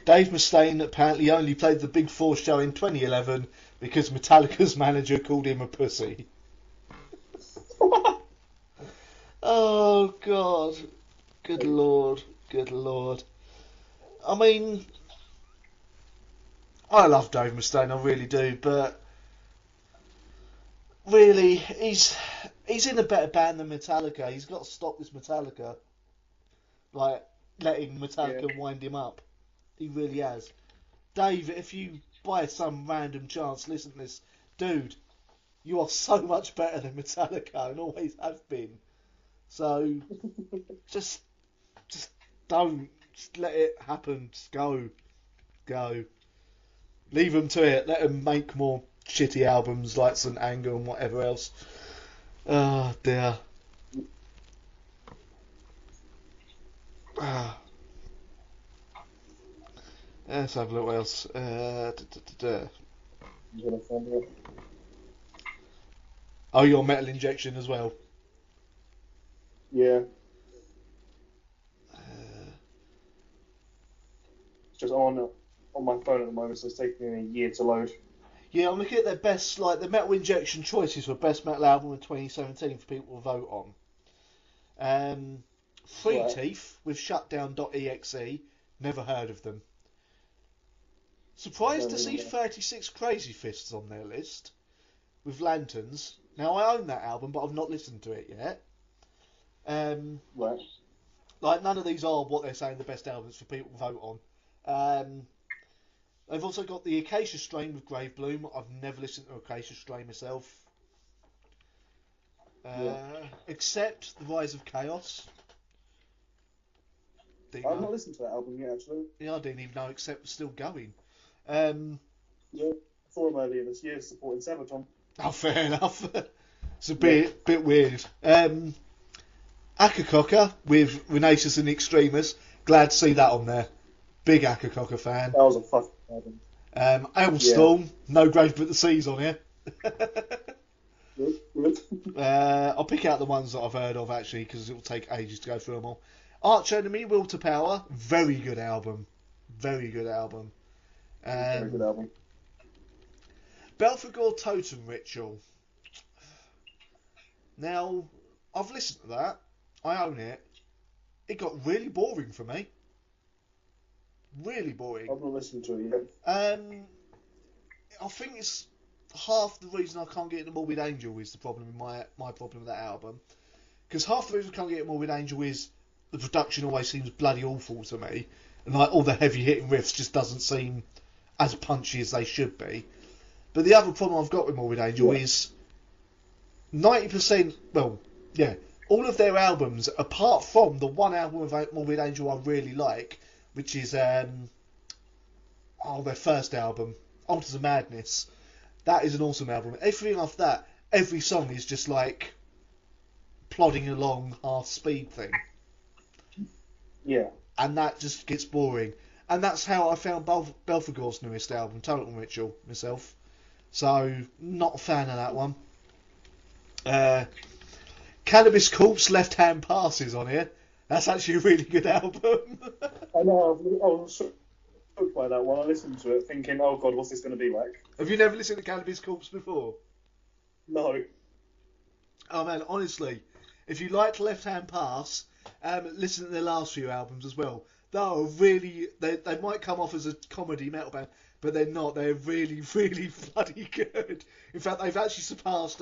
Dave Mustaine apparently only played the Big Four show in 2011 because Metallica's manager called him a pussy. Oh God, good lord, good lord. I mean, I love Dave Mustaine, I really do, but really, he's in a better band than Metallica. He's got to stop this Metallica, like letting Metallica wind him up. He really has. Dave, if you by some random chance listen to this, dude, you are so much better than Metallica and always have been. So just don't. Just let it happen. Just go. Leave them to it. Let them make more shitty albums like St. Anger and whatever else. Oh dear. Let's have a look what else. Oh, your Metal Injection as well. Yeah. It's just on my phone at the moment, so it's taking me a year to load. Yeah, I'm looking at their best, like the Metal Injection choices for best metal album in 2017 for people to vote on. Free Teeth with Shutdown.exe. Never heard of them. Surprised to see 36 Crazy Fists on their list with Lanterns. Now I own that album, but I've not listened to it yet. Right. Like none of these are what they're saying the best albums for people to vote on. They've also got the Acacia Strain with Grave Bloom. I've never listened to Acacia Strain myself. Except The Rise of Chaos. I've not listened to that album yet, actually. Yeah, I didn't even know Accept was still going. Yeah, I saw him earlier this year supporting Sabaton. Oh, fair enough. It's a bit weird. Akakoka with Renatus and Extremis. Glad to see that on there. Big Akakoka fan. That was a fucking album. Ailstorm, No Grave But the Seas on here. Good. I'll pick out the ones that I've heard of actually because it will take ages to go through them all. Arch Enemy, Will to Power, very good album. Very good album. Very good album. Belphegor Totem Ritual. Now, I've listened to that. I own it. It got really boring for me. Really boring. I've not listened to it yet. I think it's half the reason I can't get into Morbid Angel is the problem with my problem with that album. Because half the reason I can't get into Morbid Angel is the production always seems bloody awful to me. And like all the heavy hitting riffs just doesn't seem as punchy as they should be. But the other problem I've got with Morbid Angel is 90%, well, yeah, all of their albums, apart from the one album of Morbid Angel I really like, which is their first album, Altars of Madness. That is an awesome album. Everything after that, every song is just like plodding along half speed thing. Yeah. And that just gets boring. And that's how I found Belphegor's newest album, Total Ritual, myself. So, not a fan of that one. Cannabis Corpse Left Hand Passes on here. That's actually a really good album. I know, I was shocked by that one. I listened to it thinking, oh god, what's this going to be like? Have you never listened to Cannabis Corpse before? No. Oh man, honestly, if you liked Left Hand Pass, listen to their last few albums as well. They might come off as a comedy metal band, but they're not. They're really, really bloody good. In fact, they've actually surpassed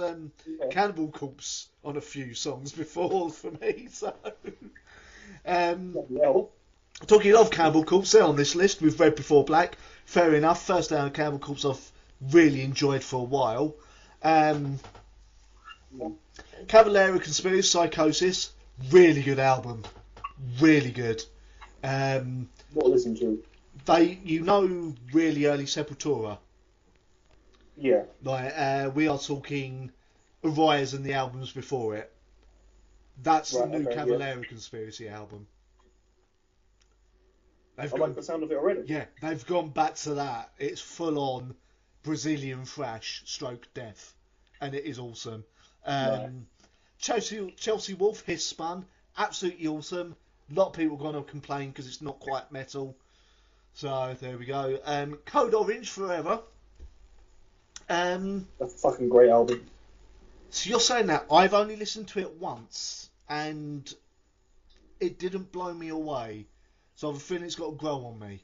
Cannibal Corpse on a few songs before for me. So, talking of Cannibal Corpse, they're on this list with Red Before Black. Fair enough. First down, Cannibal Corpse I've really enjoyed for a while. Cavalera Conspiracy, Psychosis, really good album. Really good. What to listen to? Really early Sepultura. Yeah. Like, we are talking Arise and the albums before it. That's the new Cavalera Conspiracy album. I like the sound of it already. Yeah, they've gone back to that. It's full on Brazilian thrash stroke death, and it is awesome. Chelsea Wolf, Hiss Spun, absolutely awesome. A lot of people are going to complain because it's not quite metal. So there we go. Code Orange Forever. That's a fucking great album. So you're saying that I've only listened to it once and it didn't blow me away. So I have a feeling it's got to grow on me.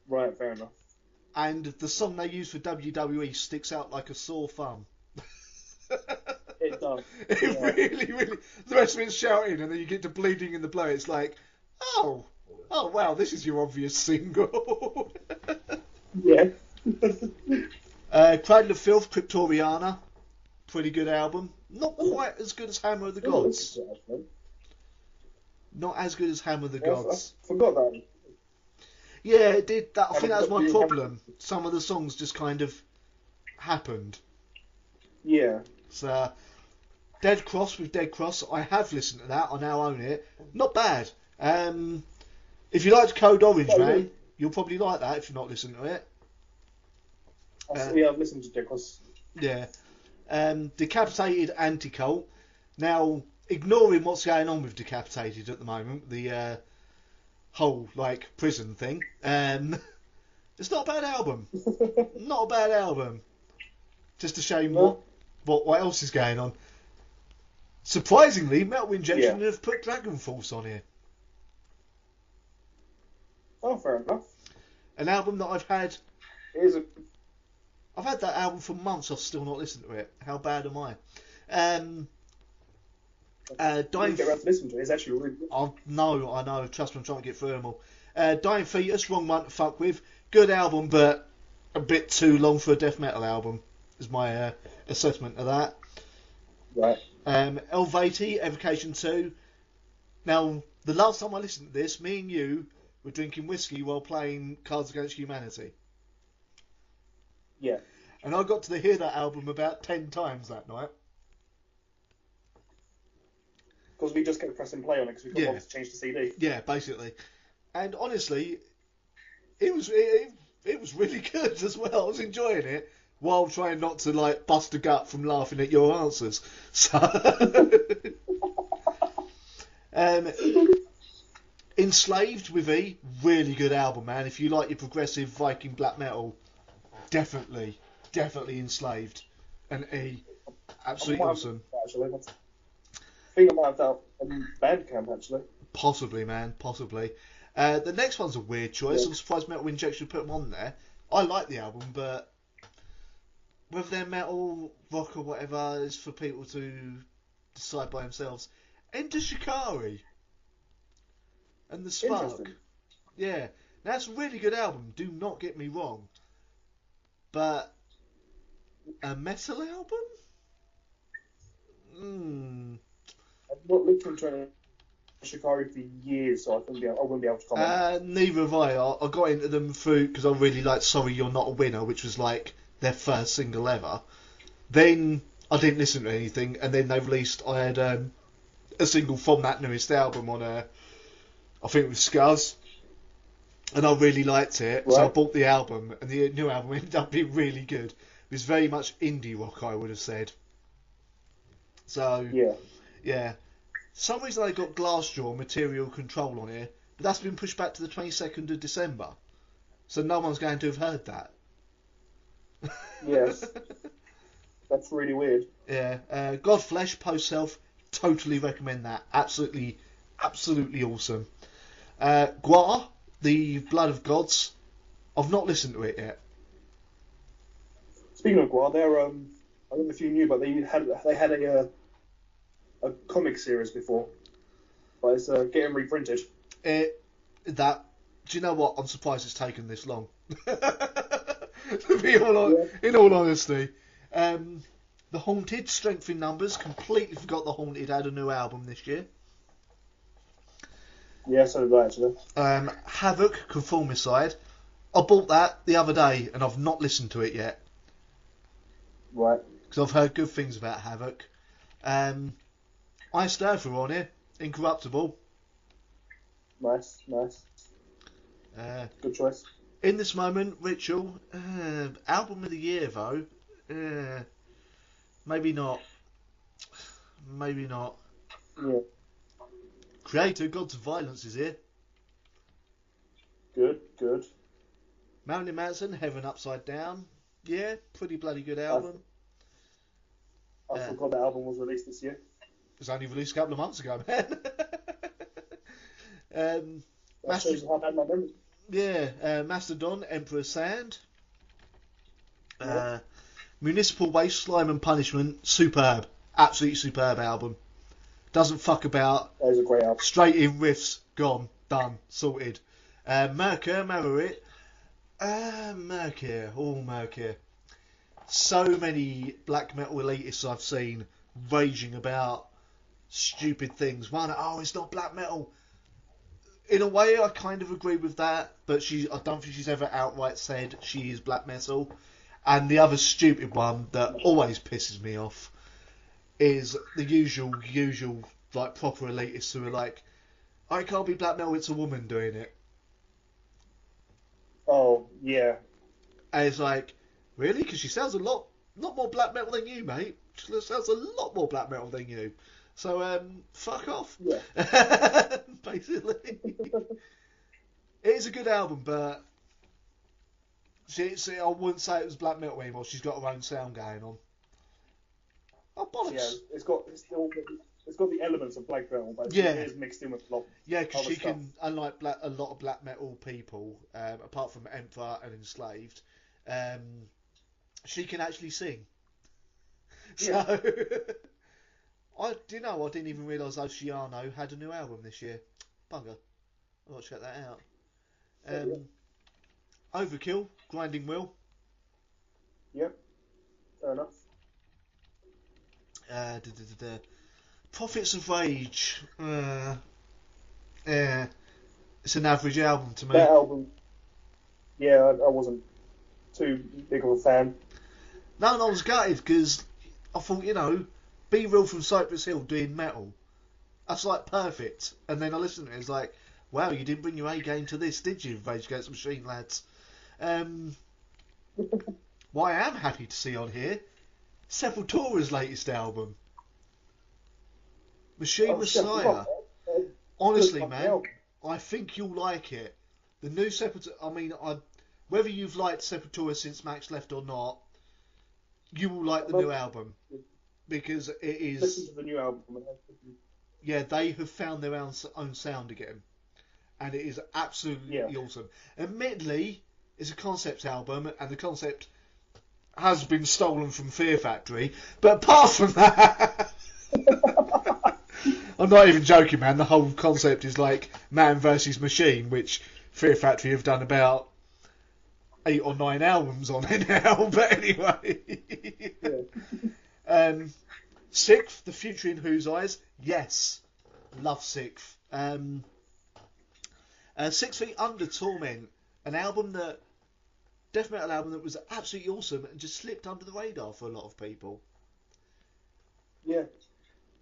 Right, fair enough. And the song they use for WWE sticks out like a sore thumb. It does. Really. The rest of it's shouting, and then you get to Bleeding in the Blood. It's like, oh wow, this is your obvious single. Yeah. Cradle of Filth, Cryptoriana, pretty good album. Not quite as good as Hammer of the Gods. Not as good as Hammer of the Gods. I forgot that. Yeah, it did. I think that was my problem. Some of the songs just kind of happened. Yeah. So, Dead Cross with Dead Cross, I have listened to that. I now own it. Not bad. If you liked Code Orange, man, you'll probably like that if you've not listened to it. Yeah, I've listened to Dead Cross. Yeah. Decapitated Anti-Cult. Now, ignoring what's going on with Decapitated at the moment, the whole prison thing, it's not a bad album. Not a bad album. Just a shame what else is going on. Surprisingly, Metal Injection have put Dragon Force on here. Oh, fair enough. An album that I've had. I've had that album for months. I've still not listened to it. How bad am I? Dying. Get around to listen to it. It's actually really good. I know. Trust me, I'm trying to get through them all. Dying Fetus, wrong one to fuck with. Good album, but a bit too long for a death metal album. Is my assessment of that. Right. Elvati, Evocation 2. Now, the last time I listened to this, me and you were drinking whiskey while playing Cards Against Humanity. Yeah. And I got to hear that album about 10 times that night. Because we just kept pressing play on it because we couldn't want to change the CD. Yeah, basically. And honestly, it was really good as well. I was enjoying it while trying not to bust a gut from laughing at your answers. So, Enslaved with E, really good album, man. If you like your progressive Viking black metal, definitely Enslaved. And E, absolutely awesome. Actually, I think I might have that on Bandcamp, actually. Possibly, man, possibly. The next one's a weird choice. I'm surprised Metal Injection put them on there. I like the album, but whether they're metal, rock, or whatever is for people to decide by themselves. Enter Shikari and the Spark. Yeah, now, that's a really good album. Do not get me wrong, but a metal album? I've not listened to Shikari for years, so I wouldn't be able to comment. Neither have I. I got into them through because I really liked Sorry You're Not a Winner, which was their first single ever. Then I didn't listen to anything, and then they released. I had a single from that newest album on I think it was Scars, and I really liked it. Right. So I bought the album, and the new album ended up being really good. It was very much indie rock, I would have said. So yeah. For some reason they got Glassjaw Material Control on here, but that's been pushed back to the 22nd of December. So no one's going to have heard that. Yes. That's really weird. Yeah. Godflesh, Post Self, totally recommend that. Absolutely awesome. Guar, The Blood of Gods. I've not listened to it yet. Speaking of Guar, they're I don't know if you knew, but they had a comic series before, but it's getting reprinted. Do you know what? I'm surprised it's taken this long. To be in all honesty, The Haunted, Strength in Numbers. Completely forgot The Haunted had a new album this year. Yeah, so did I actually. Havoc, Conformicide. I bought that the other day and I've not listened to it yet. Right. Because I've heard good things about Havoc. Iced Earther on here, Incorruptible. Nice. Good choice. In This Moment, Ritual. Album of the year though. Maybe not. Yeah. Creator, Gods of Violence is here. Good. Marilyn Manson, Heaven Upside Down. Yeah, pretty bloody good album. I forgot that album was released this year. It was only released a couple of months ago, man. That shows how bad my memory. Yeah, Mastodon, Emperor's Sand. Yeah. Municipal Waste, Slime and Punishment, superb. Absolutely superb album. Doesn't fuck about. That is a great album. Straight in riffs, gone, done, sorted. Mercure. So many black metal elitists I've seen raging about stupid things. One, it's not black metal. In a way, I kind of agree with that, but I don't think she's ever outright said she is black metal. And the other stupid one that always pisses me off is the usual like proper elitists who are like, I can't be black metal, it's a woman doing it. Oh, yeah. And it's like, really? Because she sounds a lot more black metal than you, mate. She sounds a lot more black metal than you. So, fuck off. Yeah. Basically. It is a good album, but I wouldn't say it was black metal anymore. She's got her own sound going on. Oh, bollocks. Yeah, it's got the elements of black metal, but Yeah. it is mixed in with a lot. Yeah, because she stuff. can, unlike a lot of black metal people, apart from Emperor and Enslaved, she can actually sing. Yeah. So, I didn't even realise Oceano had a new album this year. Bugger. I've got to check that out. Overkill, Grinding Wheel. Yep. Fair enough. Prophets of Rage. It's an average album to me. That album, yeah, I wasn't too big of a fan. No, and I was gutted because I thought, Be Real from Cypress Hill doing metal. That's like perfect. And then I listened to it, it's like, wow, you didn't bring your A game to this, did you, Rage Against the Machine, lads? What I am happy to see on here, Sepultura's latest album. Machine Messiah. Honestly, man, I think you'll like it. The new Sepultura, whether you've liked Sepultura since Max left or not, you will like the new album. Because it is... Listen to the new album. Yeah, they have found their own sound again. And it is absolutely awesome. Admittedly, it's a concept album, and the concept has been stolen from Fear Factory. But apart from that... I'm not even joking, man. The whole concept is like man versus machine, which Fear Factory have done about 8 or 9 albums on it now. But anyway... Sixth, The Future in Whose Eyes? Yes. Love Sixth. 6 Feet Under, Torment. An album that... Death metal album that was absolutely awesome and just slipped under the radar for a lot of people. Yeah.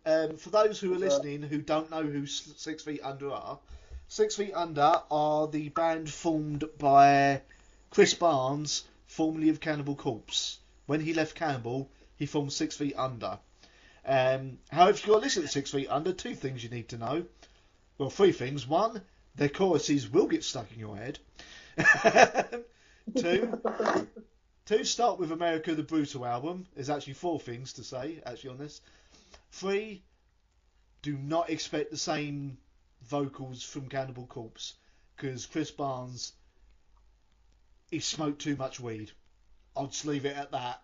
For those who are listening who don't know who 6 Feet Under are, 6 Feet Under are the band formed by Chris Barnes, formerly of Cannibal Corpse. When he left Cannibal, he formed 6 Feet Under. However, if you've got to listen to 6 Feet Under, 2 things you need to know. Well, 3 things. 1, their choruses will get stuck in your head. 2, start with America the Brutal album. There's actually 4 things to say, actually, on this. 3, do not expect the same vocals from Cannibal Corpse, because Chris Barnes, he smoked too much weed. I'll just leave it at that.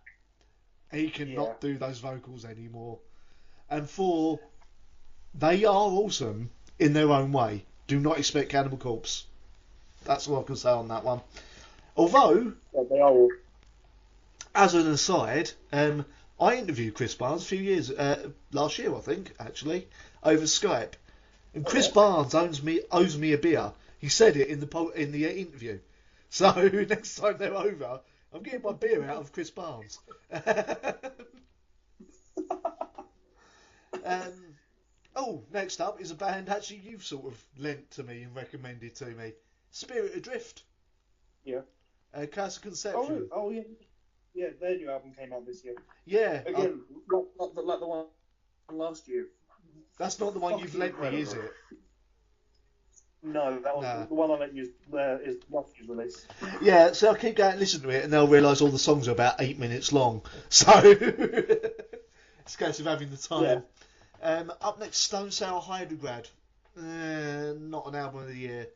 He cannot do those vocals anymore. And 4, they are awesome in their own way. Do not expect Cannibal Corpse. That's all I can say on that one. Although, they are all. As an aside, I interviewed Chris Barnes a few years, last year I think, actually, over Skype. And Chris Barnes owes me a beer. He said it in the interview. So next time they're over, I'm getting my beer out of Chris Barnes. Next up is a band actually you've sort of lent to me and recommended to me. Spirit Adrift. Yeah. Curse of Conception. Oh yeah. Yeah, their new album came out this year. Yeah. Again, like the one last year. That's not the one you've lent me, is it? No, that was the one I let you is last year's release. Yeah, so I'll keep going and listen to it, and they'll realise all the songs are about 8 minutes long. So it's a case of having the time. Yeah. Up next, Stone Sour Hydrograd. Not an album of the year.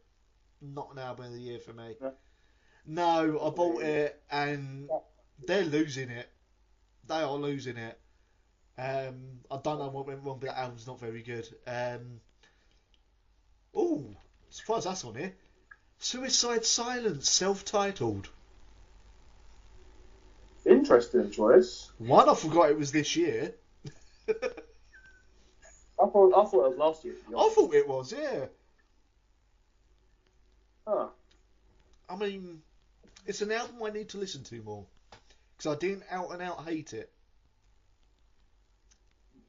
Not an album of the year for me. No, I bought it, and they're losing it. They are losing it. I don't know what went wrong, but that album's not very good. Surprised that's on here. Suicide Silence, self-titled. Interesting choice. One, I forgot it was this year. I thought it was last year. I thought it was, yeah. Huh. I mean, it's an album I need to listen to more. Because I didn't out and out hate it.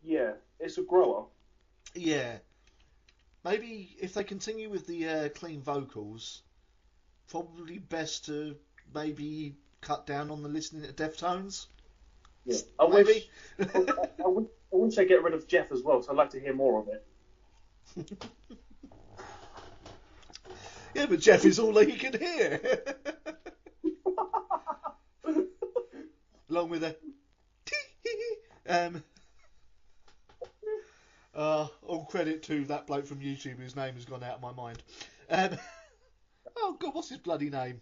Yeah, it's a grower. Yeah. Maybe if they continue with the clean vocals, probably best to maybe cut down on the listening to Deftones. Yeah, I wish they get rid of Jeff as well, so I'd like to hear more of it. Yeah, but Jeff is all he can hear. Along with a all credit to that bloke from YouTube whose name has gone out of my mind. Oh God, what's his bloody name?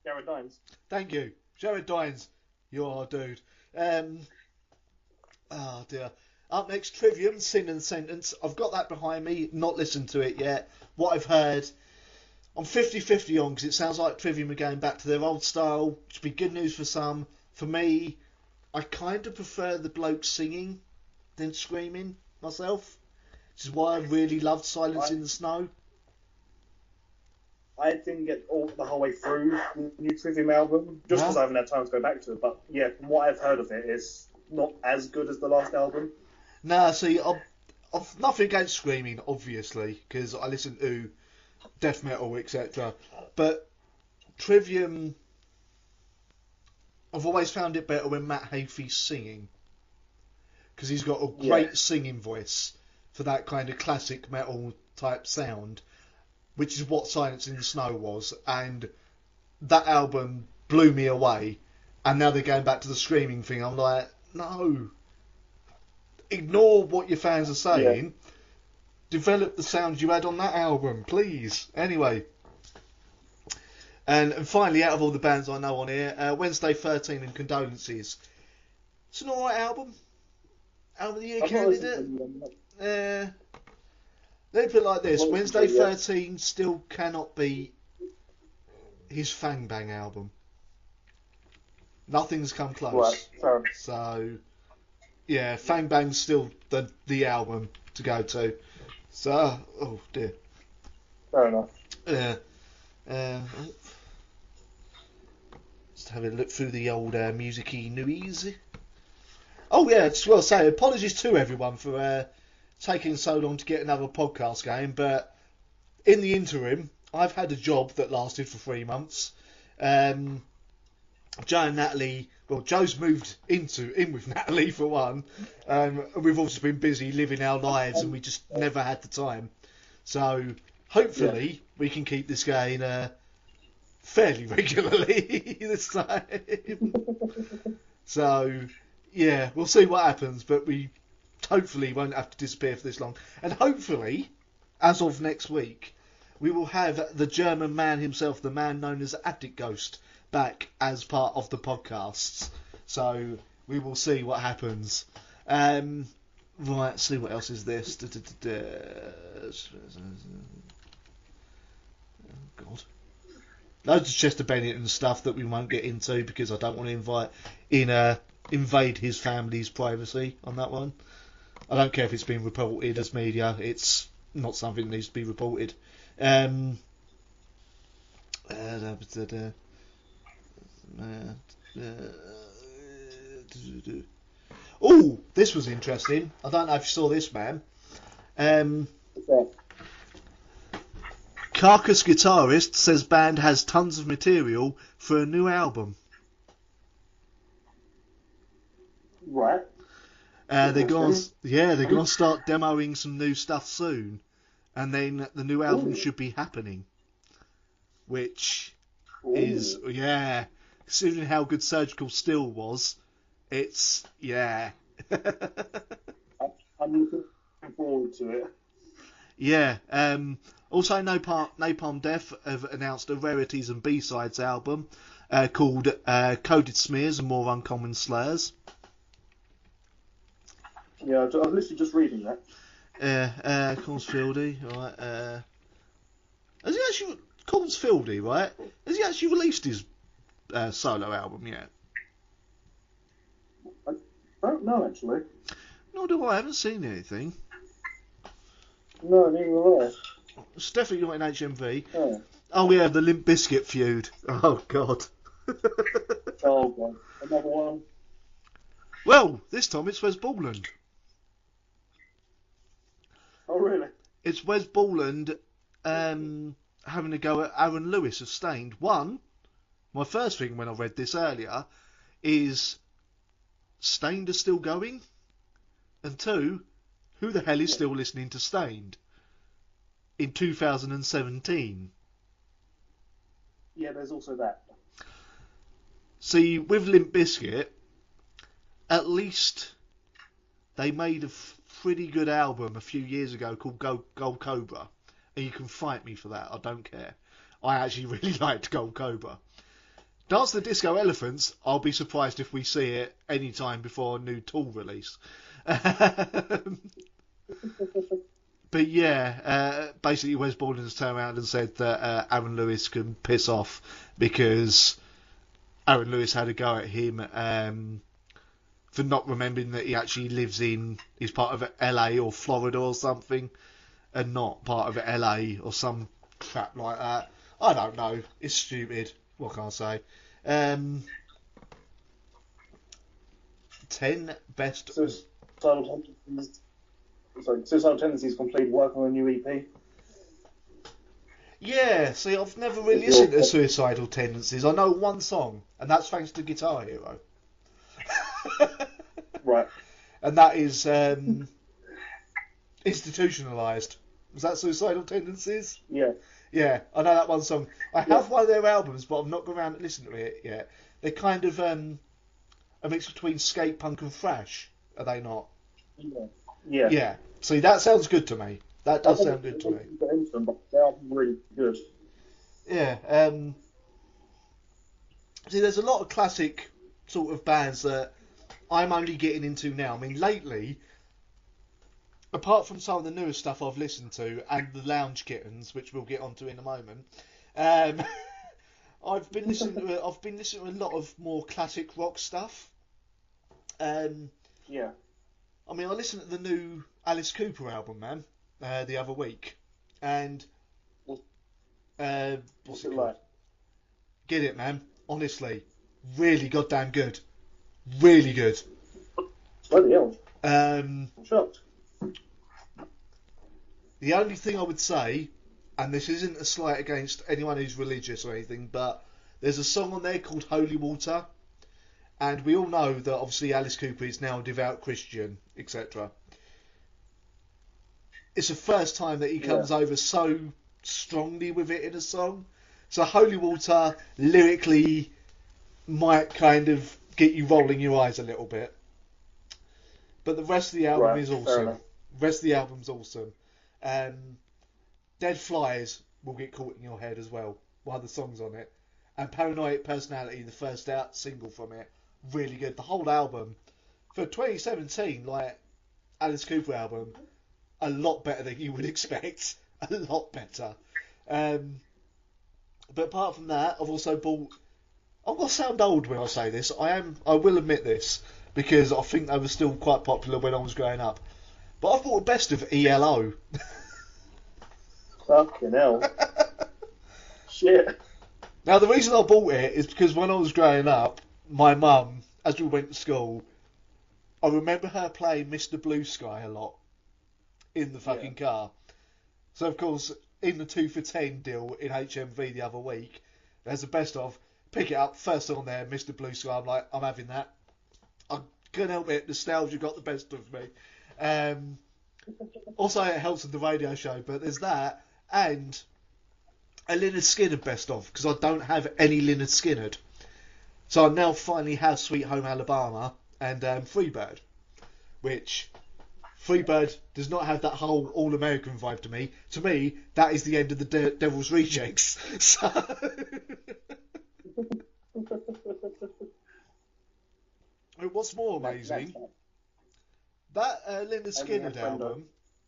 Jared Dines. Thank you, Jared Dines. You're our dude. Oh dear. Up next, Trivium, Sin and Sentence. I've got that behind me. Not listened to it yet. What I've heard, I'm 50-50 on, because it sounds like Trivium are going back to their old style, which would be good news for some. For me, I kind of prefer the bloke singing than screaming myself, which is why I really loved Silence in the Snow. I didn't get the whole way through the new Trivium album, just because I haven't had time to go back to it. But yeah, from what I've heard of it, it's not as good as the last album. Nah, see, I've nothing against screaming, obviously, because I listen to death metal, etc. But Trivium, I've always found it better when Matt Heafy's singing, because he's got a great singing voice for that kind of classic metal type sound, which is what Silence in the Snow was, and that album blew me away. And now they're going back to the screaming thing. I'm like, no. Ignore what your fans are saying. Yeah. Develop the sounds you had on that album, please. Anyway. And finally, out of all the bands I know on here, Wednesday 13 and Condolences. It's an alright album. Album of the Year candidate. Let me put it like this. Wednesday 13 still cannot beat his Fang Bang album. Nothing's come close. Right, so, yeah, Fang Bang's still the album to go to. So, oh dear. Fair enough. Yeah. Just have a look through the old music-y newies. Oh yeah, just well say apologies to everyone for taking so long to get another podcast going, but in the interim, I've had a job that lasted for 3 months. Joe and Natalie, well, Joe's moved in with Natalie for one. We've also been busy living our lives, and we just never had the time. So hopefully we can keep this going fairly regularly this time. So yeah, we'll see what happens, but we hopefully won't have to disappear for this long. And hopefully, as of next week, we will have the German man himself, the man known as Attic Ghost, back as part of the podcasts. So we will see what happens. Right, see what else is this. Oh, God. Loads of Chester Bennett and stuff that we won't get into because I don't want to invade his family's privacy on that one. I don't care if it's been reported as media. It's not something that needs to be reported. Oh, this was interesting. I don't know if you saw this, man. Carcass guitarist says band has tons of material for a new album. Right. They're gonna start demoing some new stuff soon, and then the new album should be happening. Which is considering how good Surgical Steel was, it's I'm looking forward to it. Yeah. Also, Napalm Death have announced a Rarities and B-Sides album called Coded Smears and More Uncommon Slurs. Yeah, I was literally just reading that. Cornsfieldy, right. Has he actually... Cornsfieldy, right? Has he actually released his solo album yet? I don't know, actually. Nor do I haven't seen anything. No, neither have I. It's definitely not in HMV. Yeah. Oh, yeah, the Limp Bizkit feud. Oh, God. Oh, God. Another one. Well, this time it's Wes Borland. Oh, really? It's Wes Borland having a go at Aaron Lewis of Stained. One, my first thing when I read this earlier is Stained are still going? And two, who the hell is still listening to Stained in 2017? Yeah, there's also that. See, with Limp Bizkit, at least they made a pretty good album a few years ago called Gold Cobra. And you can fight me for that, I don't care. I actually really liked Gold Cobra. Dance the Disco Elephants, I'll be surprised if we see it any time before a new Tool release. But yeah, basically Wes Borland has turned around and said that Aaron Lewis can piss off because Aaron Lewis had a go at him for not remembering that he actually he's part of LA or Florida or something, and not part of LA or some crap like that. I don't know. It's stupid. What can I say? 10 best... Suicidal Tendencies complete work on a new EP. Yeah, see, I've never really listened to Suicidal Tendencies. I know one song, and that's thanks to Guitar Hero. Right. And that is Institutionalized. Was that Suicidal Tendencies? Yeah. Yeah, I know that one song. I have one of their albums, but I've not gone around and listened to it yet. They're kind of a mix between skate punk and thrash, are they not? Yeah. Yeah. See, that sounds good to me. That does sound good to me. But they are really good. Yeah. See, there's a lot of classic sort of bands that I'm only getting into now. I mean, lately, apart from some of the newer stuff I've listened to and the Lounge Kittens, which we'll get onto in a moment, I've been listening to a lot of more classic rock stuff. Yeah. I mean, I listened to the new Alice Cooper album, man, the other week, and what's it it like? Get it, man. Honestly, really goddamn good. Really good. Bloody hell. I'm shocked. The only thing I would say, and this isn't a slight against anyone who's religious or anything, but there's a song on there called Holy Water, and we all know that obviously Alice Cooper is now a devout Christian, etc. It's the first time that he comes over so strongly with it in a song. So Holy Water lyrically might kind of get you rolling your eyes a little bit. But the rest of the album is awesome. The rest of the album's awesome. Dead Flies will get caught in your head as well. One of the songs on it. And Paranoid Personality, the first out single from it, really good. The whole album, for 2017, like Alice Cooper album, a lot better than you would expect. A lot better. But apart from that, I've also bought... I'm going to sound old when I say this. I will admit this, because I think they were still quite popular when I was growing up. But I've bought a best of ELO. Fucking hell. Shit. Now, the reason I bought it is because when I was growing up, my mum, as we went to school, I remember her playing Mr. Blue Sky a lot in the fucking car. So, of course, in the 2 for 10 deal in HMV the other week, there's a best of, pick it up, first on there, Mr. Blue Sky. I'm like, I'm having that. I couldn't help it, nostalgia got the best of me. Also, it helps with the radio show, but there's that, and a Lynyrd Skynyrd best of, because I don't have any Lynyrd Skynyrd. So I now finally have Sweet Home Alabama and Freebird, which Freebird does not have that whole all-American vibe to me. To me, that is the end of the Devil's Rejects. So... What's more amazing, that Lynyrd Skynyrd album,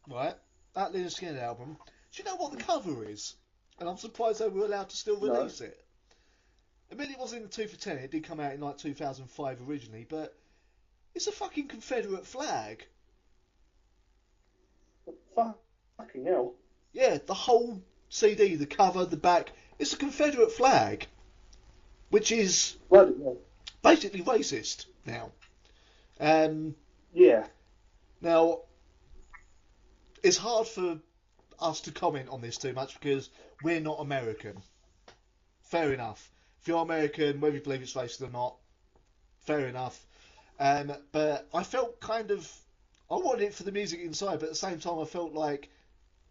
right, that Lynyrd Skynyrd album, do you know what the cover is? And I'm surprised they were allowed to still release it. I mean, it was in the 2 for 10, it did come out in like 2005 originally, but it's a fucking Confederate flag. Fucking hell. Yeah, the whole CD, the cover, the back, it's a Confederate flag, which is basically racist now. Yeah. Now, it's hard for us to comment on this too much because we're not American. Fair enough. If you're American, whether you believe it's racist or not, fair enough. But I felt kind of... I wanted it for the music inside, but at the same time I felt like,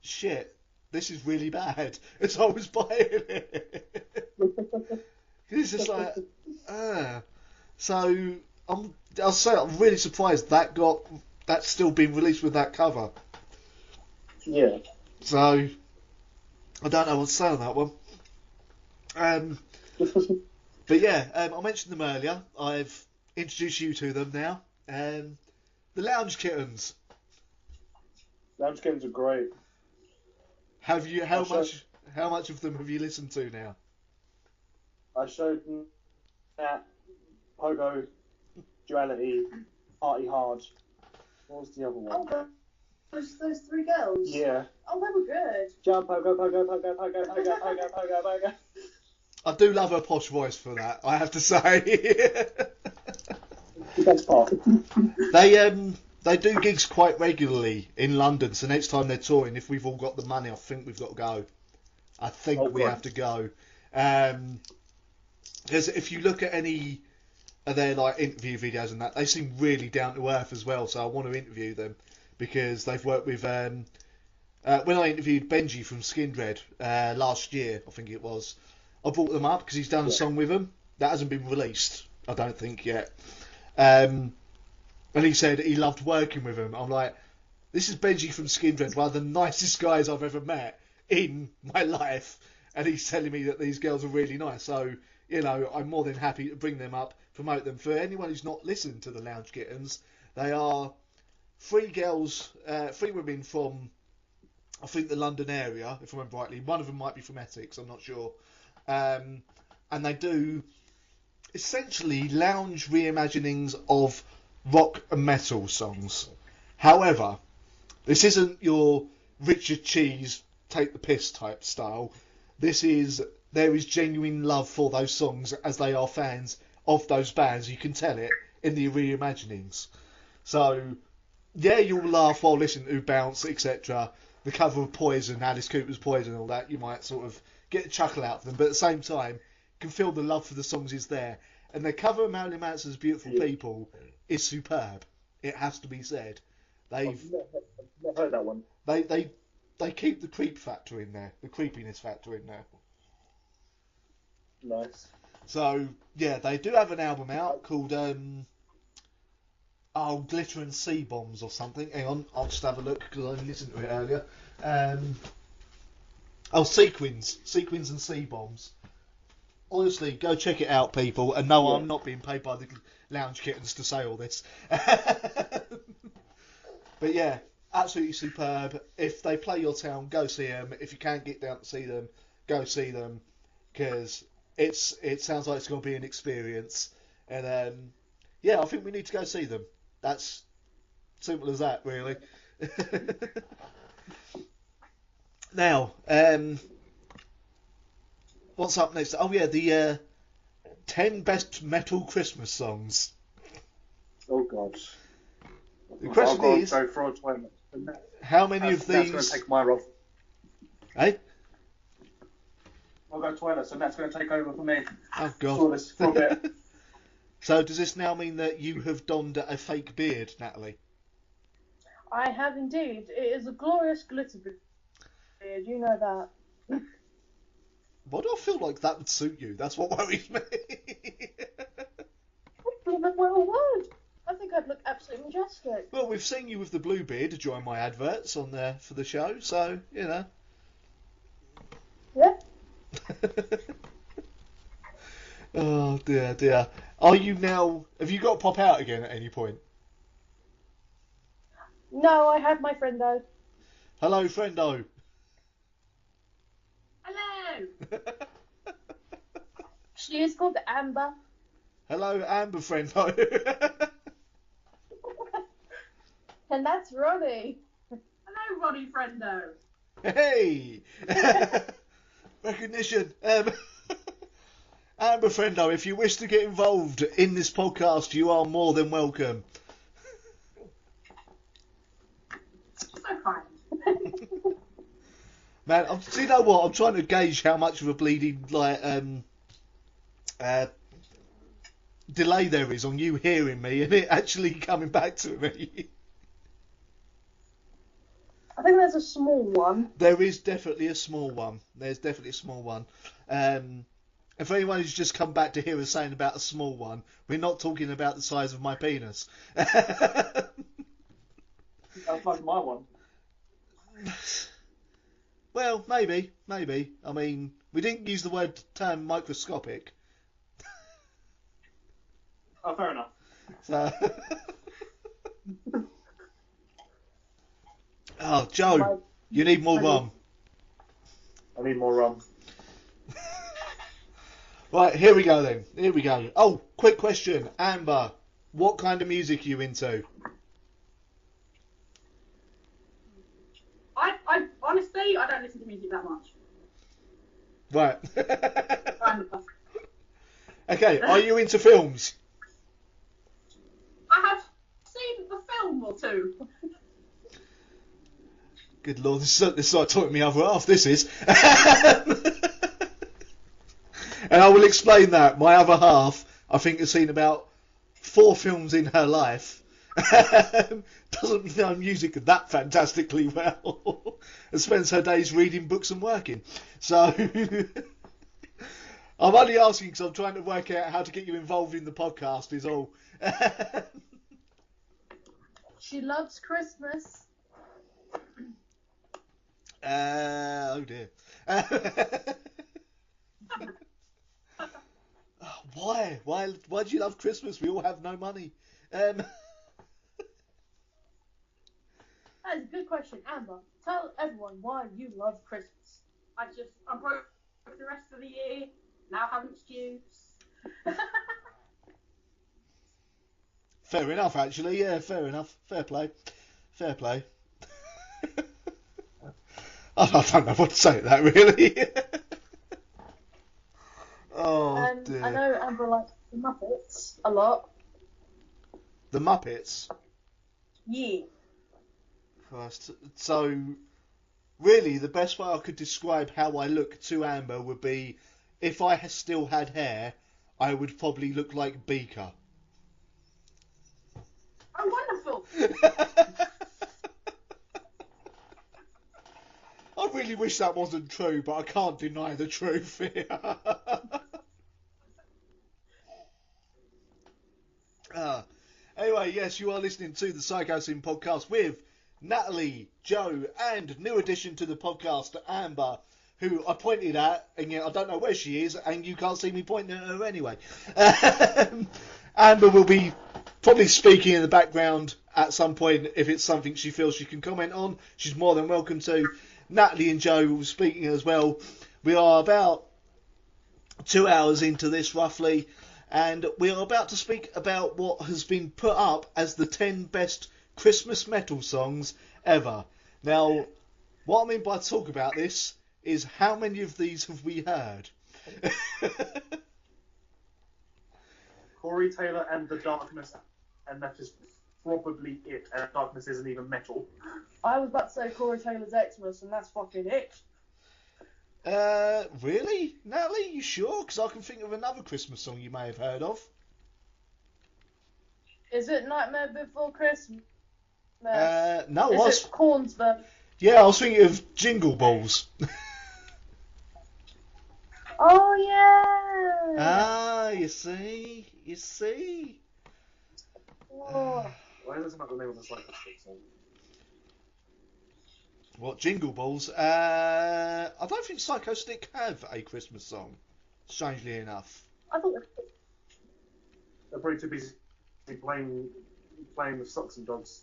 shit, this is really bad. As I was buying it. It's just like, So, I'll say I'm really surprised that's still been released with that cover. Yeah. So, I don't know what to say on that one. But yeah, I mentioned them earlier. I've introduced you to them now. The Lounge Kittens. Lounge Kittens are great. How much of them have you listened to now? I showed Nat, Pogo, Duality, Party Hard. What was the other one? Oh, those three girls? Yeah. Oh, they were good. Jump, Pogo, Pogo, Pogo, Pogo, Pogo, Pogo, Pogo, Pogo. I do love her posh voice for that, I have to say. The best part. They do gigs quite regularly in London, so next time they're touring, if we've all got the money, I think we've got to go. I think we have to go. Because if you look at any of their like interview videos and that, they seem really down to earth as well, so I want to interview them because they've worked with... when I interviewed Benji from Skindred last year, I think it was, I brought them up because he's done a song with them. That hasn't been released, I don't think, yet. And he said he loved working with him. I'm like, this is Benji from Skindred, one of the nicest guys I've ever met in my life. And he's telling me that these girls are really nice. So, you know, I'm more than happy to bring them up, promote them. For anyone who's not listened to the Lounge Kittens, they are three women from, I think, the London area, if I remember rightly. One of them might be from Essex, I'm not sure. And they do essentially lounge reimaginings of rock and metal songs. However, this isn't your Richard Cheese take the piss type style. There is genuine love for those songs as they are fans of those bands. You can tell it in the reimaginings. So, yeah, you'll laugh while listening to Bounce, etc. The cover of Poison, Alice Cooper's Poison and all that, you might sort of get a chuckle out of them. But at the same time, you can feel the love for the songs is there. And their cover of Marilyn Manson's Beautiful People is superb. It has to be said. I've not heard that one. They keep the creep factor in there, the creepiness factor in there. Nice. So, yeah, they do have an album out called Glitter and Sea Bombs or something. Hang on, I'll just have a look because I listened to it earlier. Oh, Sequins and Sea Bombs. Honestly, go check it out, people. And no, I'm not being paid by the Lounge Kittens to say all this. But yeah, absolutely superb. If they play your town, go see them. If you can't get down to see them, go see them, because it sounds like it's going to be an experience. And yeah, I think we need to go see them. That's simple as that, really. Now, what's up next? Oh yeah, the 10 best metal Christmas songs. Oh God. The question is, go for a toilet. how many of That's these? going to take my role. Hey? I'll go to toilet, so that's going to take over for me. Oh God. For this for a bit. So does this now mean that you have donned a fake beard, Natalie? I have indeed. It is a glorious glitter beard. You know that. Why do I feel like that would suit you? That's what worries me. Well, would. I think I'd look absolutely majestic. Well, we've seen you with the blue beard to join my adverts on there for the show, so you know. Yeah. Oh dear. Are you now? Have you got to pop out again at any point? No, I have my friendo. Hello, friendo. Hello. She is called Amber. Hello, Amber friendo. And that's Ronnie. Hello, Ronnie Friendo. Hey. Recognition. Amber friendo, if you wish to get involved in this podcast, you are more than welcome. So kind. Man, do you know what? I'm trying to gauge how much of a bleeding delay there is on you hearing me and it actually coming back to me. I think there's a small one. There is definitely a small one. If anyone who's just come back to hear us saying about a small one, we're not talking about the size of my penis. That's like my one. Well, maybe. I mean, we didn't use the term microscopic. Oh, fair enough. So... Oh, Joe, you need more rum. I need more rum. Right, here we go then. Oh, quick question. Amber, what kind of music are you into? I honestly, I don't listen to music that much. Right. I'm- Okay, are you into films? I have seen a film or two. Good Lord, this is like talking me other half, this is. And I will explain that. My other half, I think, has seen about 4 films in her life. Doesn't know music that fantastically well. And spends her days reading books and working. So, I'm only asking because I'm trying to work out how to get you involved in the podcast is all. She loves Christmas. Oh dear. Why? Why do you love Christmas? We all have no money. That is a good question, Amber. Tell everyone why you love Christmas. I'm broke for the rest of the year. Now having stews. Fair enough, actually. Yeah, fair enough. Fair play. I don't know what to say to that, really. Oh, dear. I know Amber likes the Muppets a lot. The Muppets? Yeah. Christ. So, really, the best way I could describe how I look to Amber would be, if I still had hair, I would probably look like Beaker. Oh, wonderful. I really wish that wasn't true, but I can't deny the truth here. Anyway, yes, you are listening to the Psychosin Podcast with Natalie, Joe, and new addition to the podcast, Amber. who I pointed at, and yet I don't know where she is, and you can't see me pointing at her anyway. Amber will be probably speaking in the background at some point if it's something she feels she can comment on. She's more than welcome to. Natalie and Joe will be speaking as well. We are about 2 hours into this roughly, and we are about to speak about what has been put up as the 10 best Christmas metal songs ever. Now, what I mean by talk about this is how many of these have we heard? Corey Taylor and The Darkness, and that is probably it. And Darkness isn't even metal. I was about to say Corey Taylor's Xmas, and that's fucking it. Really? Natalie, you sure? Because I can think of another Christmas song you may have heard of. Is it Nightmare Before Christmas? No, Is it Korn's version? Yeah, I was thinking of Jingle Balls. Oh, yeah! Ah, you see? Oh. Why is this not the name of the song? What, Jingle Balls? I don't think Psychosin have a Christmas song, strangely enough. I thought They're probably too busy playing with socks and dogs.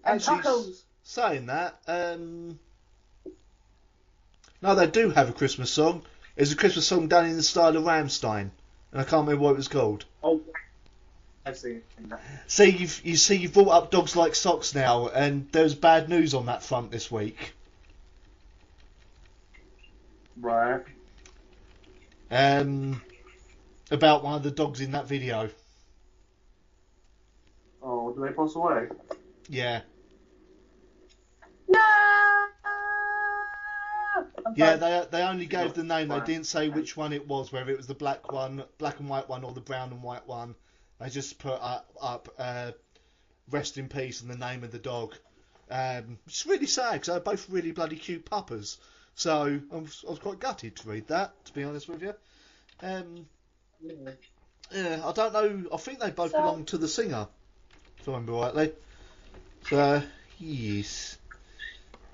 and Actually, tacos. saying that, no, they do have a Christmas song. It's a Christmas song done in the style of Rammstein, and I can't remember what it was called. Oh, I've seen that. See, you've brought up Dogs Like Socks now, and there's bad news on that front this week. Right. About one of the dogs in that video. Oh, do they pass away? Yeah. No! Yeah, they only gave the name. They didn't say which one it was, whether it was the black and white one, or the brown and white one. They just put up rest in peace and the name of the dog. It's really sad because they're both really bloody cute puppers. So I was quite gutted to read that, to be honest with you. Yeah, I don't know. I think they both belong to the singer, if I remember rightly. So yes.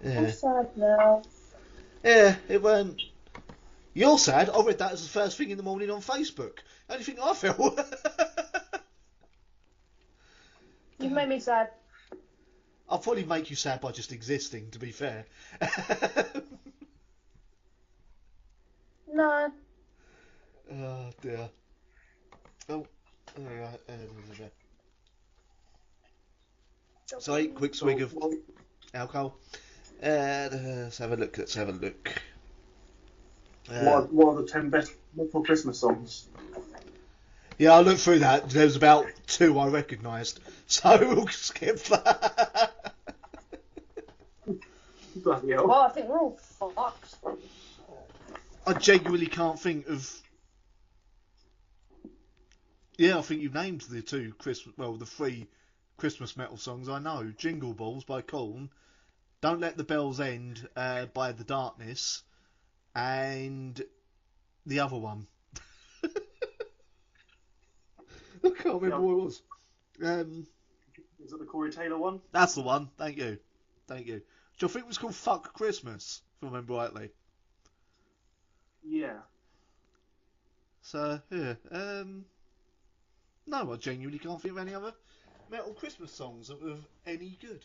Yeah. I'm sad now. Yeah, it weren't. You're sad. I read that as the first thing in the morning on Facebook. Only thing I felt. You've made me sad. I'll probably make you sad by just existing, to be fair. No. Oh dear. Oh. So 8 quick swig of alcohol. Let's have a look. What are the 10 best metal Christmas songs? Yeah, I looked through that. There was about 2 I recognised, so we'll skip that. Bloody hell. Well, I think we're all fucked. I genuinely can't think of. Yeah, I think you've named the 3 Christmas metal songs I know. Jingle Balls by Korn, Don't Let the Bells End by The Darkness, and the other one. I can't remember what it was. Is it the Corey Taylor one? That's the one. Thank you. Which I think was called Fuck Christmas, if I remember rightly. Yeah. So, yeah. No, I genuinely can't think of any other metal Christmas songs that were any good.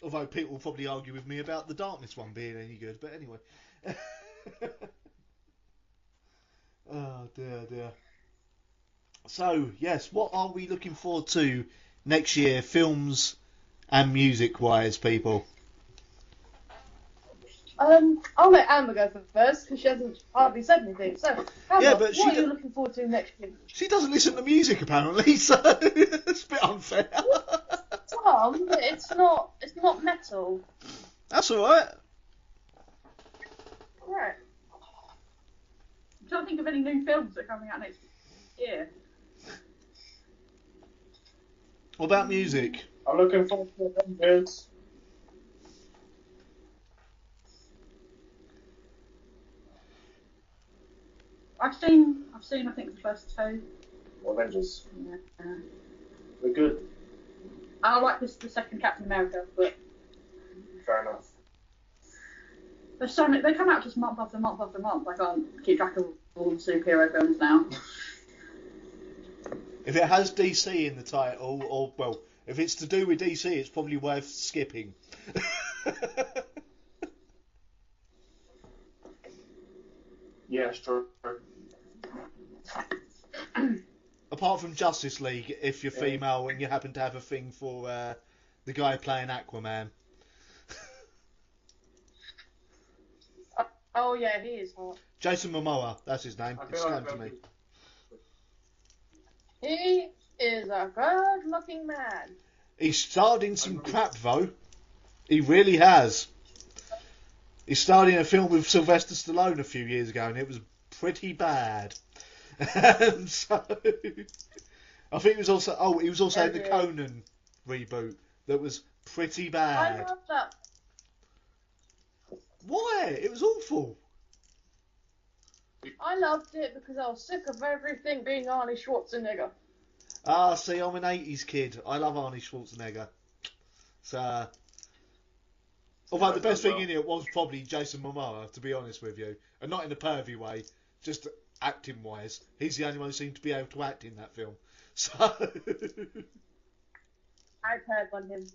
Although people will probably argue with me about the Darkness one being any good, but anyway. Oh, dear. So, yes, what are we looking forward to next year, films and music-wise, people? I'll let Amber go first because she hasn't hardly said anything. So, Amber, Yeah, but what are you looking forward to next year? She doesn't listen to music, apparently, so it's a bit unfair. Tom, it's not metal. That's alright. Right. I'm trying to think of any new films that are coming out next year. What about music? I'm looking forward to Avengers. I've seen I think the first 2. Avengers. Yeah. They're good. I like the second Captain America, but Fair enough. There's so many. They come out just month after month after month. I can't keep track of all the superhero films now. If it has DC in the title, or well, if it's to do with DC, it's probably worth skipping. Yeah, true. Apart from Justice League, if you're female and you happen to have a thing for the guy playing Aquaman. Oh yeah, he is hot. Jason Momoa, that's his name. It's come to me. He is a good-looking man. He's starred in some crap though. He really has. He starred in a film with Sylvester Stallone a few years ago, and it was pretty bad. And so, I think he was also in the Conan reboot that was pretty bad. I love that. Why? It was awful. I loved it because I was sick of everything being Arnie Schwarzenegger. Ah, see, I'm an 80s kid. I love Arnie Schwarzenegger. So, although the best thing in it was probably Jason Momoa, to be honest with you. And not in a pervy way, just acting-wise. He's the only one who seemed to be able to act in that film. So... I've heard on him.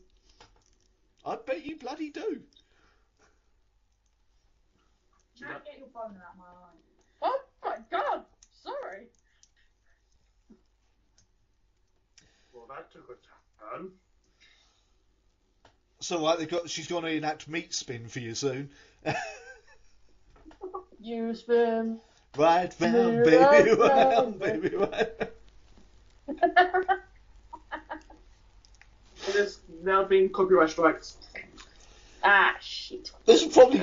I bet you bloody do. Now get your phone out of my eye. Oh my god! Sorry. Well, that took a turn. So right, she's going to enact Meat Spin for you soon. You spin. Right round, baby, round, baby, right. It is now being copyright strikes. Ah, shit. This is probably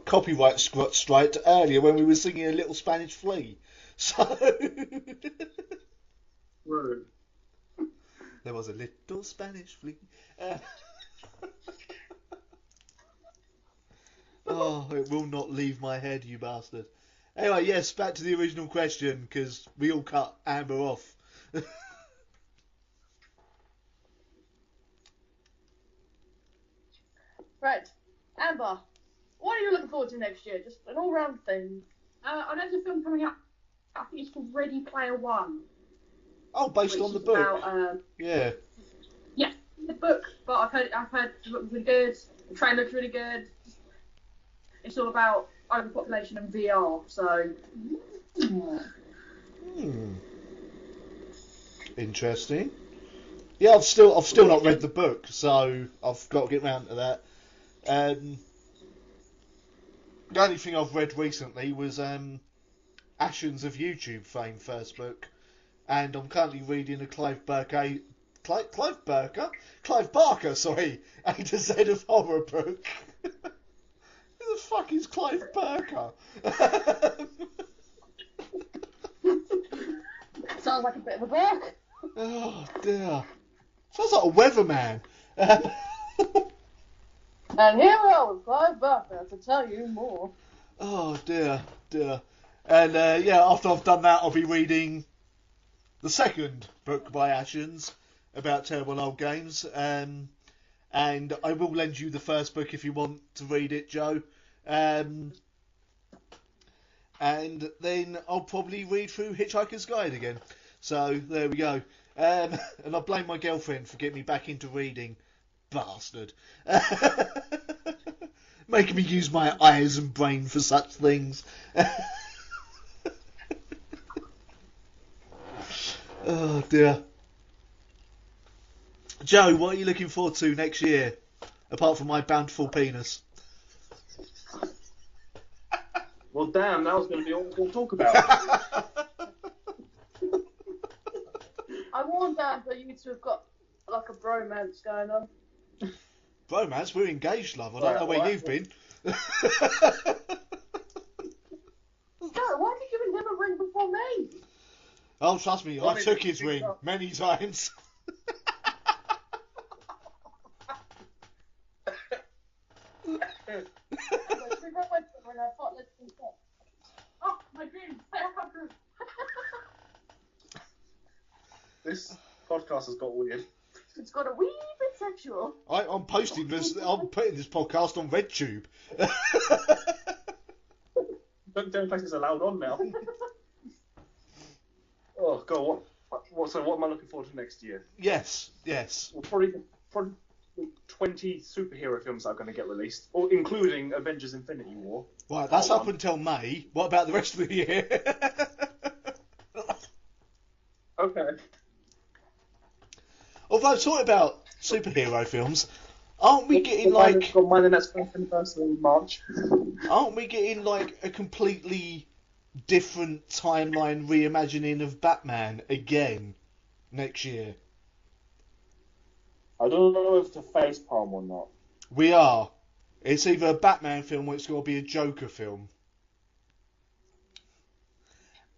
copyright strike earlier when we were singing A Little Spanish Flea. So Right. there was a little Spanish flea. Oh, it will not leave my head, you bastard. Anyway, yes, back to the original question, because we all cut Amber off. Right. Amber, what are you looking forward to next year? Just an all-round thing. I know there's a film coming out. I think it's called Ready Player One. Oh, based on the book. About, Yeah. yeah, the book. But I've heard the book was really good. The trailer looks really good. It's all about overpopulation and VR. So. Interesting. Yeah, I've still not read the book, so I've got to get round to that. The only thing I've read recently was Ashens of YouTube fame first book, and I'm currently reading a Clive Barker, sorry, A to Z of horror book. Who the fuck is Clive Barker? Sounds like a bit of a book. Oh dear. Sounds like a weatherman. And here we are with Clive Barker to tell you more. Oh dear. And yeah, after I've done that, I'll be reading the second book by Ashens about terrible old games. And I will lend you the first book if you want to read it, Joe. And then I'll probably read through Hitchhiker's Guide again. So there we go. And I blame my girlfriend for getting me back into reading. Bastard. Making me use my eyes and brain for such things. Oh dear. Joe, what are you looking forward to next year? Apart from my bountiful penis. Well, damn, that was going to be all we'll talk about. I warned Dan that you two have got like a bromance going on. Bromance? We're engaged, love. I don't know where you've been. Joe, why did you give him a ring before me? Oh, trust me, I took his ring many times. Oh, my dream. This podcast has got weird. It's got a wee bit sexual. I'm posting this. I'm putting this podcast on RedTube. Don't think it's allowed on now. Oh God, what am I looking forward to next year? Yes. Well, probably 20 superhero films that are going to get released, or including Avengers: Infinity War. Right, that's up until May. What about the rest of the year? Okay. Although talking about superhero films, aren't we getting Got like? mine and that's first in March. Aren't we getting like a completely different timeline reimagining of Batman again next year? I don't know if it's a face palm or not. We are. It's either a Batman film or it's going to be a Joker film.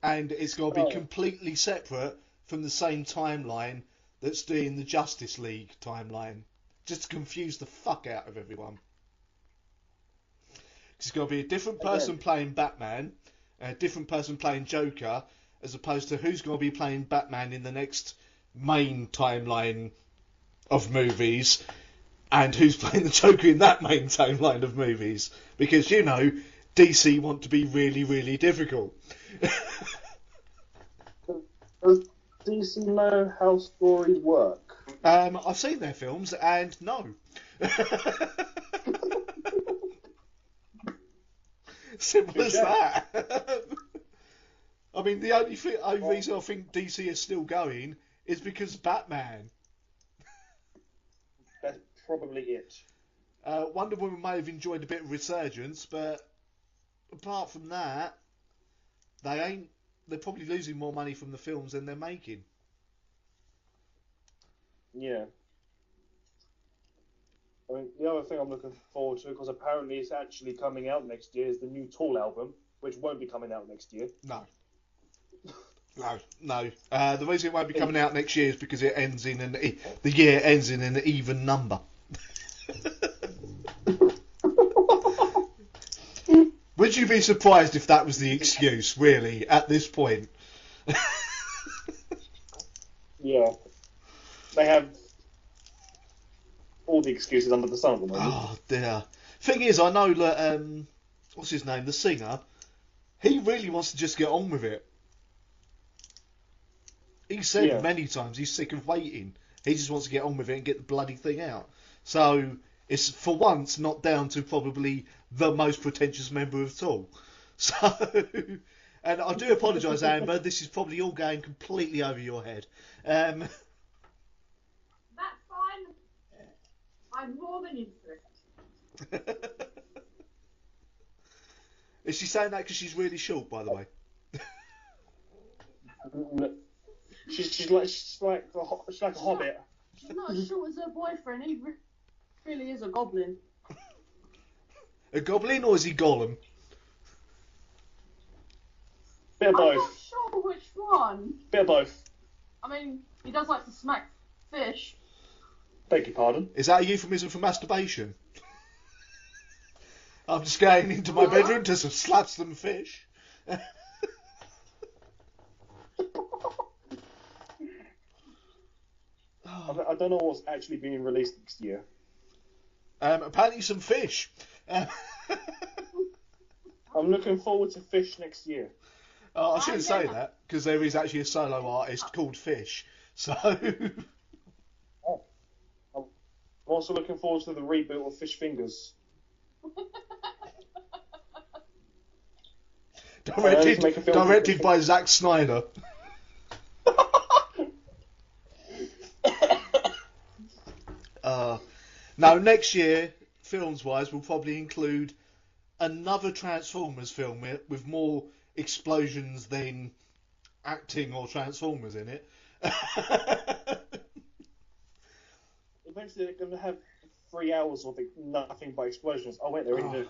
And it's going to be completely separate from the same timeline that's doing the Justice League timeline. Just to confuse the fuck out of everyone. It's going to be a different person playing Batman, a different person playing Joker, as opposed to who's going to be playing Batman in the next main timeline of movies, and who's playing the Joker in that main timeline of movies. Because, you know, DC want to be really, really difficult. Does DC know how stories work? I've seen their films, and no. Simple as that. I mean, the only reason I think DC is still going is because Batman. That's probably it. Wonder Woman may have enjoyed a bit of resurgence, but apart from that, they're probably losing more money from the films than they're making. Yeah. I mean, the other thing I'm looking forward to, because apparently it's actually coming out next year, is the new Tool album, which won't be coming out next year. No. The reason it won't be coming out next year is because it ends in the year ends in an even number. Would you be surprised if that was the excuse, really, at this point? Yeah. They have all the excuses under the sun at the moment. Oh, dear. Thing is, I know that, what's his name, the singer, he really wants to just get on with it. He said many times he's sick of waiting. He just wants to get on with it and get the bloody thing out. So, it's for once not down to probably the most pretentious member of Tool. So, and I do apologise, Amber, this is probably all going completely over your head. That's fine. I'm more than used to it. Is she saying that because she's really short, by the way? She's like a hobbit. She's not as short as her boyfriend. He really is a goblin. A goblin, or is he Gollum? Bit of I'm not both. sure which one. Bit of both. I mean, he does like to smack fish. Beg your pardon. Is that a euphemism for masturbation? I'm just going into my bedroom to slap some fish. I don't know what's actually being released next year. Apparently some fish. I'm looking forward to Fish next year. I shouldn't say that, because there is actually a solo artist called Fish. So... I'm also looking forward to the reboot of Fish Fingers. Directed by Zack Snyder. Now, next year, films-wise, will probably include another Transformers film with more explosions than acting or Transformers in it. Eventually, they're going to have 3 hours of nothing but explosions. Oh, wait, they already do.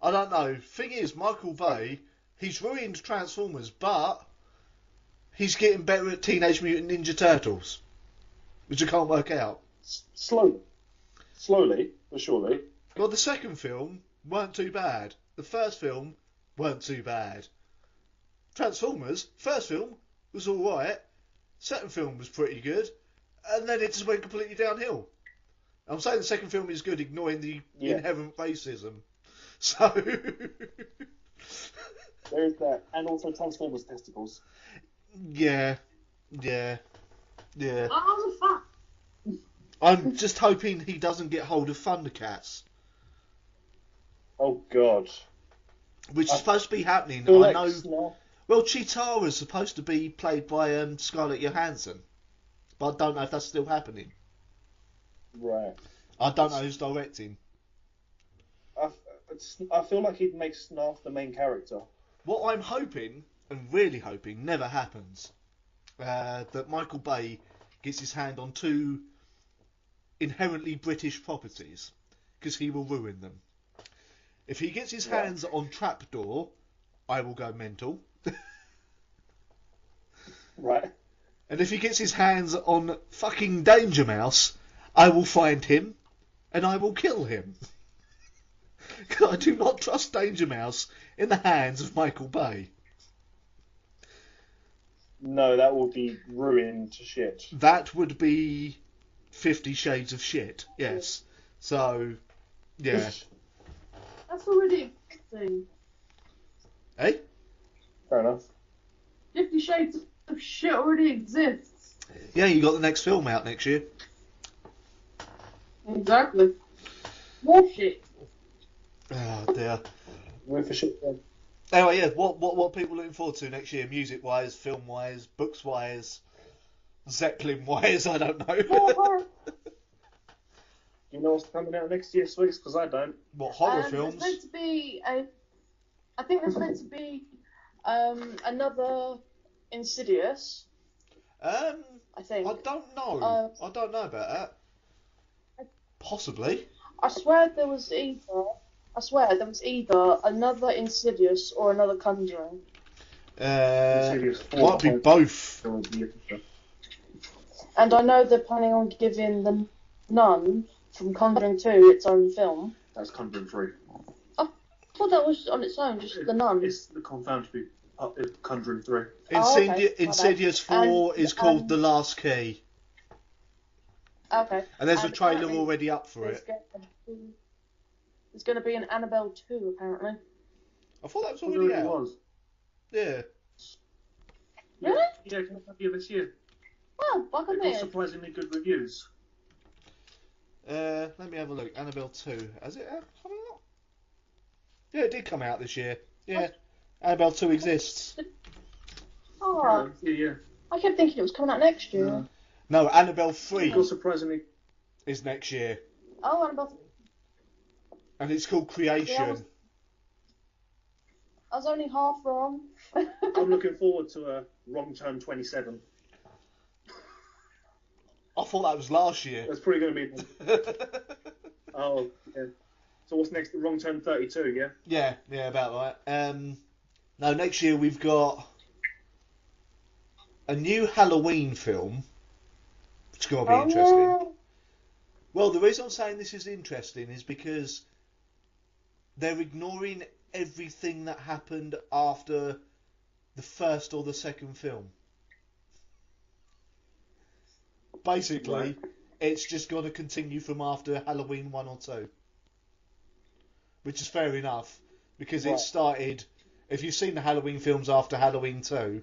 I don't know. Thing is, Michael Bay, he's ruined Transformers, but he's getting better at Teenage Mutant Ninja Turtles, which I can't work out. Slowly, but surely. Well, the second film weren't too bad. The first film weren't too bad. Transformers, first film was alright. Second film was pretty good. and then it just went completely downhill. I'm saying the second film is good, ignoring the inherent racism. So there's that, and also Transformers testicles. Yeah. Oh, fuck. I'm just hoping he doesn't get hold of Thundercats, Oh God. which is supposed to be happening. Feel I like know. Snarf. Well, Chitara's supposed to be played by Scarlett Johansson, but I don't know if that's still happening. Right. I don't know who's directing. I feel like he'd make Snarf the main character. What I'm hoping, and really hoping, never happens, that Michael Bay gets his hand on two inherently British properties, because he will ruin them. If he gets his hands on Trapdoor, I will go mental. Right. And if he gets his hands on fucking Danger Mouse, I will find him, and I will kill him. Because I do not trust Danger Mouse in the hands of Michael Bay. No, that would be ruined to shit. That would be 50 Shades of Shit, yes. So, yeah. That's already existing. Eh? Fair enough. 50 Shades of Shit already exists. Yeah, you got the next film out next year. Exactly. More shit. Oh dear. Room for shit. Then. Anyway, yeah, what people looking forward to next year, music wise, film wise, books wise, Zeppelin wise, I don't know. Do you know what's coming out next year, Swigs? Because I don't. What horror films? There's meant to be I think there's meant to be another Insidious. I think. I don't know. I don't know about that. Possibly. I swear there was either another Insidious or another Conjuring. Might be both. And I know they're planning on giving the Nun from Conjuring 2 its own film. That's Conjuring 3. I thought that was on its own, just the Nun. It's the confirmed to be Conjuring 3. Insidious 4 is called The Last Key. Okay. And there's a trailer already up for it. There's going to be an Annabelle 2, apparently. I thought that was already out. Was. Yeah. Really? Yeah, it came out this year. Oh, fuck It me. got surprisingly good reviews. Let me have a look. Annabelle 2. Has it come out? Yeah, it did come out this year. Yeah. Annabelle 2 exists. Oh, Yeah. I kept thinking it was coming out next year. No, Annabelle 3 It got surprisingly. is next year. Oh, Annabelle. And it's called Creation. I was only half wrong. I'm looking forward to Wrong Turn 27. I thought that was last year. That's probably going to be. Oh, yeah. So what's next? Wrong Turn 32, yeah? Yeah, about right. No, next year we've got a new Halloween film, which is going to be interesting. No. Well, the reason I'm saying this is interesting is because they're ignoring everything that happened after the first or the second film. Basically, Right. It's just going to continue from after Halloween 1 or 2. Which is fair enough, because it started... If you've seen the Halloween films after Halloween 2,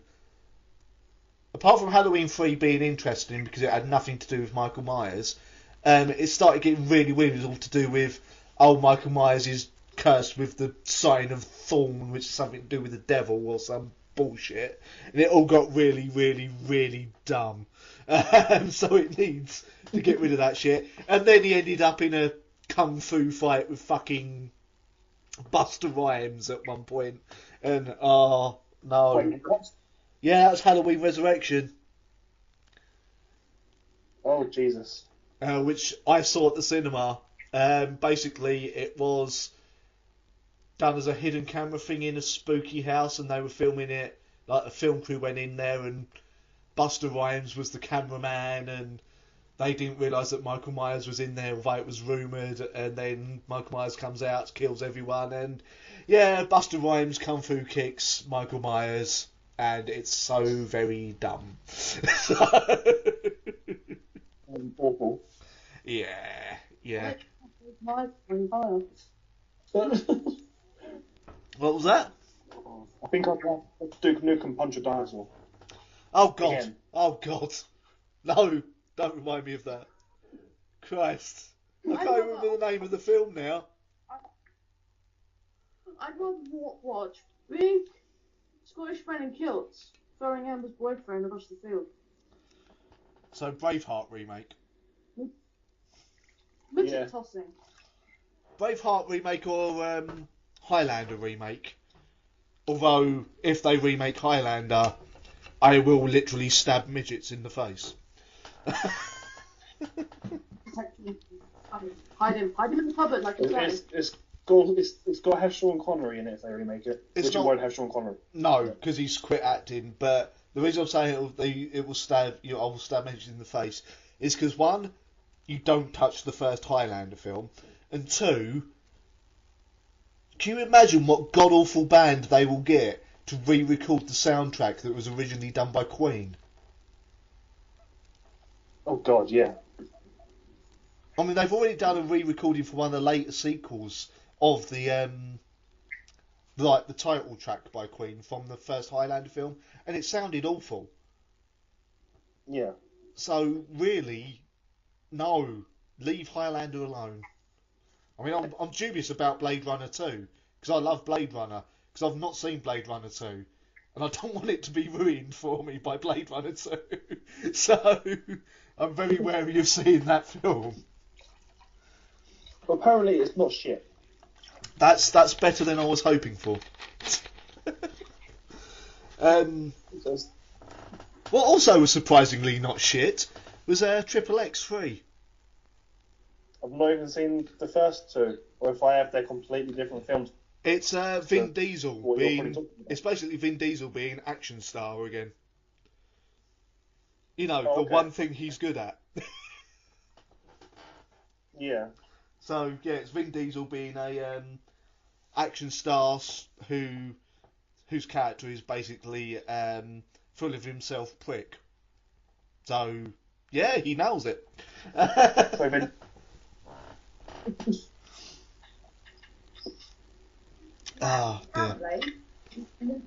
apart from Halloween 3 being interesting because it had nothing to do with Michael Myers, it started getting really weird. It was all to do with, Michael Myers is cursed with the sign of Thorn, which is something to do with the devil or some bullshit. And it all got really, really, really dumb. So it needs to get rid of that shit. And then he ended up in a kung fu fight with fucking Busta Rhymes at one point. And, no. Wait, what? Yeah, that was Halloween Resurrection. Oh, Jesus. Which I saw at the cinema. Basically, it was done as a hidden camera thing in a spooky house, and they were filming it. Like, the film crew went in there, and Busta Rhymes was the cameraman, and they didn't realise that Michael Myers was in there, although it was rumoured. And then Michael Myers comes out, kills everyone, and yeah, Busta Rhymes kung fu kicks Michael Myers, and it's so very dumb. Oh. What was that? I think I'd want Duke Nukem punch a dinosaur. Oh God! Again. Oh God! No! Don't remind me of that. Christ! I can't remember the name of the film now. I'd rather watch big Scottish man in kilts throwing Amber's boyfriend across the field. So Braveheart remake. Midget tossing. Braveheart remake or Highlander remake. Although, if they remake Highlander, I will literally stab midgets in the face. Hide him in the cupboard like a guy. It's got to have Sean Connery in it if they remake it. It won't have Sean Connery. No, because he's quit acting. But the reason I'm saying it will stab I will stab midgets in the face is because one, you don't touch the first Highlander film, and two, can you imagine what god awful band they will get to re-record the soundtrack that was originally done by Queen? Oh God, yeah. I mean, they've already done a re-recording for one of the later sequels of the the title track by Queen from the first Highlander film, and it sounded awful. Yeah. So really, no, leave Highlander alone. I mean, I'm dubious about Blade Runner 2 because I love Blade Runner because I've not seen Blade Runner 2, and I don't want it to be ruined for me by Blade Runner 2. So I'm very wary of seeing that film. But apparently it's not shit. That's better than I was hoping for. What also was surprisingly not shit was Triple X3. I've not even seen the first two, or if I have, they're completely different films. It's Vin Diesel what you're probably being. talking about. It's basically Vin Diesel being action star again. You know, Oh, the okay. one thing he's good at. Yeah. So yeah, it's Vin Diesel being a action star whose character is basically full of himself prick. So yeah, he nails it. So then, Ah, dear. Apparently, in the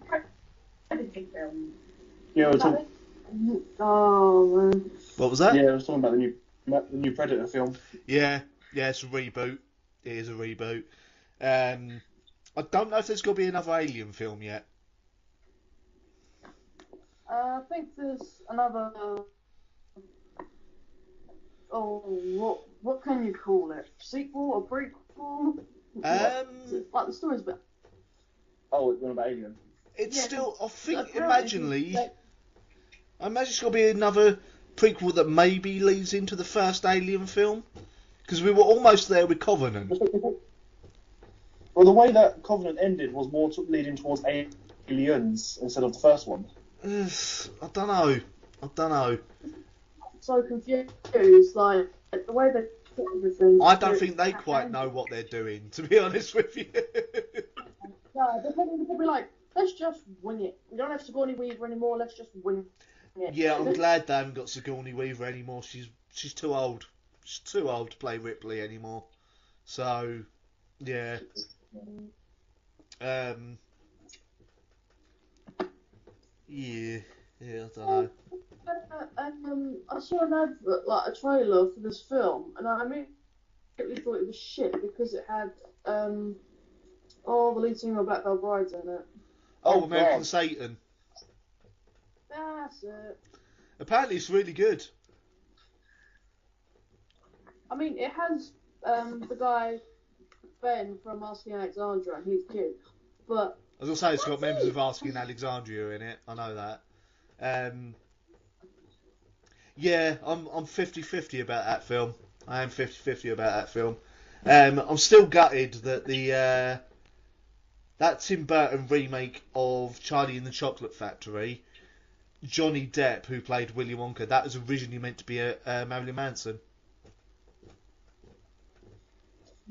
Predator film. yeah, we're talking, Oh man. What was that? yeah, I was talking about the new Predator film. Yeah, it's a reboot. It is a reboot. I don't know if there's going to be another Alien film yet. I think there's another. What can you call it? Sequel or prequel? Like the story's bit. Oh, it's one about Alien. It's Yeah, still, I think, apparently I imagine it's going to be another prequel that maybe leads into the first Alien film. Because we were almost there with Covenant. Well, the way that Covenant ended was more leading towards Aliens instead of the first one. I don't know. So confused, like the way they put everything. I don't think they quite know what they're doing, to be honest with you. Yeah, they're probably like, let's just wing it. We don't have Sigourney Weaver anymore. Let's just wing it. Yeah, I'm glad they haven't got Sigourney Weaver anymore. She's too old. She's too old to play Ripley anymore. So, yeah. Yeah, I don't know. And I saw an advert, like a trailer for this film, and I immediately thought it was shit because it had the lead singer of Black Veil Brides in it. Oh, American God. Satan. That's it. Apparently it's really good. I mean, it has the guy Ben from Asking Alexandra, and he's cute, but As I say, it's got members of Asking Alexandria in it. I know that. Yeah, I'm 50-50 about that film. I am 50-50 about that film. I'm still gutted that that Tim Burton remake of Charlie and the Chocolate Factory, Johnny Depp, who played Willy Wonka, that was originally meant to be a Marilyn Manson.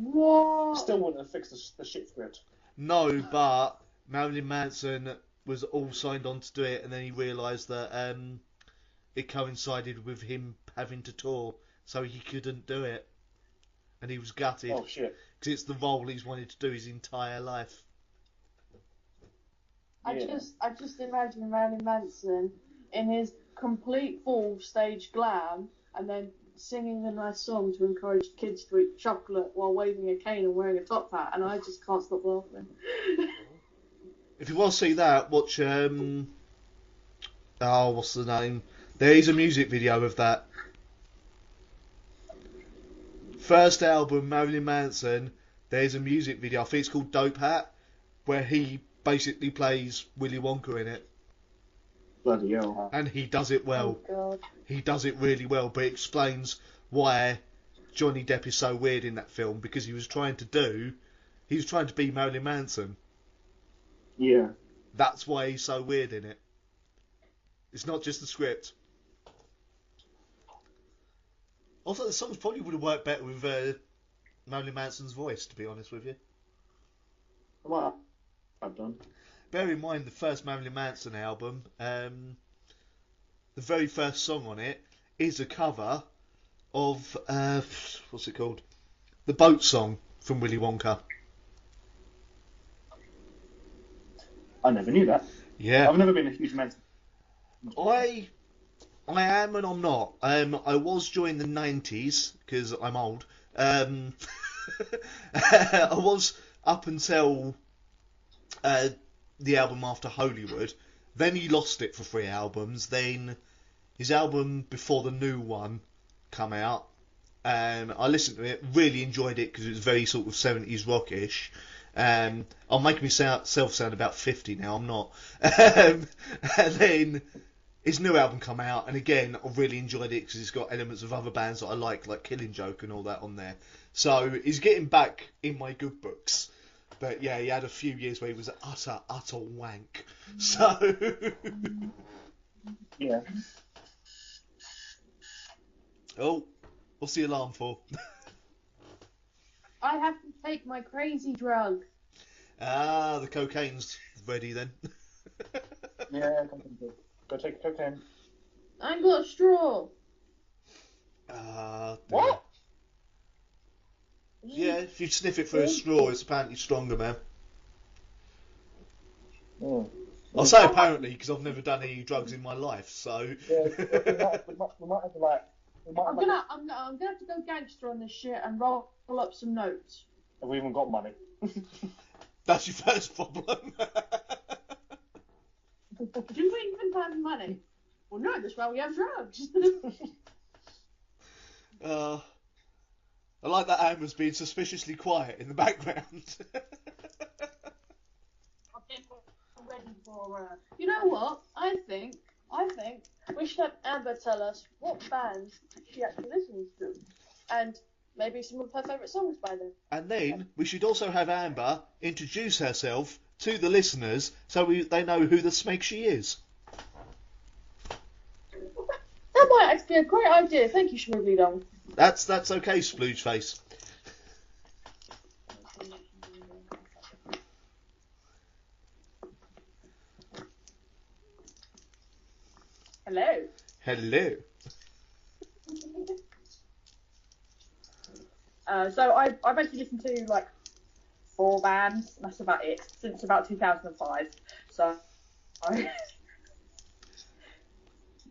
what? Still wouldn't have fixed the shit script. No, but Marilyn Manson was all signed on to do it, and then he realised that it coincided with him having to tour, so he couldn't do it, and he was gutted. Oh shit. because it's the role he's wanted to do his entire life. I just imagine Marilyn Manson in his complete full stage glam, and then singing a nice song to encourage kids to eat chocolate while waving a cane and wearing a top hat, and I just can't stop laughing. If you want to see that, watch what's the name? There is a music video of that. First album, Marilyn Manson. There's a music video. I think it's called Dope Hat, where he basically plays Willy Wonka in it. Bloody hell. And he does it well. Oh, God. He does it really well, but it explains why Johnny Depp is so weird in that film, because he was trying to be Marilyn Manson. Yeah. That's why he's so weird in it. It's not just the script. Also, the songs probably would have worked better with Marilyn Manson's voice, to be honest with you. Well, I've done. Bear in mind the first Marilyn Manson album, the very first song on it is a cover of, what's it called? The boat song from Willy Wonka. I never knew that. Yeah. I've never been a huge Manson. I am and I'm not. I was during the 90s, because I'm old. I was up until the album after Hollywood. Then he lost it for 3 albums. Then his album before the new one come out. I listened to it, really enjoyed it because it was very sort of 70s rockish. I'm making myself sound about 50 now, I'm not. And then his new album come out, and again, I really enjoyed it because it's got elements of other bands that I like Killing Joke and all that on there. So he's getting back in my good books. But yeah, he had a few years where he was an utter wank. So Yeah. oh, what's the alarm for? I have to take my crazy drug. The cocaine's ready then. Yeah, go take cocaine. I ain't got a straw. What? Yeah, if you sniff it through a straw, it's apparently stronger, man. Mm. I'll say apparently because I've never done any drugs in my life, so. Yeah, we might have to like. I'm gonna have to go gangster on this shit and roll up some notes. Have we even got money? That's your first problem. Do we even have money? Well, no, that's why we have drugs. I like that Amber's being suspiciously quiet in the background. I'm ready for. You know what? I think we should have Amber tell us what bands she actually listens to, and maybe some of her favourite songs by them. And then we should also have Amber introduce herself to the listeners so they know who the smeg she is. That might actually be a great idea. Thank you, Schmoogly Dong. That's okay, Splooge Face. Hello. Hello. So I basically listened to like 4 bands. And that's about it since about 2005. So I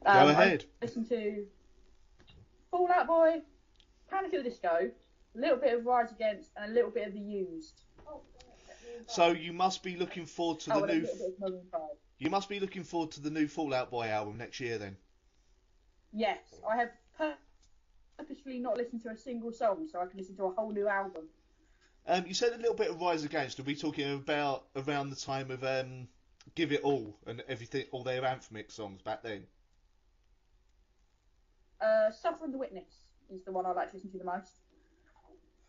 Go ahead. I listened to Fall Out Boy, Panic at the Disco, a little bit of Rise Against, and a little bit of The Used. So you must be looking forward to the and a new. little bit of Maroon 5. You must be looking forward to the new Fall Out Boy album next year, then. Yes, I have purposefully not listened to a single song, so I can listen to a whole new album. You said a little bit of Rise Against. Are we talking about around the time of Give It All and everything, all their anthemic songs back then? Suffer and the Witness is the one I like to listen to the most.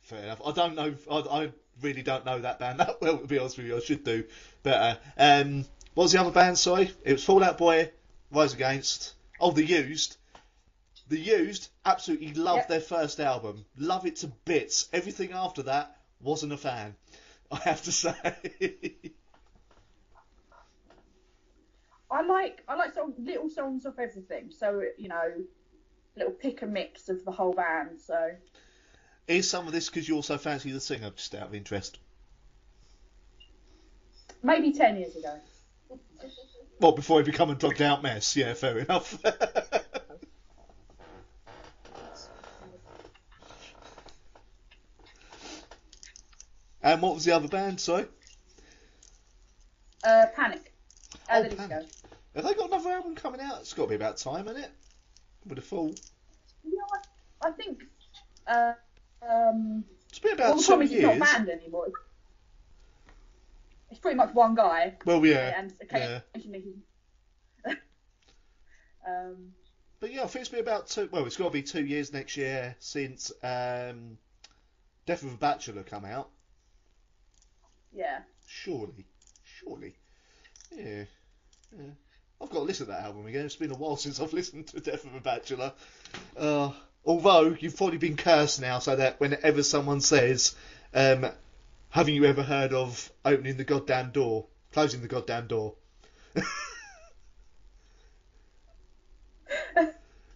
Fair enough. I don't know. I really don't know that band that well, to be honest with you. I should do better. What was the other band? Sorry, it was Fall Out Boy, Rise Against. Oh, The Used. The Used absolutely loved their first album. Love it to bits. Everything after that, wasn't a fan. I have to say. I like sort of little songs of everything. So little pick and mix of the whole band. So Is some of this because you also fancy the singer, just out of interest? Maybe 10 years ago. Well, before he become a drugged out mess. Yeah, fair enough. And what was the other band, sorry? Panic. Oh, The Panic. Disco. Have they got another album coming out? It's got to be about time, isn't it? Would have thought. You know what? I think. It's been about Well, the 2 problem is it's years. not banned anymore. It's pretty much one guy. Well, yeah. And Yeah. occasionally he. But yeah, I think it's been about it's got to be 2 years next year since Death of a Bachelor come out. Yeah. Surely. Yeah. I've got to listen to that album again. It's been a while since I've listened to Death of a Bachelor. Although you've probably been cursed now, so that whenever someone says, haven't you ever heard of closing the goddamn door?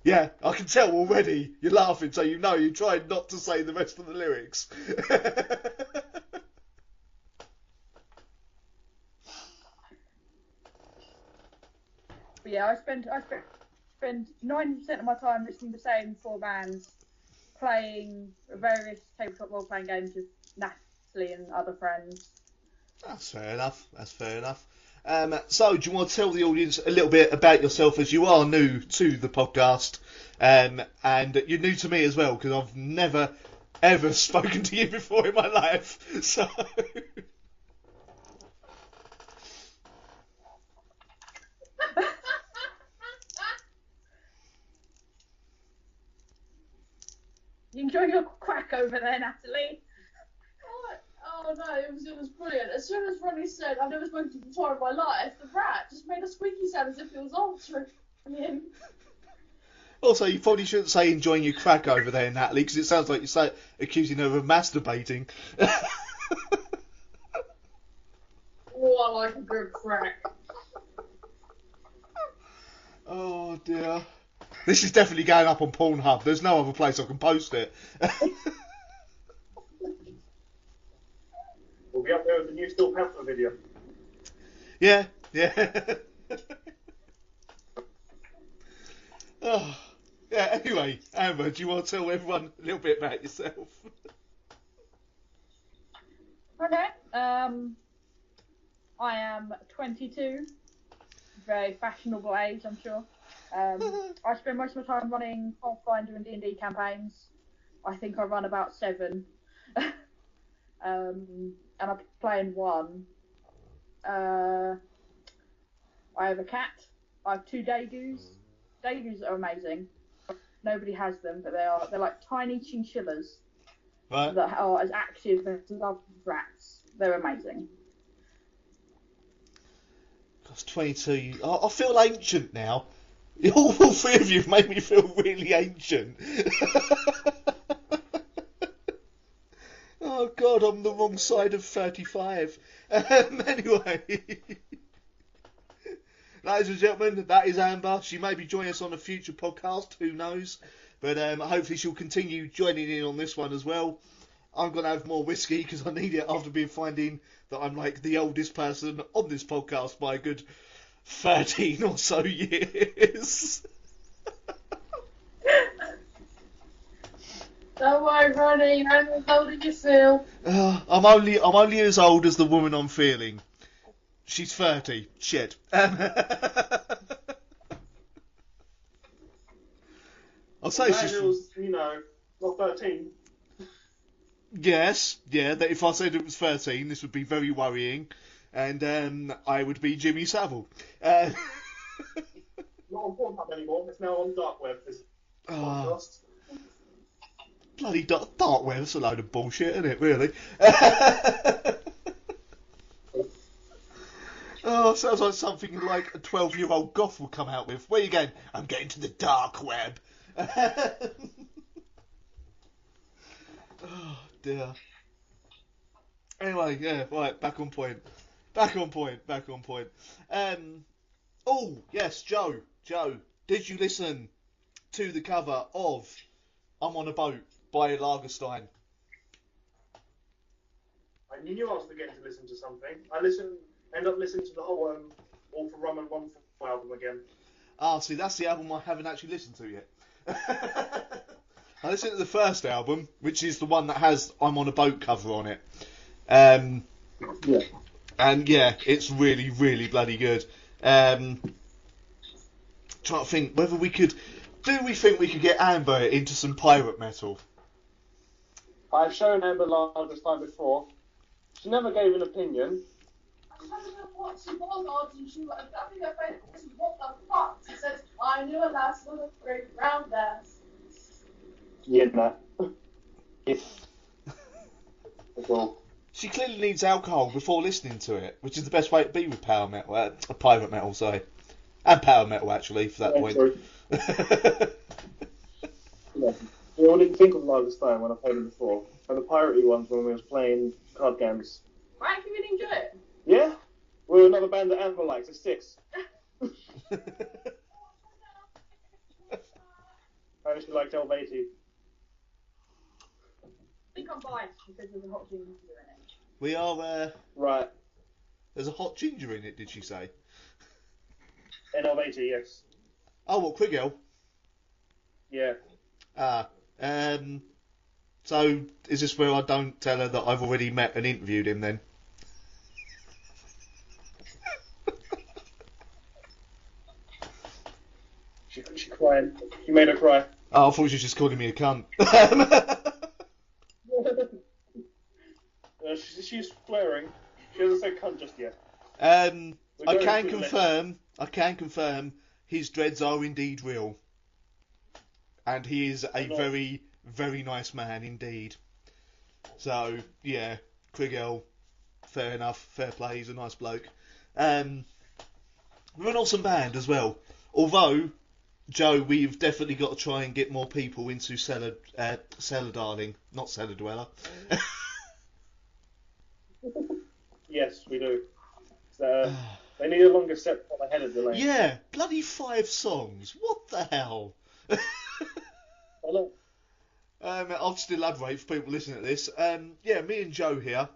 Yeah, I can tell already. You're laughing, so you know you tried not to say the rest of the lyrics. But yeah, I spend 90% of my time listening to the same 4 bands, playing various tabletop role-playing games with Natalie and other friends. That's fair enough. So, do you want to tell the audience a little bit about yourself, as you are new to the podcast, and you're new to me as well, because I've never, ever spoken to you before in my life, so... You enjoying your crack over there, Natalie? Oh no, it was brilliant. As soon as Ronnie said, I've never spoken to you before in my life, the rat just made a squeaky sound as if it was answering him. Also, you probably shouldn't say enjoying your crack over there, Natalie, because it sounds like you're accusing her of masturbating. Oh, I like a good crack. Oh dear. This is definitely going up on Pornhub. There's no other place I can post it. We'll be up there with the new Steel Panther video. Yeah. Oh, yeah. Anyway, Amber, do you want to tell everyone a little bit about yourself? Okay. I am 22. Very fashionable age, I'm sure. I spend most of my time running Pathfinder and D&D campaigns. I think I run about 7. And I play in 1. I have a cat. I have 2 Dagoos. Dagoos are amazing. Nobody has them, but they're like tiny chinchillas Right. that are as active as love rats. They're amazing. That's 22. I feel ancient now. All 3 of you have made me feel really ancient. Oh God, I'm the wrong side of 35. Anyway, ladies and gentlemen, that is Amber. She may be joining us on a future podcast, who knows? But hopefully she'll continue joining in on this one as well. I'm going to have more whiskey because I need it after finding that I'm like the oldest person on this podcast by a good 13 or so years. Don't worry, Ronnie, you're only as old as you feel. I'm only as old as the woman I'm feeling. She's 30. Shit. I'll say she's... It was, not 13. Yes, yeah, that if I said it was 13, this would be very worrying, and I would be Jimmy Savile. Not on Pornhub anymore, it's now on Dark Web, this podcast. Bloody dark web, that's a load of bullshit, isn't it, really? Oh, sounds like something like a 12-year-old goth will come out with. Where you going? I'm going to the dark web. Oh, dear. Anyway, yeah, right, back on point. Oh, yes, Joe, did you listen to the cover of I'm on a Boat by Lagerstein? I knew I was forgetting to listen to something. End up listening to the whole All for Rum and One for album again. Ah, see, that's the album I haven't actually listened to yet. I listened to the first album, which is the one that has I'm on a Boat cover on it. Yeah. And yeah, it's really, really bloody good. Trying to think whether we could... Do we think we could get Amber into some pirate metal? I've shown Amber Lard this time before. She never gave an opinion. I don't know what she was on, and she was, I think her friend was, what the fuck? She says, I knew a lass with a great round ass. Yeah, no. That's all. She clearly needs alcohol before listening to it, which is the best way to be with power metal, pirate metal, sorry. And power metal, actually, for that point. Yeah. I didn't think of Live this time when I played it before. And the piratey ones when we was playing card games. Right, you really enjoy it? Yeah? We're another band that Amber likes, it's Six. And she liked Helvetii. I think I'm biased because there's a hot ginger in it. We are, Right. there's a hot ginger in it, did she say? In Helvetii, yes. Oh, what, Quiggle? Yeah. So, is this where I don't tell her that I've already met and interviewed him then? She crying. You made her cry. Oh, I thought she was just calling me a cunt. She's swearing. She hasn't said cunt just yet. I can confirm his dreads are indeed real. And he is a very, very nice man indeed. So, yeah, Quiggle, fair enough, fair play, he's a nice bloke. We're an awesome band as well. Although, Joe, we've definitely got to try and get more people into Cellar Darling, not Cellar Dweller. Yes, we do. They need a longer set for the head of the lane. Yeah, bloody 5 songs. What the hell? Hello. I'll just elaborate for people listening to this. Yeah, me and Joe here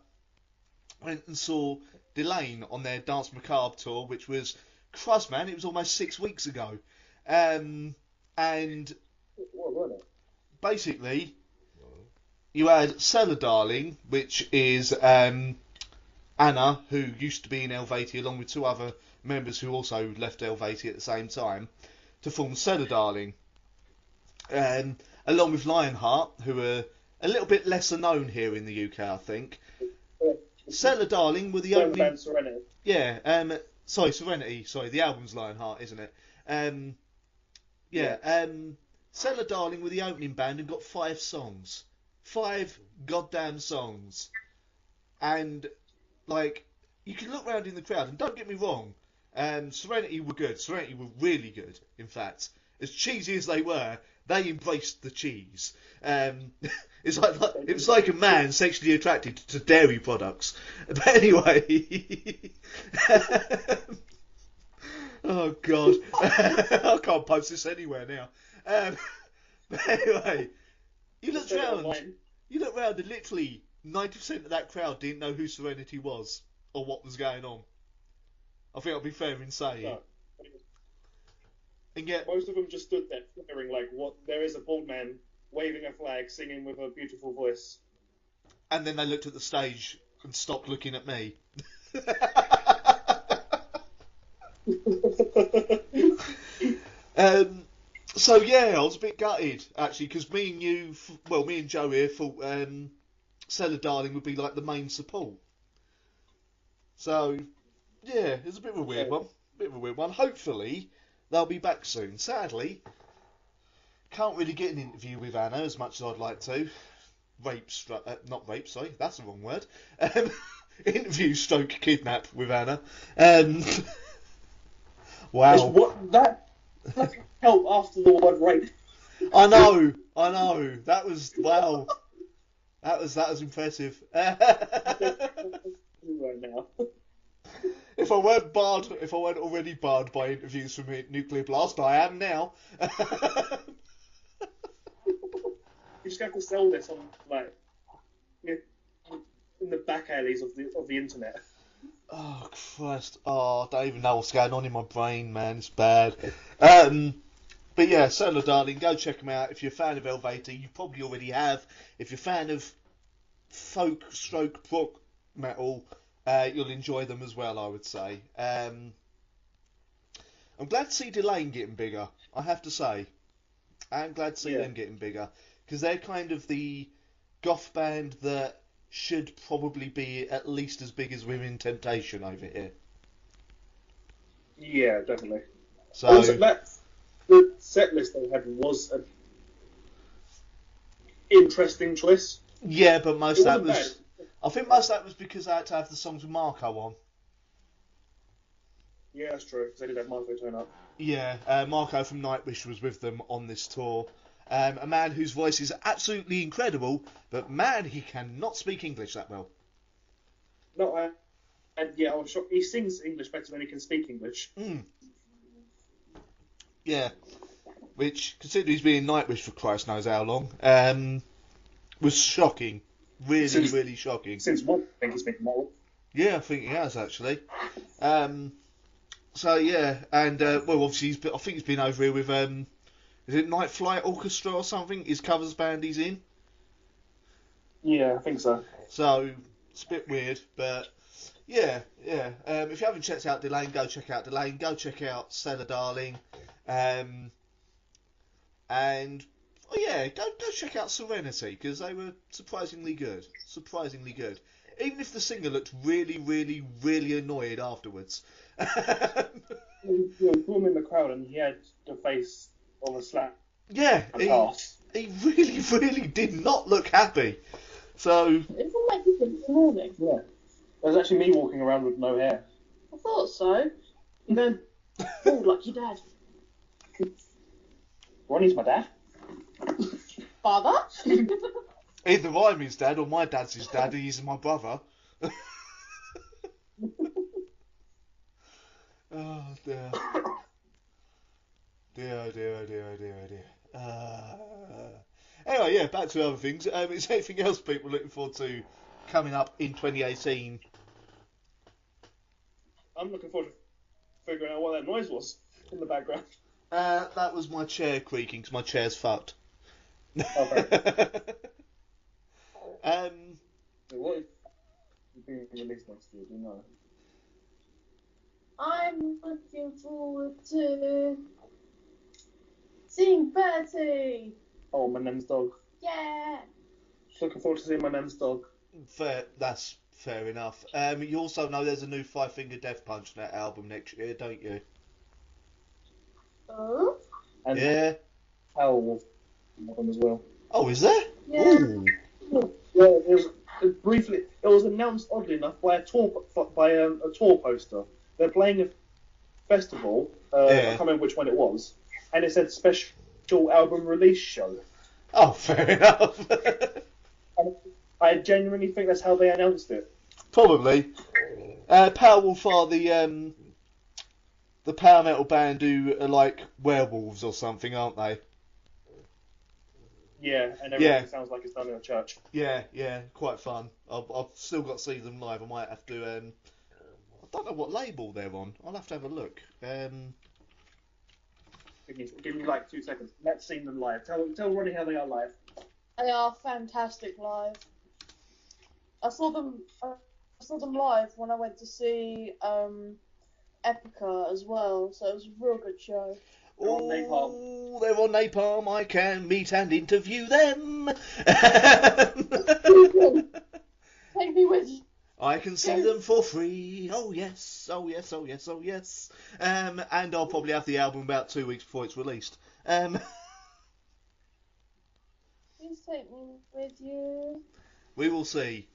went and saw Delane on their Dance Macabre tour, which was, Christ man, it was almost 6 weeks ago. And What was it? basically, you had Cellar Darling, which is Anna, who used to be in Helvetii, along with 2 other members who also left Helvetii at the same time, to form Cellar Darling. Along with Lionheart, who are a little bit lesser known here in the UK, I think. Cellar Darling were the opening... Band Serenity. Yeah, Serenity. Sorry, the album's Lionheart, isn't it? Cellar Darling were the opening band and got 5 songs. 5 goddamn songs. And, like, you can look around in the crowd, and don't get me wrong, Serenity were good. Serenity were really good, in fact. As cheesy as they were, they embraced the cheese. It was like a man sexually attracted to dairy products. But anyway... Oh God, I can't post this anywhere now. But anyway, you looked round, and literally 90% of that crowd didn't know who Serenity was or what was going on. I think I'll be fair in saying. No. And yet, most of them just stood there flickering like, what? There is a bald man waving a flag, singing with a beautiful voice. And then they looked at the stage and stopped looking at me. So yeah, I was a bit gutted actually, because me and Joe here thought Cellar Darling would be like the main support. So yeah, it was a bit of a weird one. Hopefully they'll be back soon. Sadly, can't really get an interview with Anna as much as I'd like to. That's the wrong word. Interview stroke kidnap with Anna. Wow. That help after the word rape. I know. That was wow. That was impressive. Right now. If I weren't already barred by interviews from Nuclear Blast, I am now. You just have to sell this on like in the back alleys of the internet. Oh, Christ. Oh, I don't even know what's going on in my brain, man. It's bad. But yeah, Cellar Darling, go check them out. If you're a fan of Helvetia, you probably already have. If you're a fan of folk stroke prog metal, you'll enjoy them as well, I would say. I'm glad to see Delane getting bigger, I have to say. I'm glad to see them getting bigger. Because they're kind of the goth band that should probably be at least as big as Women Temptation over here. Yeah, definitely. So also, the set list they had was an interesting choice. Yeah, but most of that was... Bad. I think most of that was because I had to have the songs with Marco on. Yeah, that's true, because they did have Marco turn up. Yeah, Marco from Nightwish was with them on this tour. A man whose voice is absolutely incredible, but man, he cannot speak English that well. No, and yeah, I was shocked. He sings English better than he can speak English. Yeah, which, considering he's been in Nightwish for Christ knows how long, was shocking. Really shocking. Since what? I think he's been more. Yeah, I think he has actually. So yeah, and well, obviously I think he's been over here with is it Night Flight Orchestra or something? His covers band he's in. Yeah, I think so. So it's a bit weird, but yeah. If you haven't checked out Delane, go check out Delane. Go check out Cellar Darling, and go check out Serenity because they were surprisingly good. Even if the singer looked really annoyed afterwards. You saw him in the crowd and he had the face of a slap. Yeah, he really did not look happy. So It was like this morning. Yeah. It was actually me walking around with no hair. I thought so. And then, bald like your dad. Ronnie's my dad. Father? either I'm his dad or my dad's his dad. He's my brother. Oh dear. Dear. Anyway, yeah, back to other things. Is there anything else people are looking forward to coming up in 2018? I'm looking forward to figuring out what that noise was in the background. That was my chair creaking because my chair's fucked. Okay. What is being released next year? Do you know? I'm looking forward to seeing Bertie. Oh, my name's Dog. Yeah. Looking forward to seeing my name's Dog. That's fair enough. You also know there's a new Five Finger Death Punch Net album next year, don't you? Oh? And Yeah. Howell one as well. Oh, is there? Yeah. Ooh. Yeah, it was announced oddly enough by a tour poster. They're playing a festival. I can't remember which one it was, and it said special album release show. Oh, fair enough. And I genuinely think that's how they announced it. Probably. Powerwolf are the power metal band who are like werewolves or something, aren't they? Yeah, and everything sounds like it's done in a church. Yeah, quite fun. I've still got to see them live. I might have to. I don't know what label they're on. I'll have to have a look. Give me like 2 seconds. Let's see them live. Tell Ronnie how they are live. They are fantastic live. I saw them live when I went to see Epica as well, so it was a real good show. They're on Napalm. They're on Napalm. I can meet and interview them. Take me with you. I can see them for free. Oh yes. And I'll probably have the album about 2 weeks before it's released. Please take me with you. We will see.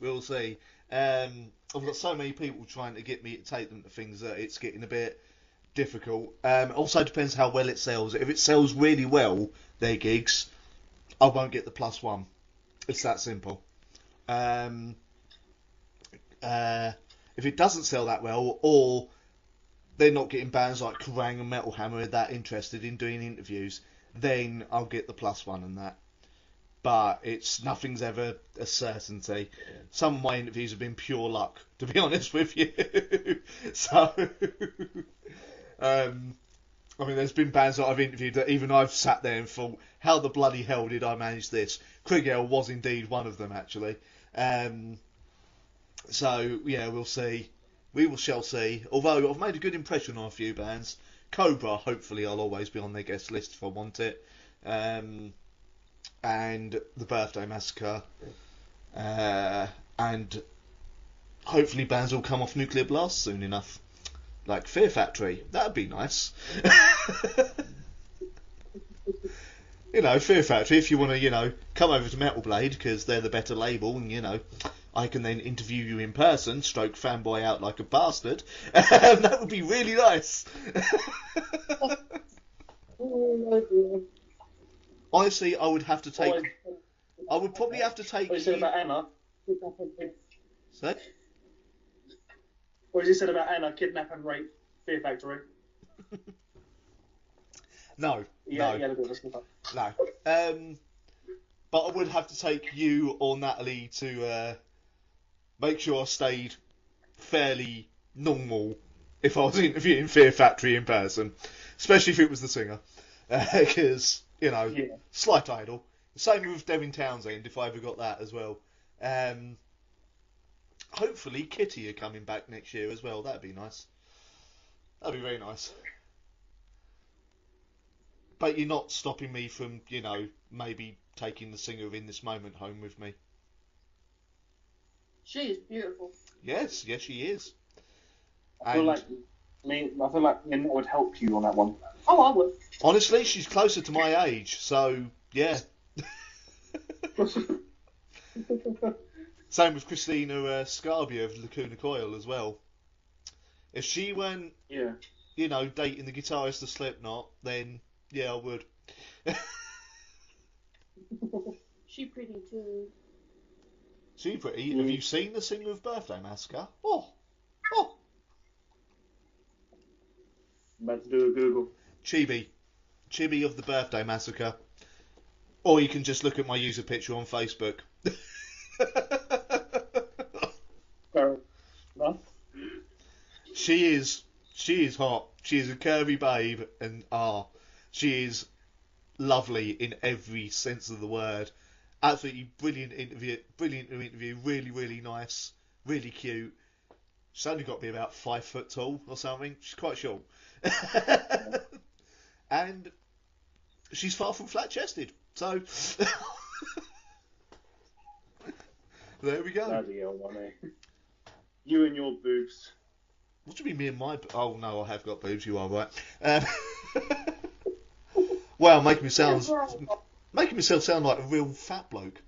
I've got so many people trying to get me to take them to things that it's getting a bit difficult. Also depends how well it sells. If it sells really well, their gigs, I won't get the +1. It's that simple. If it doesn't sell that well, or they're not getting bands like Kerrang and Metal Hammer that interested in doing interviews, then I'll get the +1 and that. but nothing's ever a certainty. Some of my interviews have been pure luck, to be honest with you. So, I mean, there's been bands that I've interviewed that even I've sat there and thought, how the bloody hell did I manage this? Krigell was indeed one of them, actually. So, yeah, we'll see. Shall see. Although I've made a good impression on a few bands. Cobra, hopefully I'll always be on their guest list if I want it. And the Birthday Massacre. And hopefully bands will come off Nuclear Blast soon enough. Like Fear Factory. That'd be nice. Fear Factory, if you want to, come over to Metal Blade, because they're the better label, and, I can then interview you in person, stroke fanboy out like a bastard. That would be really nice. Honestly, I would probably have to take... What you said about Anna? Say? What you said about Anna, kidnap and rape Fear Factory? No. Yeah, no. No. But I would have to take you or Natalie to make sure I stayed fairly normal if I was interviewing Fear Factory in person, especially if it was the singer, because slight idol. Same with Devin Townsend if I ever got that as well. Hopefully Kitty are coming back next year as well. That'd be nice. That'd be very nice. But you're not stopping me from, maybe taking the singer of In This Moment home with me. She is beautiful. Yes, she is. I feel like Lynn would help you on that one. Oh, I would. Honestly, she's closer to my age, so yeah. Same with Christina Scarbia of Lacuna Coil as well. If she weren't, dating the guitarist of Slipknot, then yeah, I would. She pretty too. She pretty. Have you seen the singer of Birthday Massacre? Oh. I'm about to do a Google. Chibi of the Birthday Massacre. Or you can just look at my user picture on Facebook. Fair enough. She is hot. She is a curvy babe, and she is lovely in every sense of the word. Absolutely brilliant interview. Really, really nice. Really cute. She's only got to be about 5 foot tall or something. She's quite short. And she's far from flat-chested. So there we go. Bloody hell, money. You and your boobs. What do you mean, me and my... Oh, no, I have got boobs. You are right. Wow, making myself sound like a real fat bloke.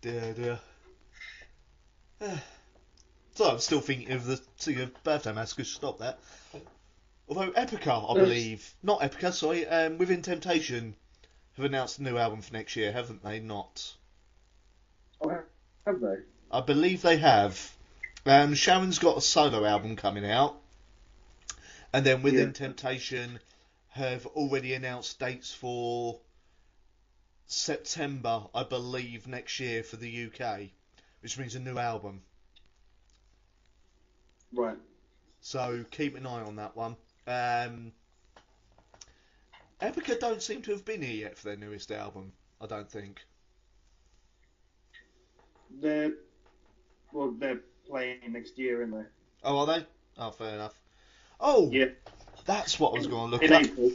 Dear. So I'm still thinking of the singer of Birthday Massacre. Stop that. Although Epica, I believe, not Epica, sorry, Within Temptation have announced a new album for next year, haven't they? Not. Oh, have they? I believe they have. Sharon's got a solo album coming out, and then Within Temptation have already announced dates for September, I believe, next year for the UK, which means a new album. Right. So keep an eye on that one. Epica don't seem to have been here yet for their newest album, I don't think. They're playing next year, aren't they? Oh, are they? Oh, fair enough. Oh, yeah. That's what I was going to look in up. April.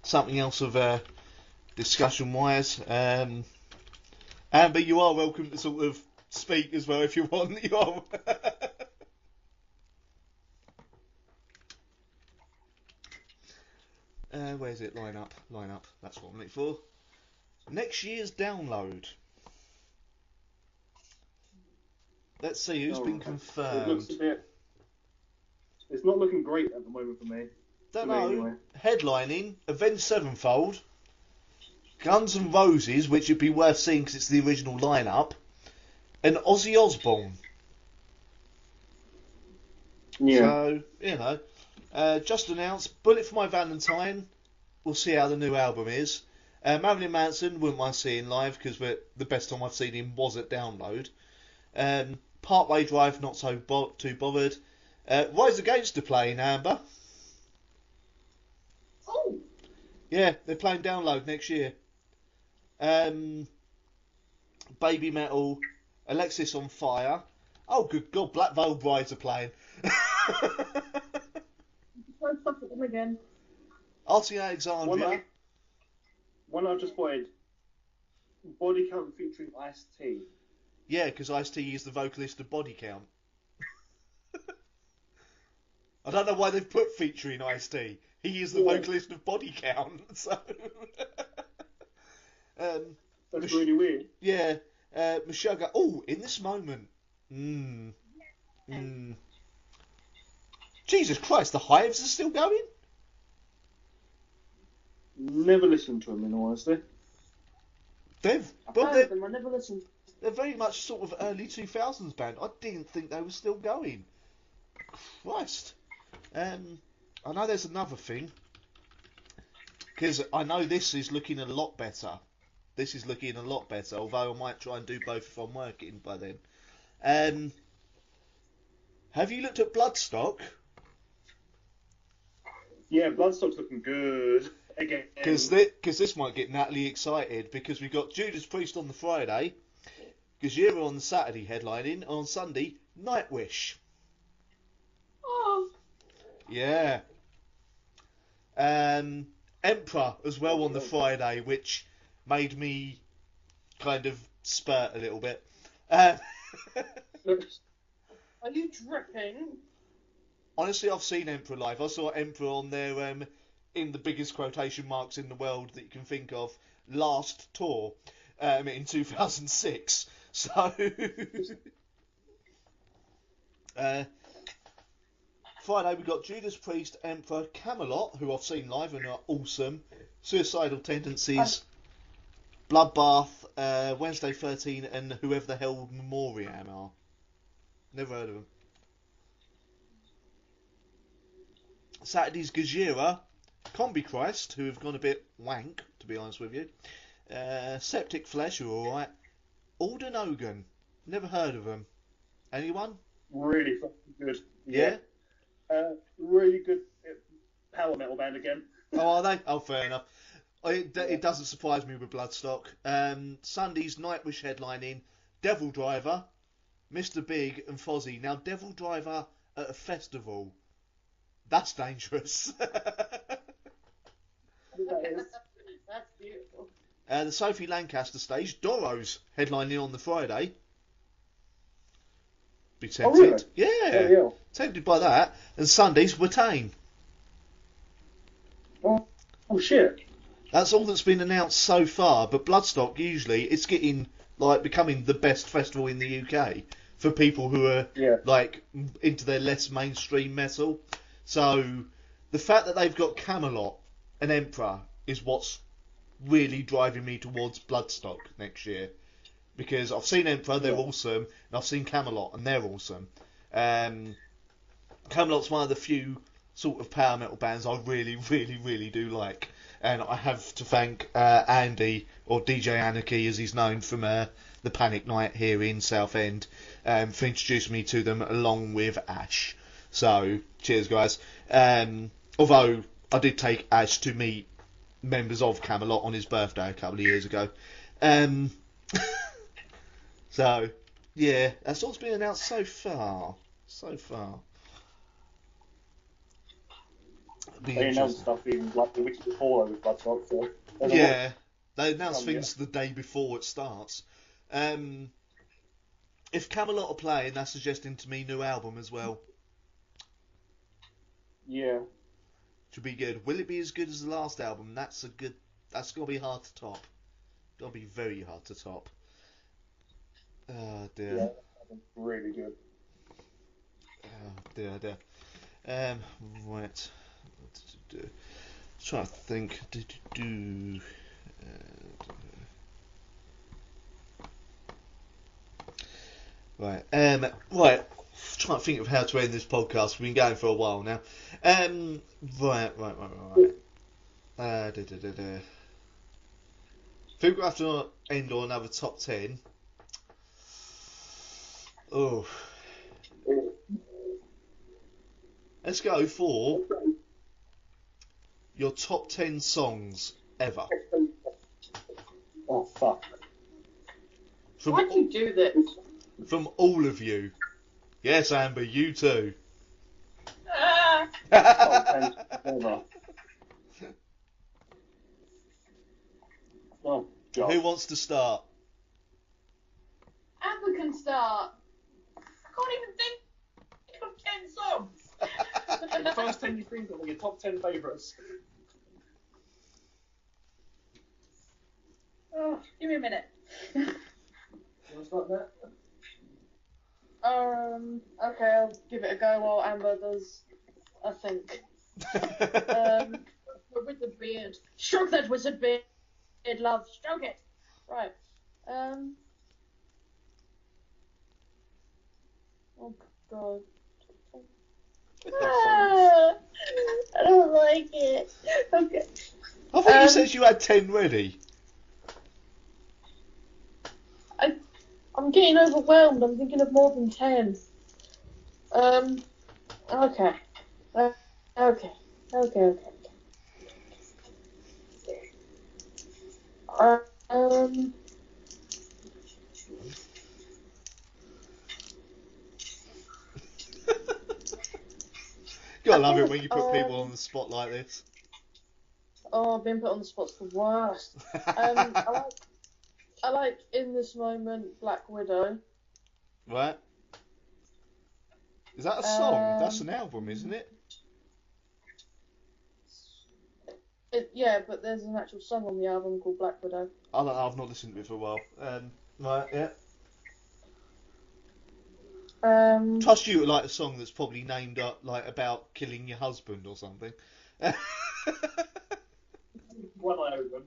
Something else of discussion-wise. Amber, you are welcome to sort of speak as well if you want. You are. Where's it? Line up. That's what I'm looking for. Next year's download. Let's see who's been confirmed. It looks a bit... It's not looking great at the moment for me. Don't know. Anyway. Headlining Avenged Sevenfold, Guns N' Roses, which would be worth seeing because it's the original lineup, and Ozzy Osbourne. Yeah. So just announced Bullet for My Valentine, we'll see how the new album is. Marilyn Manson, wouldn't mind seeing live because the best time I've seen him was at Download. Partway Drive, not so too bothered. Rise Against are playing, Amber. Oh, Yeah, they're playing Download next year. Baby Metal, Alexis on Fire. Oh, good God, Black Veil Brides are playing. Don't stop at them again. RT Alexandria. One I just spotted. Body Count featuring Ice-T. Yeah, because Ice-T is the vocalist of Body Count. I don't know why they've put featuring Ice-T. He is the vocalist of Body Count, so... That's really weird. Yeah, Meshuggah. Oh, in this moment. Jesus Christ, the Hives are still going? Never listened to him, in all honesty. They're I never listened. very much sort of early 2000s band. I didn't think they were still going. Christ. I know there's another thing. Because I know this is looking a lot better. This is looking a lot better, although I might try and do both if I'm working by then. Have you looked at Bloodstock? Yeah, Bloodstock's looking good. Again. Because this might get Natalie excited, because we've got Judas Priest on the Friday, Gojira on the Saturday headlining, and on Sunday, Nightwish. oh, Yeah. Emperor as well on the Friday, which made me kind of spurt a little bit. are you dripping? Honestly, I've seen Emperor live. I saw Emperor on their, in the biggest quotation marks in the world that you can think of, last tour in 2006. So, Friday we've got Judas Priest, Emperor, Camelot, who I've seen live and are awesome, Suicidal Tendencies, Bloodbath, Wednesday 13, and whoever the hell Memoriam are. Never heard of them. Saturday's Gojira, Combi Christ, who have gone a bit wank, to be honest with you. Septic Flesh, who are alright. Alden Ogan, never heard of them. Anyone? Really fucking good. Yeah? Really good power metal band again. Oh, are they? Oh, fair enough. It doesn't surprise me with Bloodstock. Sunday's Nightwish headlining, Devil Driver, Mr. Big and Fozzy. Now, Devil Driver at a festival, that's dangerous. That is. That's beautiful. The Sophie Lancaster stage, Doros headlining on the Friday. Be tempted. Oh, really? Yeah. Yeah. Tempted by that. And Sunday's Watain. Oh shit. That's all that's been announced so far, but Bloodstock usually it's getting becoming the best festival in the UK for people who are into their less mainstream metal. So the fact that they've got Camelot and Emperor is what's really driving me towards Bloodstock next year. Because I've seen Emperor, they're awesome, and I've seen Camelot, and they're awesome. Camelot's one of the few sort of power metal bands I really, really, really do like. And I have to thank Andy, or DJ Anarchy as he's known from the Panic Night here in Southend, for introducing me to them along with Ash. So, cheers guys. Although I did take Ash to meet members of Camelot on his birthday a couple of years ago. So, yeah, that's what's been announced so far. They announced stuff even like the week before with Bloodstock, so... Yeah, they announce things the day before it starts. If Camelot are playing, that's suggesting to me new album as well. Yeah. Should be good. Will it be as good as the last album? That's gonna be hard to top. Gonna be very hard to top. Oh dear. Yeah, that's really good. Oh dear. Right. Trying to think. Right. Right. Trying to think of how to end this podcast. We've been going for a while now. Right. Think we'll have to end on another top 10. Oh. Let's go for your top 10 songs ever. Oh, fuck. Why'd you do this? From all of you. Yes, Amber, you too. Oh, God. Who wants to start? Amber can start. I can't even think of 10 songs. The first 10 you think of are your top 10 favourites. Oh, give me a minute. You want to start that? Okay, I'll give it a go while Amber does a think. With the beard. Stroke that wizard beard, love. Stroke it. Right. Oh, God. I don't like it. Okay. I thought you said you had 10 ready. I'm getting overwhelmed. I'm thinking of more than 10. Okay. Okay. Gotta love it when you put people on the spot like this. Oh, being put on the spot's the worst. I like In This Moment, Black Widow. Right? Is that a song? That's an album, isn't it? Yeah, but there's an actual song on the album called Black Widow. I don't know, I've not listened to it for a while. Right, yeah. Trust you like a song that's probably named up like about killing your husband or something. One eye open.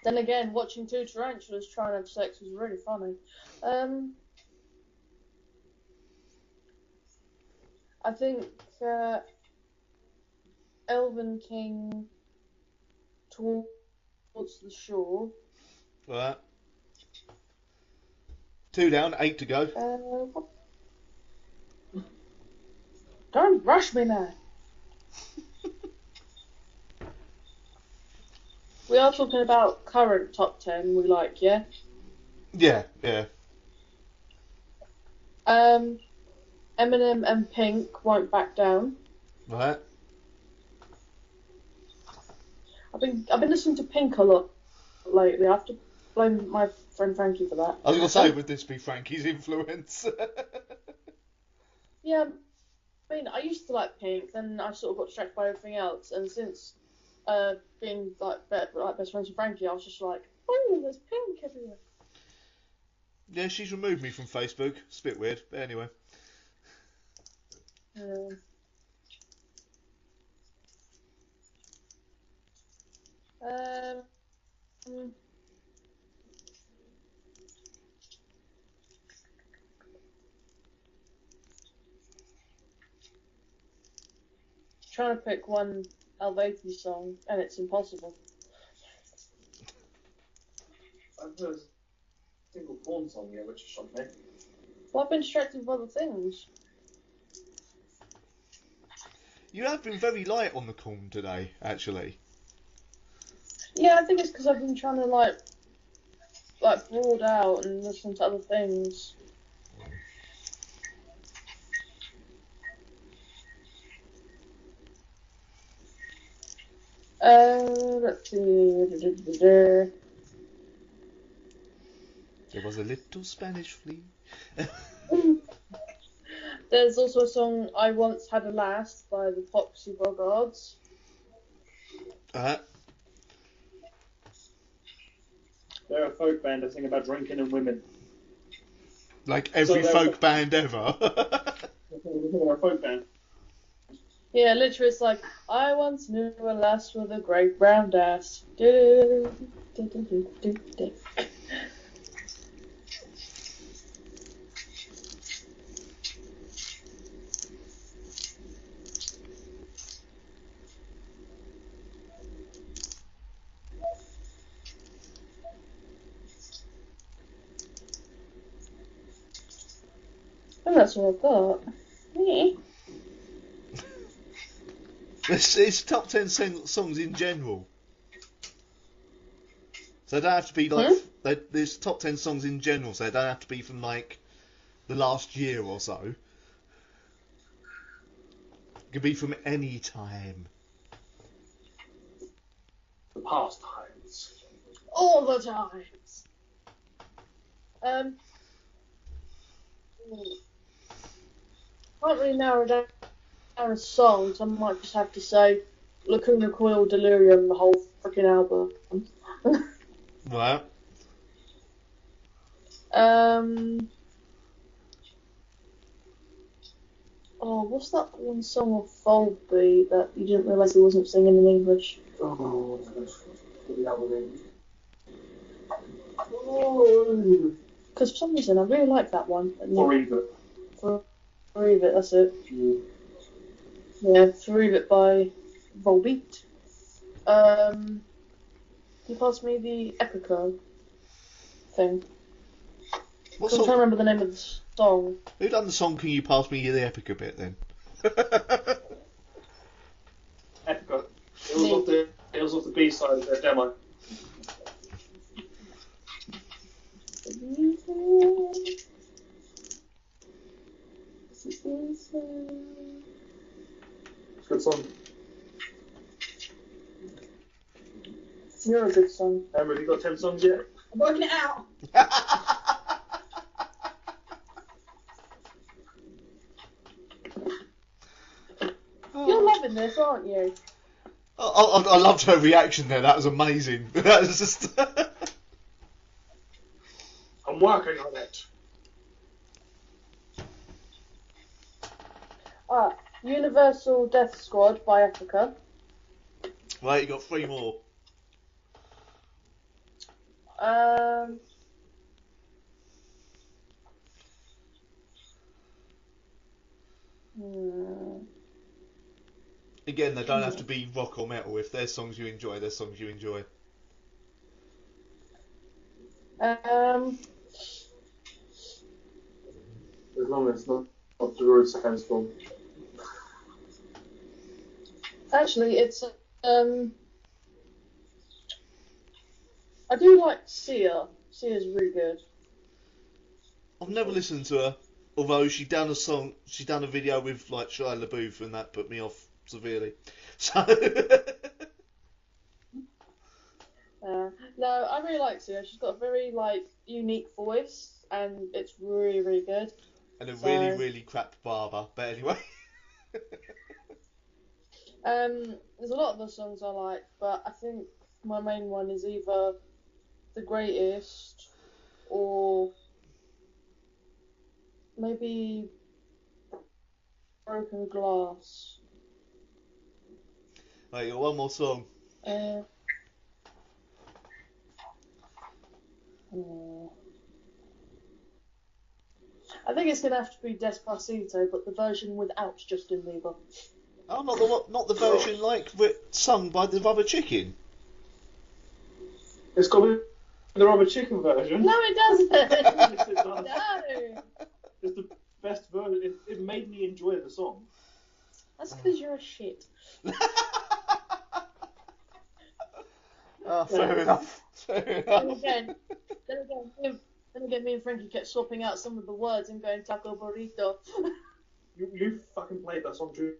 Then again, watching two tarantulas try and have sex was really funny. I think Elven King Towards the Shore. Right. 2 down, 8 to go. Don't rush me now. We are talking about current top 10 we like, yeah? Yeah. Eminem and Pink, Won't Back Down. Right. I've been listening to Pink a lot lately. I have to blame my friend Frankie for that. I was gonna say, would this be Frankie's influence? Yeah, I mean, I used to like Pink, then I sort of got distracted by everything else, and since being like best friends with Frankie, I was just like, oh, there's Pink everywhere. Yeah, she's removed me from Facebook. It's a bit weird, but anyway. Trying to pick one Helvetii song, and it's impossible. I've heard a single porn song here, which shocked me. Well, I've been distracted with other things. You have been very light on the corn today, actually. Yeah, I think it's because I've been trying to like broad out and listen to other things. Let's see. There was a little Spanish flea. There's also a song, I Once Had a Last, by the Foxy Boggards. They're a folk band that sing about drinking and women. Like every folk band ever. They're a folk band. Yeah, literally it's like, I once knew a lass with a great round ass. that's what I thought. Yeah. It's top 10 songs in general. So they don't have to be like... There's top 10 songs in general, so they don't have to be from like the last year or so. It could be from any time. The past times. All the times. Can't really narrow down a song, so I might just have to say Lacuna Coil Delirium, the whole freaking album. Right. What's that one song of Volbeat that you didn't realise he wasn't singing in English? Oh, the album. Because for some reason I really like that one. Forever. Forever, that's it. Yeah, Forever by Volbeat. You passed me the Epico thing. What I'm trying to song? remember the name of the song. Who done the song Can You Pass Me the Epica bit then? Epico. It was off the B side of their demo. It's a good song. You're a good song. Emma, have you got 10 songs yet? I'm working it out. You're loving this, aren't you? I loved her reaction there. That was amazing. That was just... I'm working on it. Universal Death Squad by Epica. Right, you got 3 more. Again, they don't have to be rock or metal. If there's songs you enjoy, there's songs you enjoy. As long as it's not the road sandstorm. Actually, it's I do like Sia. Sia's really good. I've never listened to her, although she done a video with like Shia LaBeouf, and that put me off severely. So no, I really like Sia. She's got a very unique voice, and it's really, really good. and a really, really crap barber. But anyway. There's a lot of the songs I like, but I think my main one is either The Greatest or maybe Broken Glass. Right, you got one more song. I think it's gonna have to be Despacito, but the version without Justin Bieber. Oh, not the version sung by the Rubber Chicken. It's got to be the Rubber Chicken version. No, it doesn't. Yes, it does. No. It's the best version. It made me enjoy the song. That's because you're a shit. Oh, fair enough. Then again, me and Frankie kept swapping out some of the words and going taco burrito. You fucking played that song too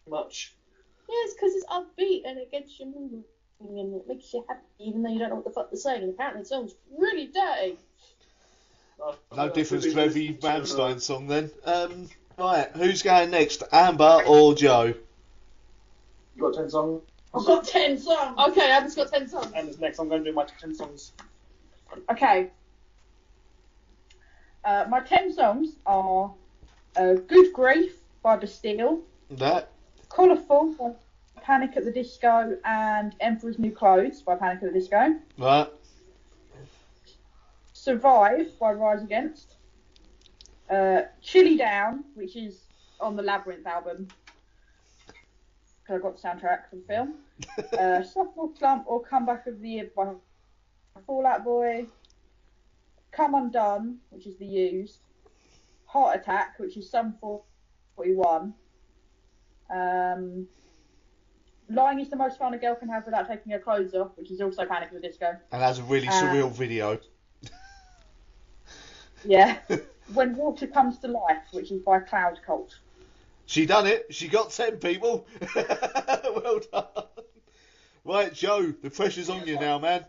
much. Yes, because it's upbeat and it gets you moving and it makes you happy, even though you don't know what the fuck they're saying. And apparently the song's really dirty. No difference to every Rammstein song then. Right, who's going next, Amber or Joe? You got 10 songs? I've got 10 songs. Okay, I've just got 10 songs. And this next I'm going to do my 10 songs. Okay. My 10 songs are Good Grief by Bastille, That. Colourful by Panic at the Disco, and Emperor's New Clothes by Panic at the Disco. Right. Survive by Rise Against. Chilly Down, which is on the Labyrinth album, because I got the soundtrack for the film. Sophomore Slump or Comeback of the Year by Fall Out Boy. Come Undone, which is The Used. Heart Attack, which is Sum 41. Lying is the most fun a girl can have without taking her clothes off, which is also Panic at the Disco. And has a really surreal video. Yeah. When Water Comes to Life, which is by Cloud Cult. She done it. She got 10 people. Well done. Right, Joe, the pressure's on you now, man.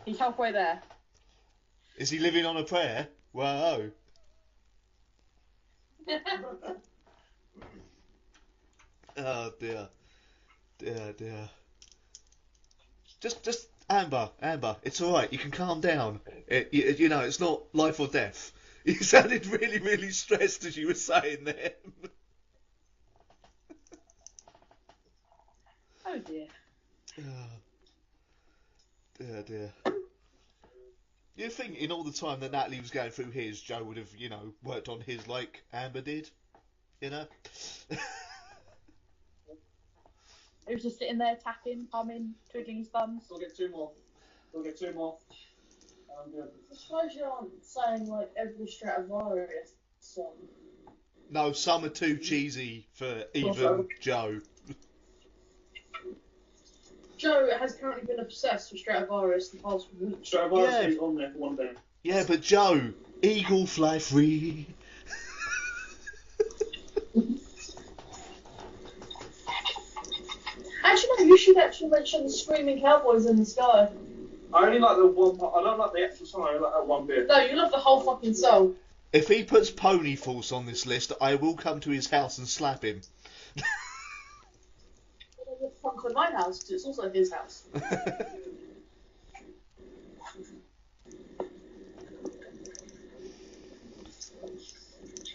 He's halfway there. Is he living on a prayer? Whoa. Oh dear. Dear. Just Amber, it's alright, you can calm down. You know, it's not life or death. You sounded really, really stressed as you were saying that. Oh dear. Dear. You'd think in all the time that Natalie was going through his, Joe would have, you know, worked on his like Amber did, you know? He was just sitting there tapping, humming, twiddling his thumbs. We'll get two more. I suppose you aren't saying like every Stratovarius song. No, some are too cheesy for even Joe. Joe has currently been obsessed with Stratovarius the past week. Stratovarius is on there for one day. Yeah, but Joe, eagle fly free. Actually, no, you should actually mention the Screaming Cowboys in the Sky. I only like the one part. I don't like the actual song. I like that one bit. No, you love the whole fucking song. If he puts Pony Force on this list, I will come to his house and slap him. Come to my house, because it's also his house.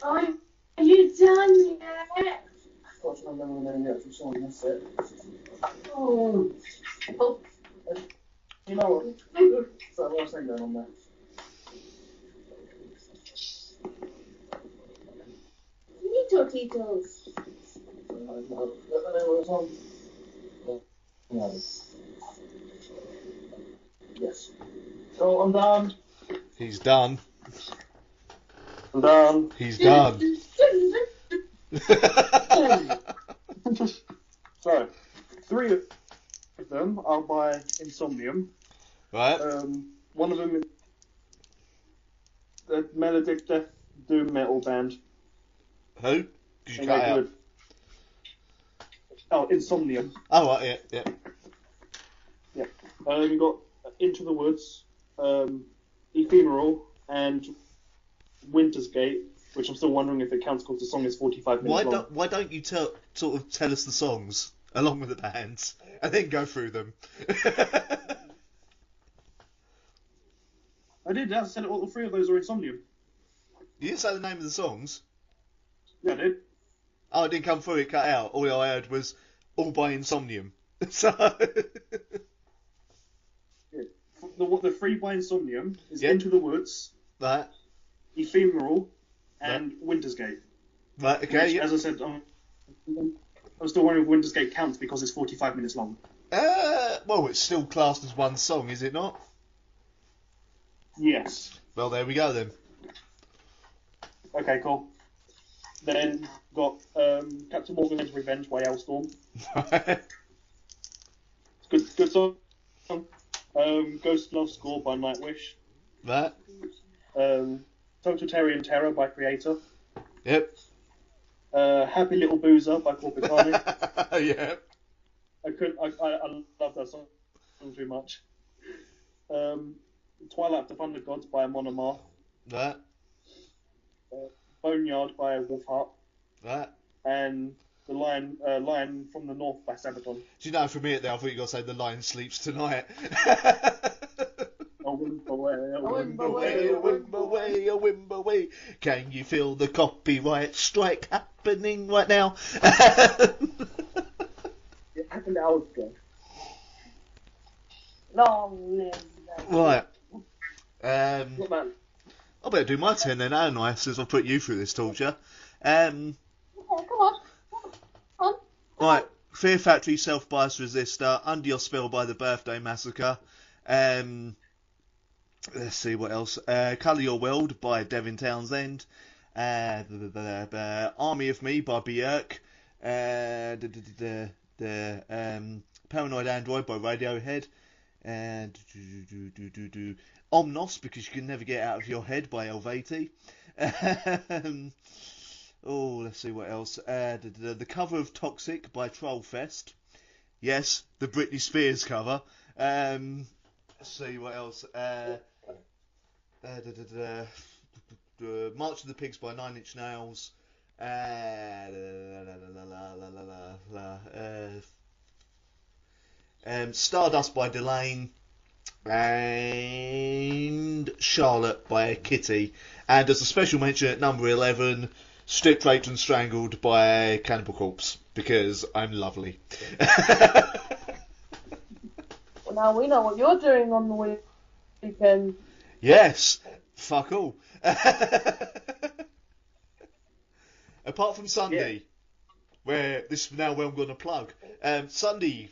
Are you done yet? Got to remember the actual song. That's it. Oh. You know what? So what's that going on there? Tito's. Yes. So I'm done. He's done. I'm done. He's done. So, 3 of them are by Insomnium. Right. One of them is a melodic death doom metal band. Who? Did you And cut they're out? good. Oh, Insomnium. Oh, right, yeah. You got Into the Woods, Ephemeral, and Winter's Gate, which I'm still wondering if it counts because the song is 45 minutes long. Why don't you tell us the songs along with the bands and then go through them? I did. I said all 3 of those are Insomnium. You didn't say the name of the songs. Yeah, I did. Oh, it didn't come through. It cut out. All I heard was all by Insomnium. So. Yeah. The 3 by Insomnium is Yep. Into the Woods, Right. Ephemeral, and Winter's Gate. Right. Okay. Which, Yeah. as I said, I'm still wondering if Winter's Gate counts because it's 45 minutes long. Well, it's still classed as one song, is it not? Yes. Well, there we go then. Okay, cool. Then got Captain Morgan's Revenge by Elstorm. Good song. Ghost Love Score by Nightwish. Right. Totalitarian Terror by Creator. Yep. Happy Little Boozer by Corpicani. Yeah. I love that song too much. Twilight of the Thunder Gods by Monomar. Right. Boneyard by Wolfheart. Right. And The Lion from the North by Sabaton. Do you know, for me there, I thought you were going to say The Lion Sleeps Tonight. A whimp away, A whimp away, a whimp away, a whimp away. Can you feel the copyright strike happening right now? It happened hours ago. Long live the... Right. What man? I better do my 10 then, haven't I, since I've put you through this torture. Okay, come on. Right. Fear Factory, Self-Biased Resistor, Under Your Spell by the Birthday Massacre, Let's see what else. Colour Your World by Devin Townsend. Army of Me by Björk. Paranoid Android by Radiohead. And Omnos, because you can never get out of your head by Elvati. Let's see what else. The cover of Toxic by Trollfest. Yes, the Britney Spears cover. Let's see what else. March of the Pigs by Nine Inch Nails. Stardust by Delane. And Charlotte by Kitty. And as a special mention at number 11, Stripped, Raped and Strangled by Cannibal Corpse, because I'm lovely. Well, now we know what you're doing on the weekend. Yes, fuck all. Apart from Sunday, where this is now where I'm going to plug. Sunday,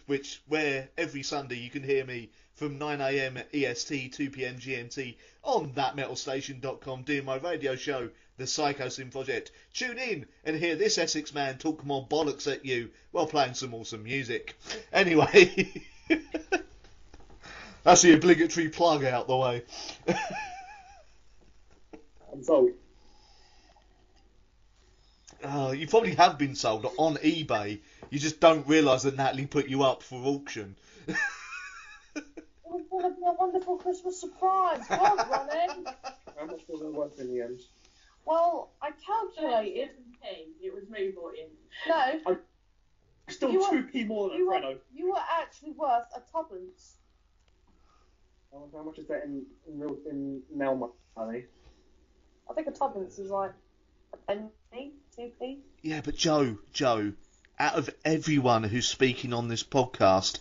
where every Sunday you can hear me from 9 AM EST, 2 PM GMT on thatmetalstation.com doing my radio show, The Psychosin Project. Tune in and hear this Essex man talk more bollocks at you while playing some awesome music. Anyway, that's the obligatory plug out the way. I'm sold. You probably have been sold on eBay. You just don't realise that Natalie put you up for auction. It was going to be a wonderful Christmas surprise. Well, Ronnie. How much was it worth in the end? Well, I calculated. It was me bought in. No, Still You were- 2p more than a Fredo. you were actually worth a tuppence. How much is that in now money? I think a tuppence is like a penny, 2p. Yeah, but Joe, out of everyone who's speaking on this podcast,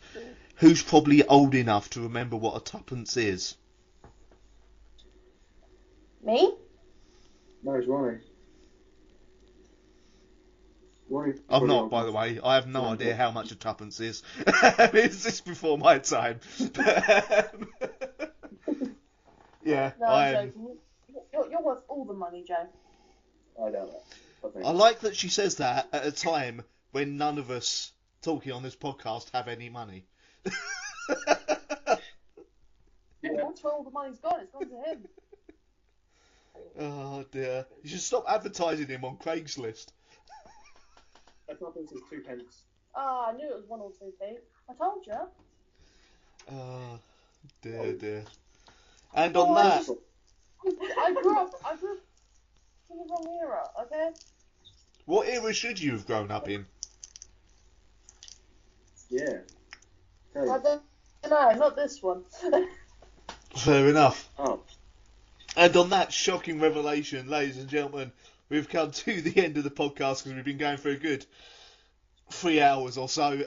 who's probably old enough to remember what a tuppence is? Me? No, it's Ronnie. I'm not, by the way. I have no idea how much a tuppence is. Is this before my time? Yeah, No, I I'm am. joking. You're worth all the money, Joe. I doubt that. I like that she says that at a time when none of us talking on this podcast have any money. That's where all the money's gone. It's gone to him. Oh dear. You should stop advertising him on Craigslist. A tuppence is 2 pence. Ah, I knew it was 1 or 2p. I told you. Oh dear. And on Oh, that, I grew up in the wrong era, okay? what era should you have grown up in? Yeah. I don't know, not this one. Fair enough. Oh. And on that shocking revelation, ladies and gentlemen, we've come to the end of the podcast because we've been going for a good 3 hours or so.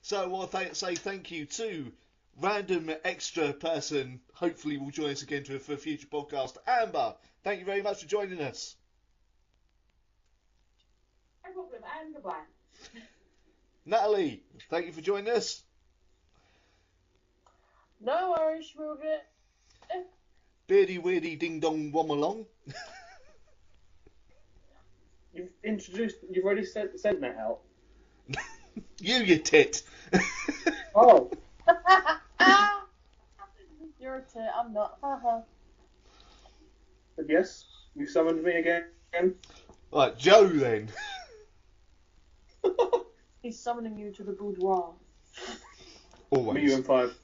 So I want to say thank you to random extra person, hopefully will join us again for a future podcast. Amber, thank you very much for joining us. No problem, and goodbye. Natalie, thank you for joining us. No worries, we'll get. Beardy weirdy ding dong womalong. You've already sent that out. You tit. Oh. You're a tit, I'm not. Haha. But yes, you summoned me again. Right, Joe then. He's summoning you to the boudoir. Always. Me and 5.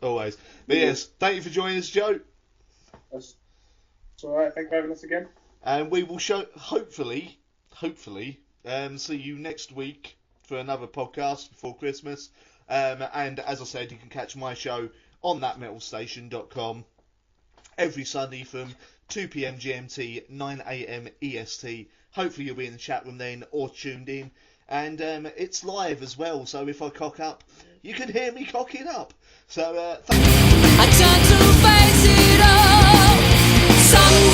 Always. But yes, thank you for joining us, Joe. That's alright, thank you for having us again. And we will hopefully, see you next week for another podcast before Christmas. And as I said, you can catch my show on thatmetalstation.com every Sunday from 2 PM GMT, 9 AM EST. Hopefully you'll be in the chat room then or tuned in. And it's live as well, so if I cock up, you can hear me cocking up. So, thank you. I tried to face it all. Some